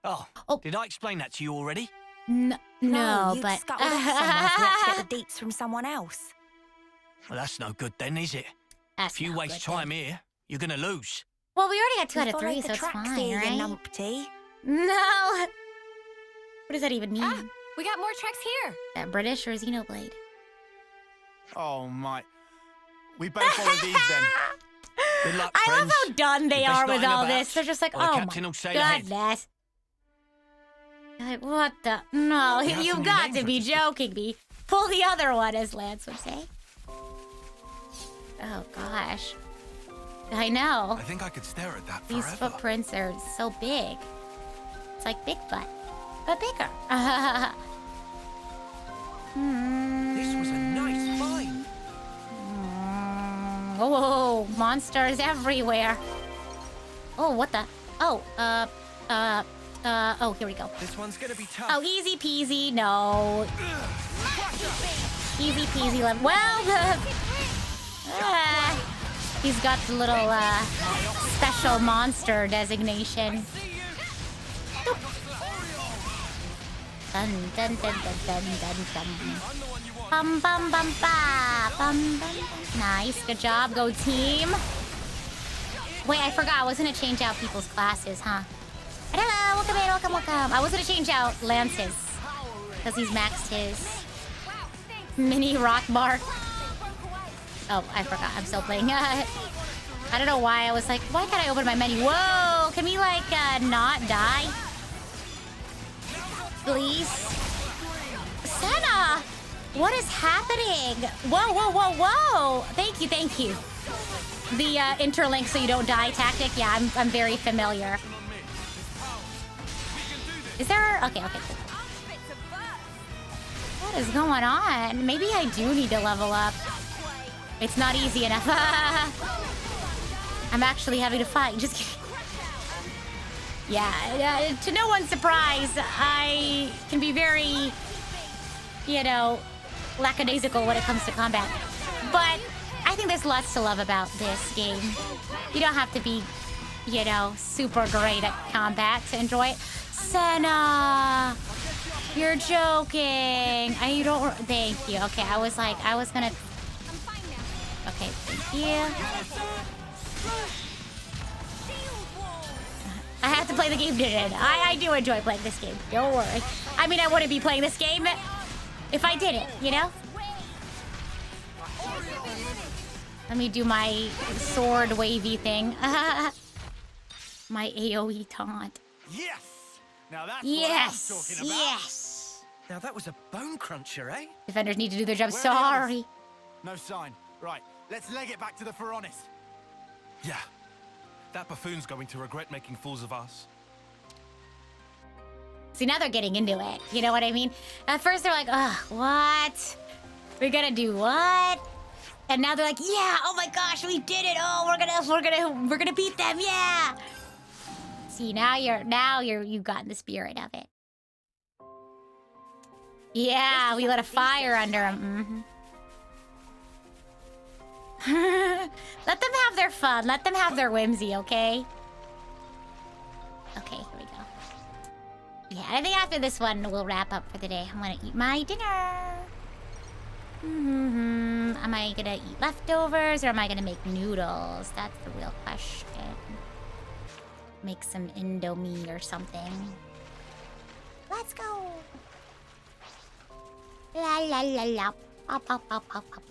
Oh, did I explain that to you already? No, you but... scuttled off somewhere to let's get the deets from someone else. Well, that's no good then, is it? That's if you waste time here, you're gonna lose. Well, we already got 2 We out of followed 3, the so it's tracks fine, here, you right? numpty. No! What does that even mean? We got more tracks here. That British or Xenoblade? Oh my. We better follow these then. Good luck, I friends. love how done they Your best are with night all about. this. They're just like, Or the oh captain my will sail ahead. goodness. Like, what the? No, We have you've some new got names to be joking me. Pull the other one, as Lance would say. Oh gosh. I know. I think I could stare at that These forever. footprints are so big. It's like Bigfoot, but bigger. This was a nice find. Whoa, monsters everywhere. Oh, what the? Oh, oh, here we go. This one's gonna be tough. Oh, easy peasy, no. Easy peasy, well, he's got the little, special monster designation. Dun, dun, dun, dun, dun, dun, dun. Bum, bum, bum, ba, bum, bum, bum. Nice, good job, go team. Wait, I forgot, I was gonna change out people's classes, huh? Hello, welcome in, welcome, welcome. I was gonna change out Lance's, because he's maxed his mini rock bar. Oh, I forgot, I'm still playing. I don't know why, I was like, why can't I open my menu? Whoa, can we like, not die? Please? Senna! What is happening? Whoa, whoa, whoa, whoa! Thank you, thank you. The interlink so you don't die tactic, yeah, I'm very familiar. Is there... Okay, okay, cool. What is going on? Maybe I do need to level up. It's not easy enough. I'm actually having to fight. Just kidding. Yeah, to no one's surprise, I can be very, you know, lackadaisical when it comes to combat. But I think there's lots to love about this game. You don't have to be, you know, super great at combat to enjoy it. Senna! You're joking. You don't... Thank you. Okay, I was gonna... Okay, thank you. I have to play the game today. I do enjoy playing this game. Don't worry. I mean, I wouldn't be playing this game if I didn't, you know? Let me do my sword wavy thing. My AoE taunt. Yes! Now that's Yes! what I'm talking about. Yes! Now that was a bone cruncher, eh? Defenders need to do their job. Where are the Sorry. others? No sign. Right, let's leg it back to the Pharaonis. Yeah. That buffoon's going to regret making fools of us. See, now they're getting into it. You know what I mean? At first they're like, ugh, what? We're gonna do what? And now they're like, yeah, oh my gosh, we did it. Oh, we're gonna beat them, yeah. See, now you've gotten the spirit of it. Yeah, we lit a fire under them. Let them have their fun. Let them have their whimsy, okay? Okay, here we go. Yeah, I think after this one, we'll wrap up for the day. I'm gonna eat my dinner. Am I gonna eat leftovers or am I gonna make noodles? That's the real question. Make some Indomie or something. Let's go. La la la la. Pop, pop, pop, pop, pop.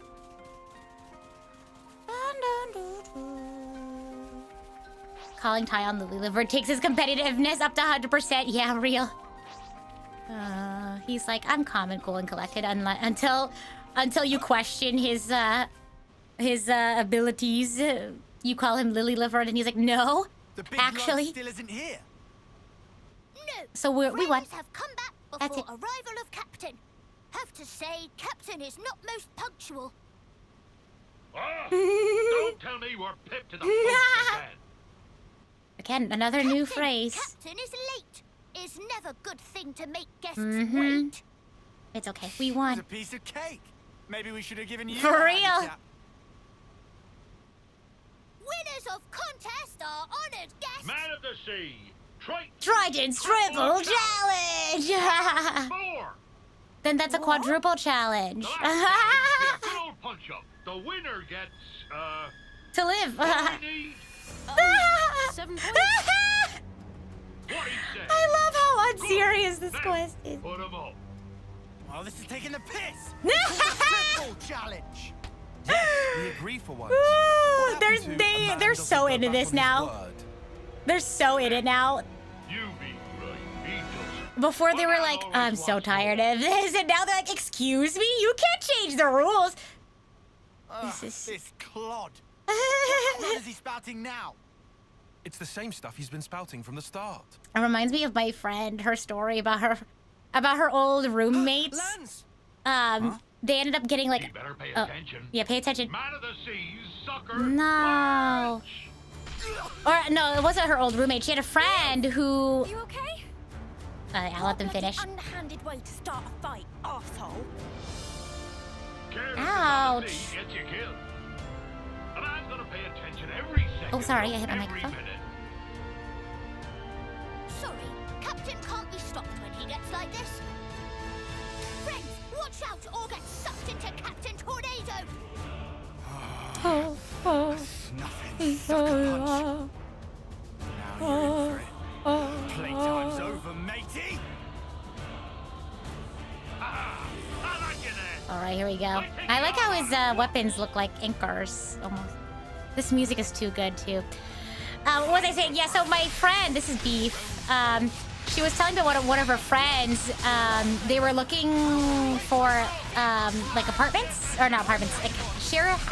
Calling Ty on Lily Liver takes his competitiveness up to 100%. Yeah, real. He's like, I'm calm and cool and collected until you question his abilities. You call him Lily Liver, and he's like, no, The big actually. log still isn't here. No. So we won. Friends have come back That's before arrival of Captain. Have to say, Captain is not most punctual. Ah, don't tell me we're pipped to the post again. Again, another new phrase. Captain is late. Is never good thing to make guests Mm-hmm. wait. It's okay. We won. It's a piece of cake. Maybe we should have given you For a real. handicap. Winners of contest are honored guests. Man of the Sea, Trident's triple challenge. Four. Then that's a quadruple challenge. Good old punch up. The winner gets To live. what we need. 7 points. What he said. I love how unserious this quest is. Put 'em up. Well, this is taking the piss. Triple challenge. We agree for once. Ooh, What happened to a man they're doesn't so go into back this on his now. word? They're so in it now. You be right. He doesn't. Before they were like, I'm so tired of this, and now they're like, excuse me, you can't change the rules. This clod. What is he spouting now? It's the same stuff he's been spouting from the start. It reminds me of my friend, her story about her old roommates. They ended up getting like. You better pay attention. Yeah, pay attention. Man of the Sea, sucker. No. Or no, it wasn't her old roommate. She had a friend who. You okay? I'll let them finish. Underhanded way to start a fight, arsehole. Ouch. Gets you killed. A man's gonna pay attention every second. Oh, sorry, I hit my every microphone. minute. Sorry, Captain can't be stopped when he gets like this. Friends, watch out or get sucked into Captain Tornado. Nothing. Sucker punch. Now you're in for it. Playtime's over, matey. All right, here we go. I like how his weapons look like anchors, almost. This music is too good, too. What was I saying? Yeah, so my friend, this is Beef, she was telling me about one of her friends. They were looking for, like, apartments, or not apartments, like,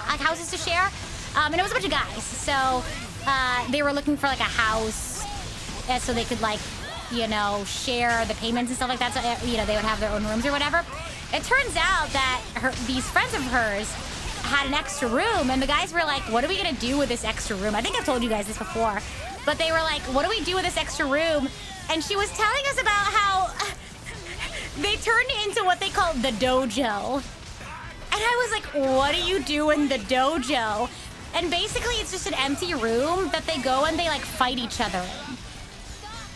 like houses to share. And it was a bunch of guys. So, they were looking for, like, a house so they could, like, you know, share the payments and stuff like that. So, you know, they would have their own rooms or whatever. It turns out that these friends of hers had an extra room, and the guys were like, what are we gonna do with this extra room? I think I've told you guys this before, but they were like, what do we do with this extra room? And she was telling us about how they turned it into what they call the dojo. And I was like, what do you do in the dojo? And basically it's just an empty room that they go and they like fight each other in.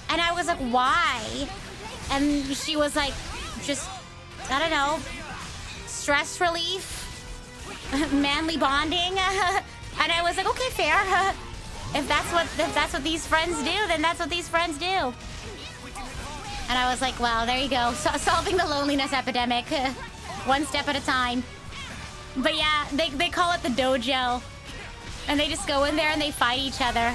And I was like, why? And she was like, just, I don't know, stress relief, manly bonding. And I was like, okay, fair. If that's what these friends do, then that's what these friends do. And I was like, wow, there you go. Solving the loneliness epidemic, one step at a time. But yeah, they call it the dojo. And they just go in there and they fight each other.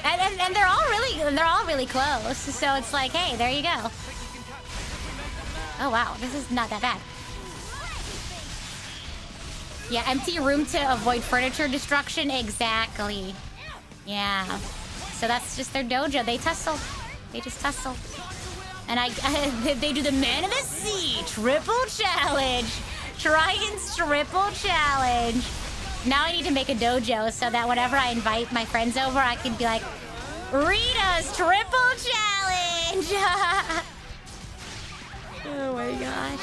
and they're all really close. So it's like, hey, there you go. Oh wow, this is not that bad. Yeah, empty room to avoid furniture destruction. Exactly. Yeah. So that's just their dojo. They tussle. They just tussle. And they do the Man of the Sea triple challenge. Trident's triple challenge. Now I need to make a dojo so that whenever I invite my friends over, I can be like, Rita's triple challenge. Oh my gosh.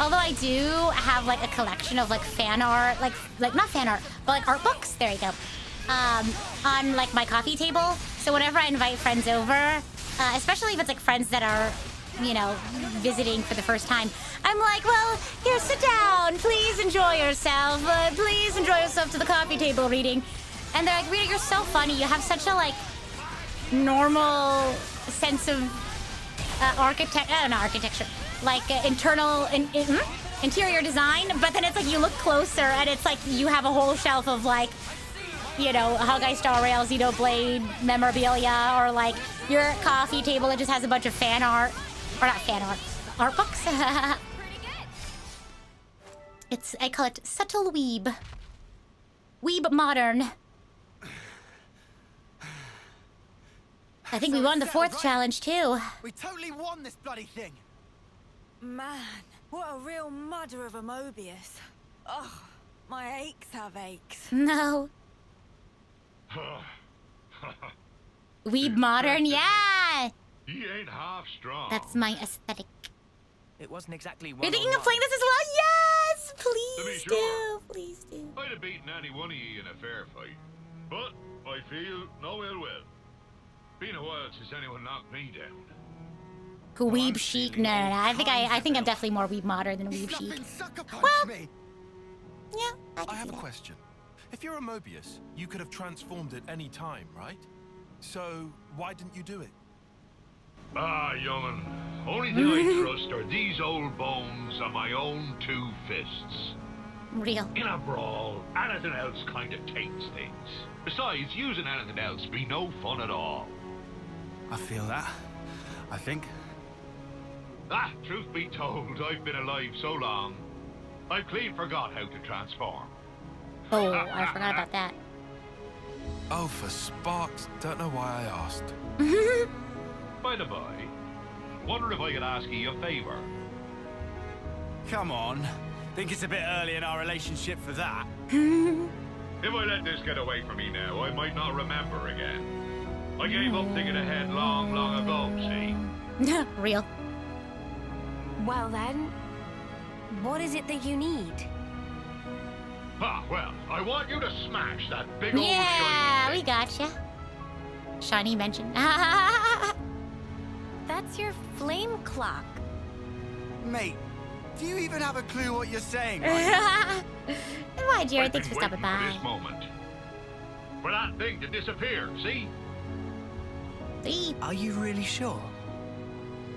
Although I do have like a collection of like fan art, like not fan art, but like art books. There you go. On like my coffee table. So whenever I invite friends over, especially if it's like friends that are, you know, visiting for the first time, I'm like, well, here, sit down. Please enjoy yourself. Please enjoy yourself to the coffee table reading. And they're like, Rita, you're so funny. You have such a like normal sense of architecture, like internal interior design, but then it's like you look closer and it's like you have a whole shelf of like, you know, HUUGE Star Rail, Xenoblade memorabilia, or like your coffee table that just has a bunch of fan art, or not fan art, art books. I call it subtle weeb. Weeb modern. I think we won the fourth challenge too. We totally won this bloody thing. Man, what a real mudder of a Mobius. Oh, my aches have aches. No. Weeb modern, yeah! He ain't half strong. That's my aesthetic. It wasn't exactly You're thinking of playing this as well? Yes! To Please be sure, do. Please do. I'd have beaten any one of ye in a fair fight. But I feel no ill will. Been a while since anyone knocked me down. Weeb chic? No. I think I'm definitely more weeb modern than weeb chic. Well, yeah, I have a question. If you're a Mobius, you could have transformed at any time, right? So why didn't you do it? Ah, young'un. Only thing I trust are these old bones and my own two fists. Real. In a brawl, anything else kind of takes things. Besides, using anything else be no fun at all. I feel that. I think. Ah, truth be told, I've been alive so long, I've clean forgot how to transform. Oh, I forgot about that. Oh, for sparks, don't know why I asked. By the by, wonder if I could ask you a favor. Come on. Think it's a bit early in our relationship for that. If I let this get away from me now, I might not remember again. I gave up thinking ahead long, long ago, see? Real. Well then, what is it that you need? Ah, well, I want you to smash that big old Yeah, shiny we gotcha. Shiny mention. That's your flame clock. Mate, do you even have a clue what you're saying? Right? Why, Jared? Thanks I've for been stopping waiting by. for this moment. For that thing to disappear, see? Are you really sure?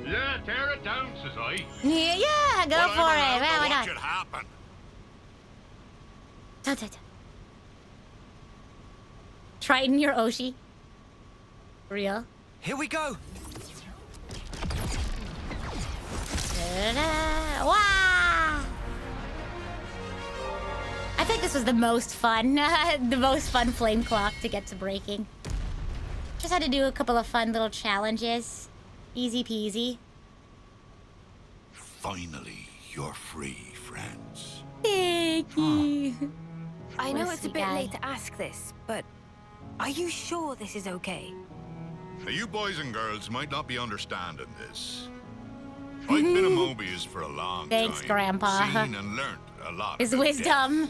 Yeah, tear it down, says I. Yeah, go for it. Well, why not? Watch it happen. Triton your Oshi. Real. Here we go. Wow! I think this was the most fun, the most fun flame clock to get to breaking. Just had to do a couple of fun little challenges. Easy peasy. Finally, you're free, friends. Thank you. I know What a it's a sweet bit guy. late to ask this, but are you sure this is okay? Now, you boys and girls might not be understanding this. I've been a Mobius for a long Thanks, time. Grandpa. Seen and learned a lot His about wisdom. death.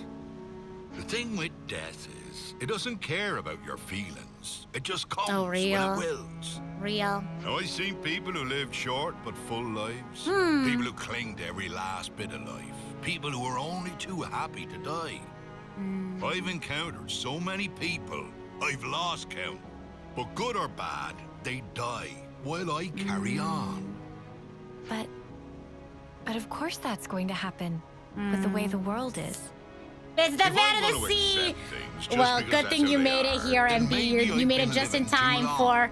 The thing with death is, it doesn't care about your feelings. It just comes Oh, when real. it wills. Real. Now, I've seen people who lived short but full lives. Hmm. People who cling to every last bit of life. People who are only too happy to die. I've encountered so many people, I've lost count. But good or bad, they die while I carry on. But of course that's going to happen with the way the world is. It's the If man I'm of the gonna sea. accept things just Well, because good that's thing how you they made it are, here, then MB. maybe You I've made it been just in living too time long. for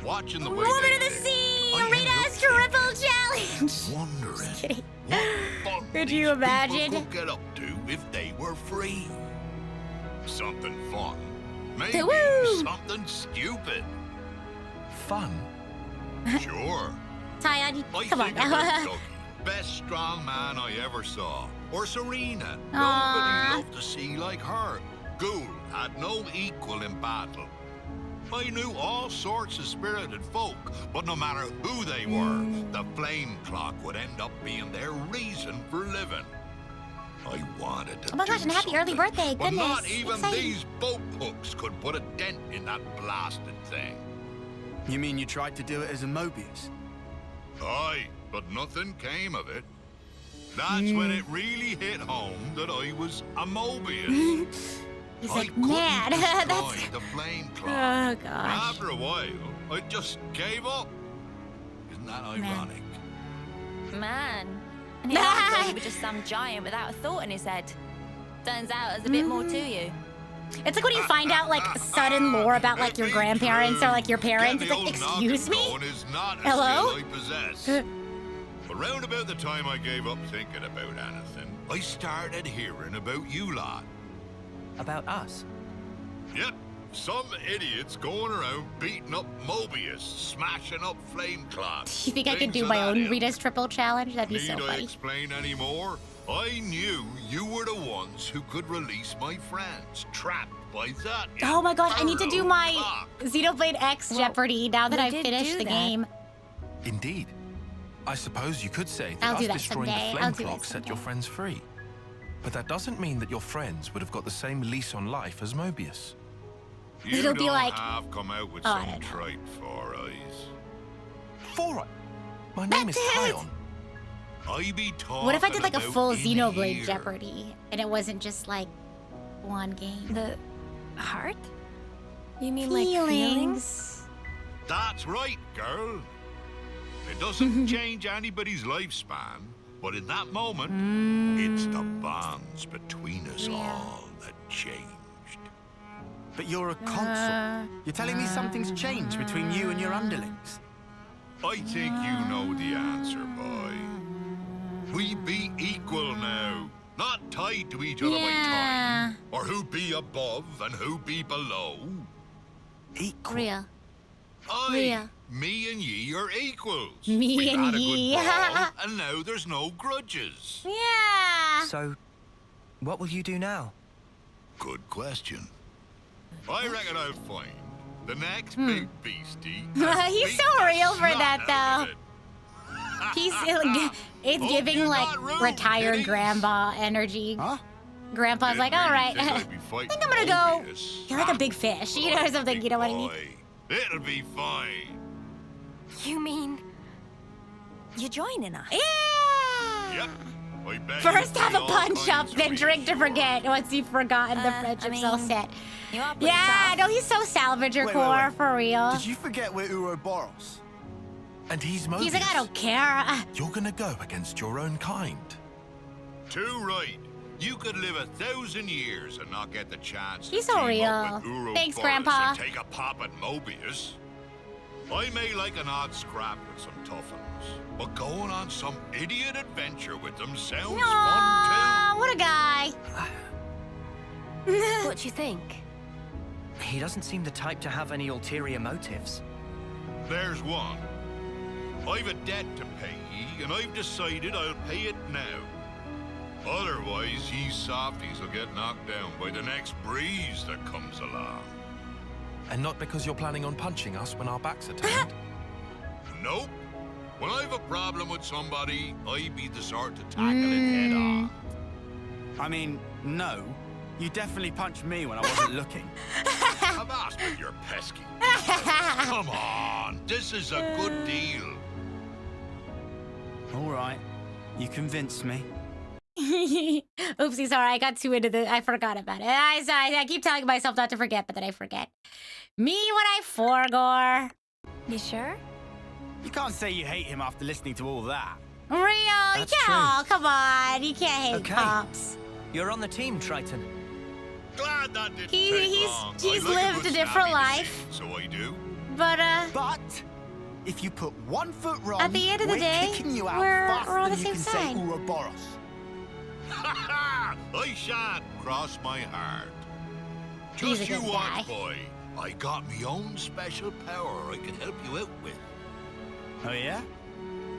Watching the way Woman they of the live, Sea I Arena end up Triple Challenge. wondering Just kidding. what fun Could these you imagine? people could get up to if they were free. Something fun. Maybe Woo! something stupid. Fun? Sure. Tyon, I come on think about now. Dougie, best strong man I ever saw. Or Serena. Aww. Nobody loved the sea like her. Ghoul had no equal in battle. I knew all sorts of spirited folk, but no matter who they were, the flame clock would end up being their reason for living. I wanted to Oh my gosh, do and happy early something, birthday. but Goodness. not even Exciting. these boat hooks could put a dent in that blasted thing. You mean you tried to do it as a Mobius? Aye, but nothing came of it. That's when it really hit home that I was a Mobius. He's I like, couldn't man, destroy that's... the flame clock. Oh, gosh. After a while, I just gave up. Isn't that ironic? Man, And I thought you were just some giant without a thought in his head. Turns out there's a bit more to you. It's like when you find out like sudden lore about like your grandparents or like your parents. It's like, excuse me? Hello? But round about the time I gave up thinking about anything, I started hearing about you lot. About us? Yep. Some idiots going around beating up Mobius, smashing up flame clots. You think I could do my own Rita's triple challenge? That'd be so Need I funny. explain any more? I knew you were the ones who could release my friends, trapped by that. Oh my gosh, I need to do my clock. Xenoblade X Jeopardy now that I've finished the game. Indeed. I suppose you could say that I'll us do that destroying someday. the I'll flame do that clock set someday. your friends free. But that doesn't mean that your friends would have got the same lease on life as Mobius. You It'll be don't like- have come out with Oh, I some don't know. trite four eyes. Four. My name is Kion. I be talking What if I did like a about full in Xenoblade here. Jeopardy and it wasn't just like one game? The heart? You mean like feelings? That's right, girl. It doesn't change anybody's lifespan, but in that moment, it's the bonds between us all that changed. But you're a consul. You're telling me something's changed between you and your underlings? I think you know the answer, boy. We be equal now, not tied to each other by time, or who be above and who be below. Equal? Real. Aye, Real. me and ye are equals. Me We've and had a ye. good brawl, and now there's no grudges. Yeah. So, what will you do now? Good question. I reckon I'll find the next big beastie. He's so real for that though. He's it's giving like retired grandpa energy. Huh? Grandpa's like, all right, I think I'm gonna go get like a big fish, you know, or something. You know what I mean? It'll be fine. You mean You're joining us? Yeah. Yep. I bet First you'll have see a all punch up, kinds of then drink to reassurance. forget. Once you've forgotten, the friendship's all set. You are pretty Yeah, tough. no, he's so salvager Wait, core, wait. for real. Did you forget we're Ouroboros? And he's Mobius. He's like, I don't care. You're gonna go against your own kind. Too right. You could live 1,000 years and not get the chance He's to so team real. up with Ouroboros Thanks, Grandpa. and take a pop at Mobius. I may like an odd scrap with some tough ones, but going on some idiot adventure with them sounds Aw, fun what a guy. what do you think? He doesn't seem the type to have any ulterior motives. too. There's one. I've a debt to pay ye, and I've decided I'll pay it now. Otherwise, ye softies will get knocked down by the next breeze that comes along. And not because you're planning on punching us when our backs are turned. Nope. When I've a problem with somebody, I be the sort to tackle it head on. I mean, no. You definitely punched me when I wasn't looking. Have asked with your pesky. Come on, this is a good deal. All right. You convinced me. Oopsie, sorry, I got too into the. I forgot about it. I keep telling myself not to forget, but then I forget. Me when I forgore. You sure? You can't say you hate him after listening to all that. Real, you That's can't. true. Oh, come on, you can't hate Okay. Pops. You're on the team, Triton. Glad that didn't He- take he's- long. he's I like lived good a different snappy life. scene, so I do. But if you put 1 foot wrong, at the end of the we're day, kicking you out we're faster on the than you same can side. say Ouroboros. I shan't cross my heart. He's Just a you good watch, guy. boy. I got me own special power I can help you out with. Oh yeah?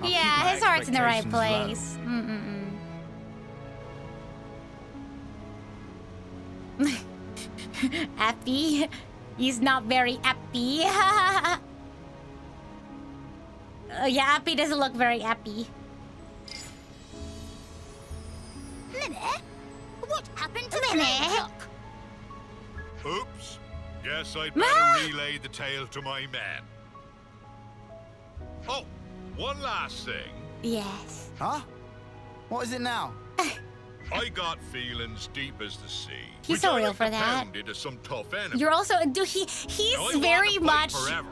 I'll keep yeah, my his heart's in the right expectations low. place. Happy? He's not very happy. Yeah, Happy doesn't look very happy. Minute? What happened to the Minute? flame clock? Oops. Guess I'd better relay the tale to my men. Oh, one last thing. Yes. Huh? What is it now? I got feelings deep as the sea. He's which so I real like for to that. pound into some tough enemy. You're also, dude, Now, I he's want very to fight much forever.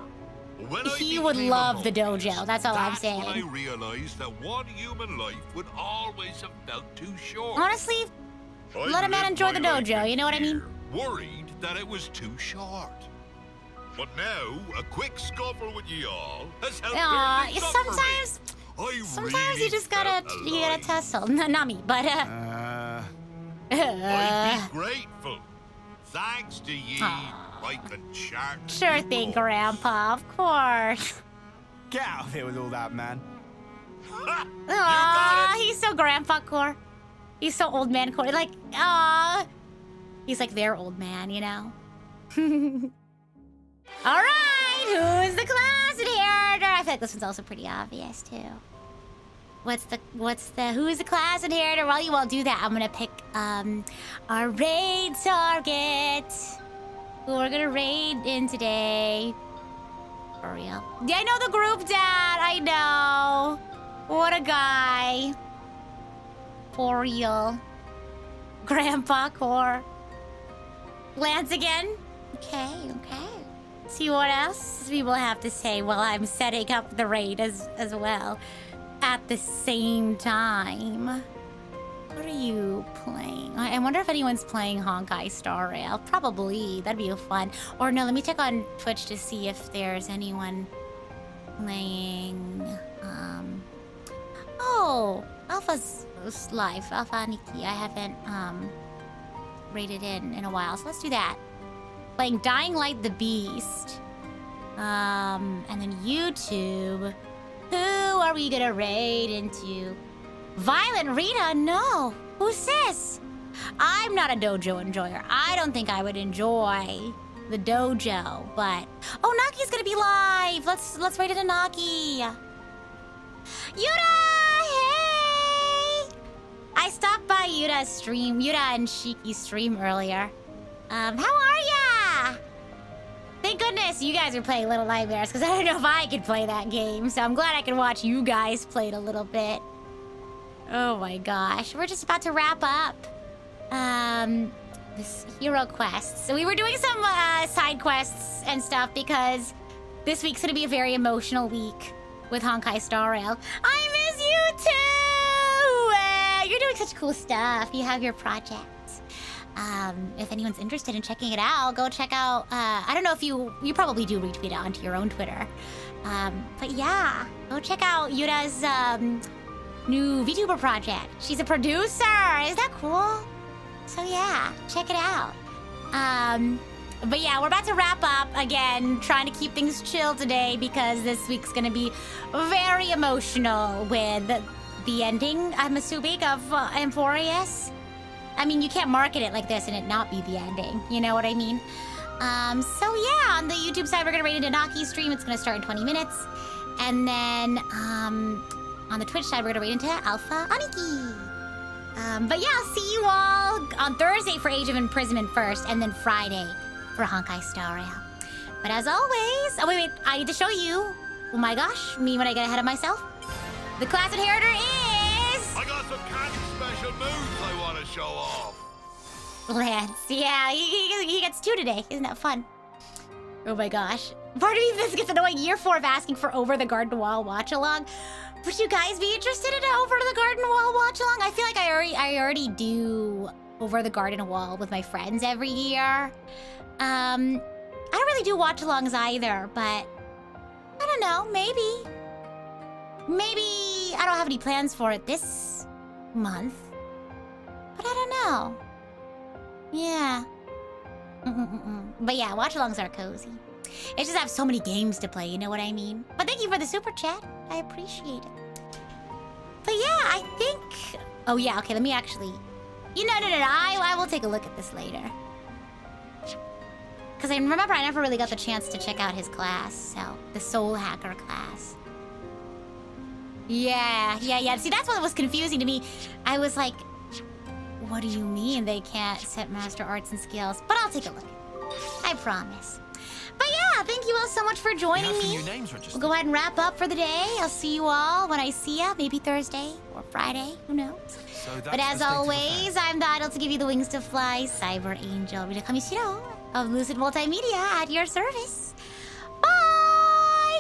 When I he would became love a the Mobius, dojo. That's all I'm that's when I saying. realized that one human life would always have felt too short. Honestly, let a man lived enjoy the my life dojo. in You know what I mean? fear, worried that it was too short. But now, a quick scuffle with y'all has helped build things up for me. Sometimes really you just gotta tussle. No, not me, but I'd be grateful. Thanks to ye, I can chart. Sure thing, Grandpa. Of course. Get out of here with all that, man. Aw, he's so Grandpa core. He's so old man core. Like, aw. He's like their old man, you know? All right, who's the class inheritor? I feel like this one's also pretty obvious, too. Who's the class inheritor? While you all do that, I'm gonna pick, our raid target. Who we're gonna raid in today. For real. Yeah, I know the group, Dad. I know. What a guy. For real. Grandpa core. Lance again? Okay. See what else people have to say while I'm setting up the raid as well. At the same time. What are you playing? I wonder if anyone's playing Honkai Star Rail. Probably. That'd be fun. Or no, let me check on Twitch to see if there's anyone playing... Oh! Alpha's live. Alpha Nikki. I haven't raided in a while, so let's do that. Playing Dying Light the Beast. And then YouTube. Who are we gonna raid into? Violent Rita? No. Who's this? I'm not a dojo enjoyer. I don't think I would enjoy the dojo, but... Oh, Naki's gonna be live! Let's raid into Naki. Yuta! Hey! I stopped by Yuta's stream. Yuta and Shiki's stream earlier. How are ya? Thank goodness you guys are playing Little Nightmares, because I don't know if I could play that game, so I'm glad I can watch you guys play it a little bit. Oh my gosh. We're just about to wrap up this hero quest. So we were doing some side quests and stuff because this week's gonna be a very emotional week with Honkai Star Rail. I miss you too! You're doing such cool stuff. You have your projects. If anyone's interested in checking it out, go check out, I don't know if you probably do retweet it onto your own Twitter. But yeah, go check out Yura's, new VTuber project. She's a producer. Is that cool? So yeah, check it out. But yeah, we're about to wrap up again, trying to keep things chill today because this week's gonna be very emotional with the ending, I'm assuming, of Amphorius. I mean, you can't market it like this and it not be the ending. You know what I mean? So yeah, on the YouTube side, we're gonna raid into Naki's stream. It's gonna start in 20 minutes. And then, on the Twitch side, we're gonna raid into Alpha Aniki. But yeah, I'll see you all on Thursday for Age of Imprisonment first, and then Friday for Honkai Star Rail. But as always, oh wait, I need to show you. Oh my gosh, me when I get ahead of myself. The class inheritor is... I got some kind of special moves I want to show off. Lance, yeah, he gets 2 today. Isn't that fun? Oh my gosh. Part of me this gets annoying. Year 4 of asking for Over the Garden Wall watch along. Would you guys be interested in an Over the Garden Wall watch along? I feel like I already do Over the Garden Wall with my friends every year. I don't really do watch alongs either, but I don't know, maybe. Maybe I don't have any plans for it this month, but I don't know. Yeah. But yeah, watch-alongs are cozy. It's just I have so many games to play, you know what I mean? But thank you for the super chat. I appreciate it. But yeah, I think... Oh yeah, okay, let me actually... No, I will take a look at this later. Because I remember I never really got the chance to check out his class, so... The Soul Hacker class. Yeah. See, that's what was confusing to me. I was like... What do you mean they can't set master arts and skills? But I'll take a look. I promise. But yeah, thank you all so much for joining me. We'll go ahead and wrap up for the day. I'll see you all when I see ya. Maybe Thursday or Friday. Who knows? But as always, I'm the idol to give you the wings to fly. Cyber Angel Rita Kamishiro of Lucid Multimedia at your service. Bye!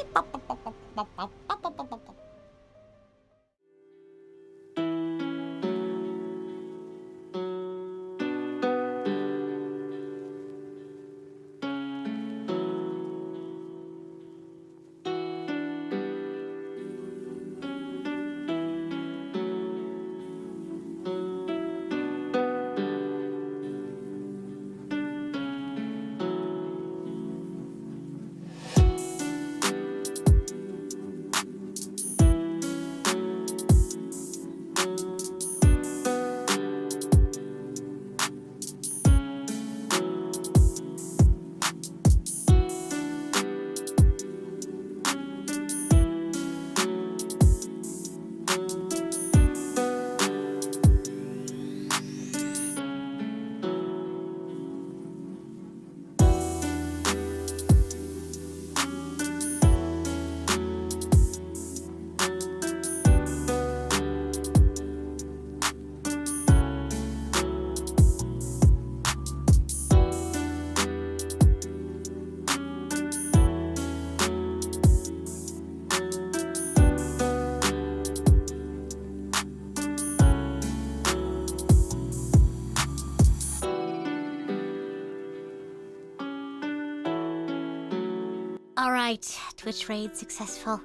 Alright, Twitch raid successful.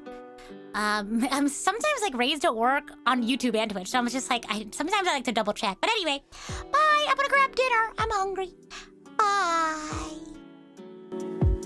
I'm sometimes like raised at work on YouTube and Twitch, so I'm just like, sometimes I like to double check. But anyway, bye, I'm gonna grab dinner. I'm hungry. Bye.